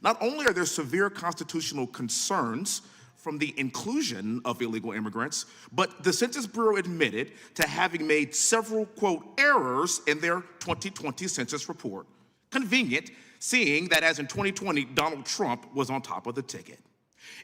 Not only are there severe constitutional concerns from the inclusion of illegal immigrants, but the Census Bureau admitted to having made several, quote, errors in their 2020 census report. Convenient, seeing that as in 2020, Donald Trump was on top of the ticket.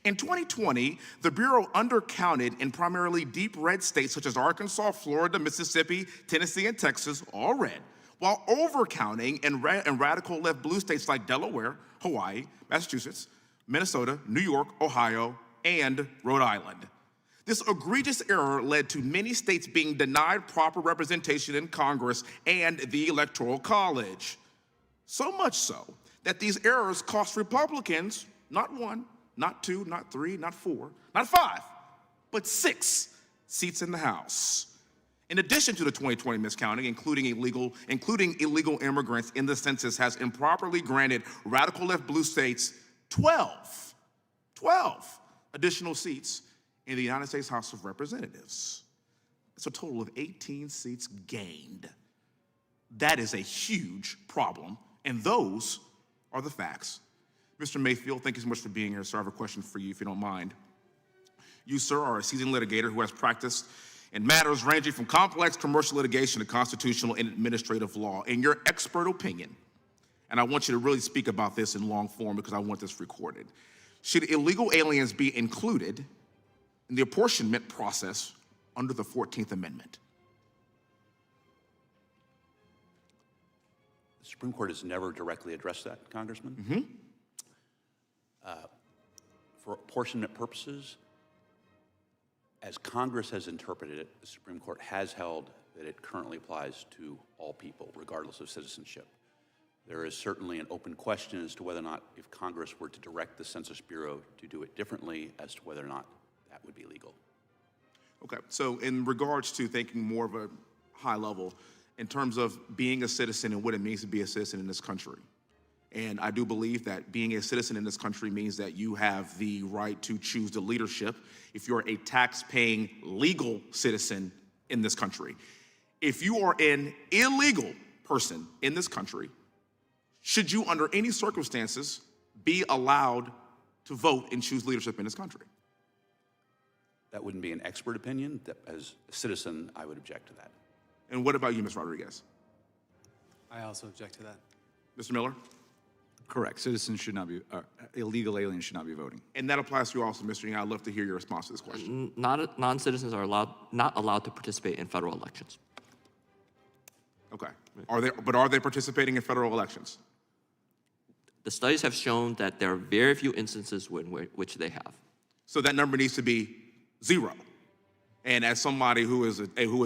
In 2020, the Bureau undercounted in primarily deep red states such as Arkansas, Florida, Mississippi, Tennessee, and Texas, all red, while overcounting in radical left blue states like Delaware, Hawaii, Massachusetts, Minnesota, New York, Ohio, and Rhode Island. This egregious error led to many states being denied proper representation in Congress and the Electoral College. So much so that these errors cost Republicans not one, not two, not three, not four, not five, but 6 seats in the House. In addition to the 2020 miscounting, including illegal immigrants in the census has improperly granted radical left blue states 12 additional seats in the United States House of Representatives. It's a total of 18 seats gained. That is a huge problem, and those are the facts. Mr. Mayfield, thank you so much for being here, sir. I have a question for you, if you don't mind. You, sir, are a seasoned litigator who has practiced in matters ranging from complex commercial litigation to constitutional and administrative law. In your expert opinion, and I want you to really speak about this in long form because I want this recorded, should illegal aliens be included in the apportionment process under the 14th Amendment? The Supreme Court has never directly addressed that, Congressman. Mm-hmm. For apportionment purposes, as Congress has interpreted it, the Supreme Court has held that it currently applies to all people, regardless of citizenship. There is certainly an open question as to whether or not, if Congress were to direct the Census Bureau to do it differently, as to whether or not that would be legal. Okay, so in regards to thinking more of a high level, in terms of being a citizen and what it means to be a citizen in this country, and I do believe that being a citizen in this country means that you have the right to choose the leadership if you're a tax-paying legal citizen in this country. If you are an illegal person in this country, should you, under any circumstances, be allowed to vote and choose leadership in this country? That wouldn't be an expert opinion. As a citizen, I would object to that. And what about you, Ms. Rodriguez? I also object to that. Mr. Miller? Correct. Citizens should not be, illegal aliens should not be voting. And that applies to you also, Mr. Young. I'd love to hear your response to this question. Non-citizens are not allowed to participate in federal elections. Okay. Are they participating in federal elections? The studies have shown that there are very few instances in which they have. So that number needs to be 0. And as somebody who is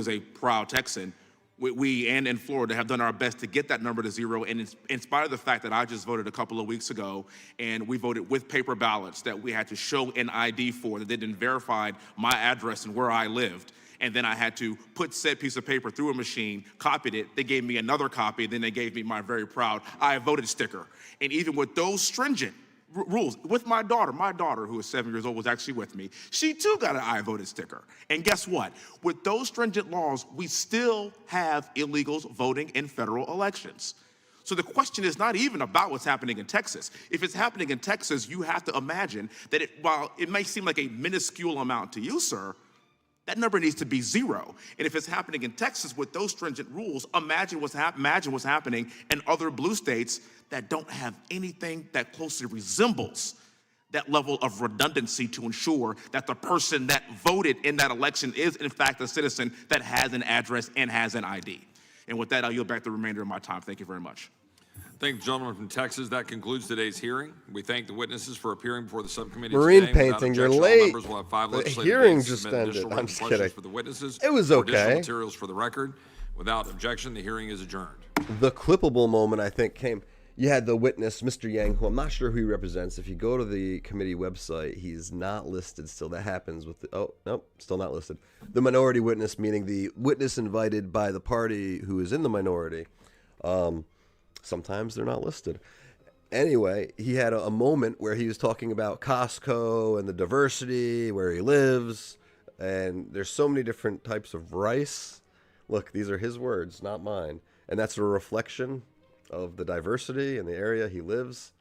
a proud Texan, we and in Florida have done our best to get that number to 0. And in spite of the fact that I just voted a couple of weeks ago, and we voted with paper ballots that we had to show an ID for that didn't verify my address and where I lived. And then I had to put said piece of paper through a machine, copied it, they gave me another copy, then they gave me my very proud I voted sticker. And even with those stringent rules, with my daughter who is 7 years old was actually with me, she too got an I voted sticker. And guess what? With those stringent laws, we still have illegals voting in federal elections. So the question is not even about what's happening in Texas. If it's happening in Texas, you have to imagine that while it may seem like a minuscule amount to you, sir, that number needs to be 0. And if it's happening in Texas with those stringent rules, imagine what's happening in other blue states that don't have anything that closely resembles that level of redundancy to ensure that the person that voted in that election is, in fact, a citizen that has an address and has an ID. And with that, I'll yield back the remainder of my time. Thank you very much. Thank the gentleman from Texas. That concludes today's hearing. We thank the witnesses for appearing before the subcommittee Marine today. Without painting, you're objection, all late. members will have 5 The legislative hearing days to just submit ended. additional I'm written just questions kidding. for the witnesses. It was or additional okay. materials for the record. Without objection, the hearing is adjourned. The clippable moment, I think, came. You had the witness, Mr. Yang, who I'm not sure who he represents. If you go to the committee website, he's not listed still. That happens with the, oh, nope, still not listed. The minority witness, meaning the witness invited by the party who is in the minority. Sometimes they're not listed. Anyway, he had a moment where he was talking about Costco and the diversity, where he lives, and there's so many different types of rice. Look, these are his words, not mine. And that's a reflection of the diversity in the area he lives.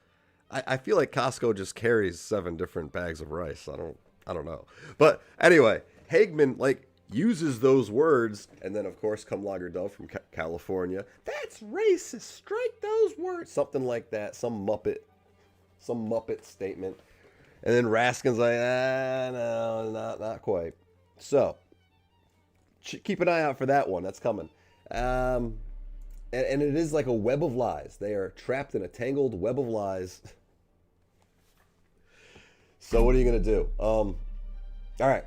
I feel like Costco just carries 7 different bags of rice. I don't know. But anyway, Hagman uses those words, and then of course come Lager Dove from California. That's racist. Strike those words. Something like that. Some Muppet statement. And then Raskin's like, no, not quite. So keep an eye out for that one. That's coming. And it is like a web of lies. They are trapped in a tangled web of lies. So what are you going to do? All right.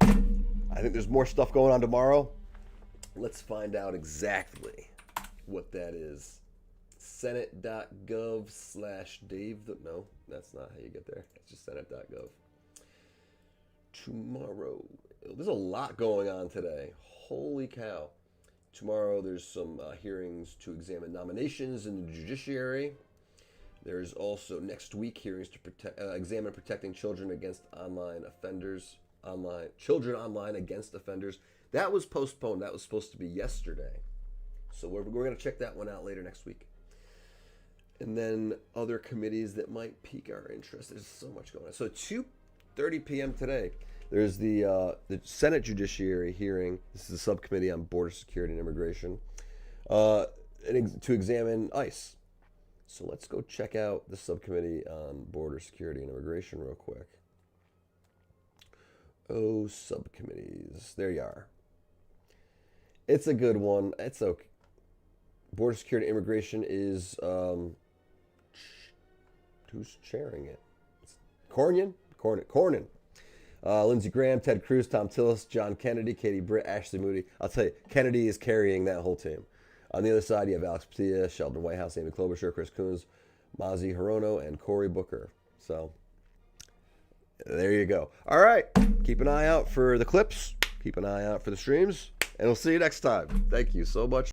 I think there's more stuff going on tomorrow. Let's find out exactly what that is. Senate.gov/Dave. No, that's not how you get there. It's just Senate.gov. Tomorrow. There's a lot going on today. Holy cow. Tomorrow there's some hearings to examine nominations in the judiciary. There's also next week hearings to examine protecting children against online offenders. Children online against offenders. That was postponed. That was supposed to be yesterday. So we're going to check that one out later next week. And then other committees that might pique our interest. There's so much going on. So 2:30 p.m. today, there's the Senate Judiciary hearing. This is the subcommittee on border security and immigration to examine ICE. So let's go check out the subcommittee on border security and immigration real quick. Oh, subcommittees. There you are. It's a good one. It's okay. Border security and immigration is who's chairing it? Cornyn. Lindsey Graham, Ted Cruz, Tom Tillis, John Kennedy, Katie Britt, Ashley Moody. I'll tell you, Kennedy is carrying that whole team. On the other side, you have Alex Padilla, Sheldon Whitehouse, Amy Klobuchar, Chris Coons, Mazi Hirono, and Cory Booker. So there you go. All right. Keep an eye out for the clips. Keep an eye out for the streams. And we'll see you next time. Thank you so much.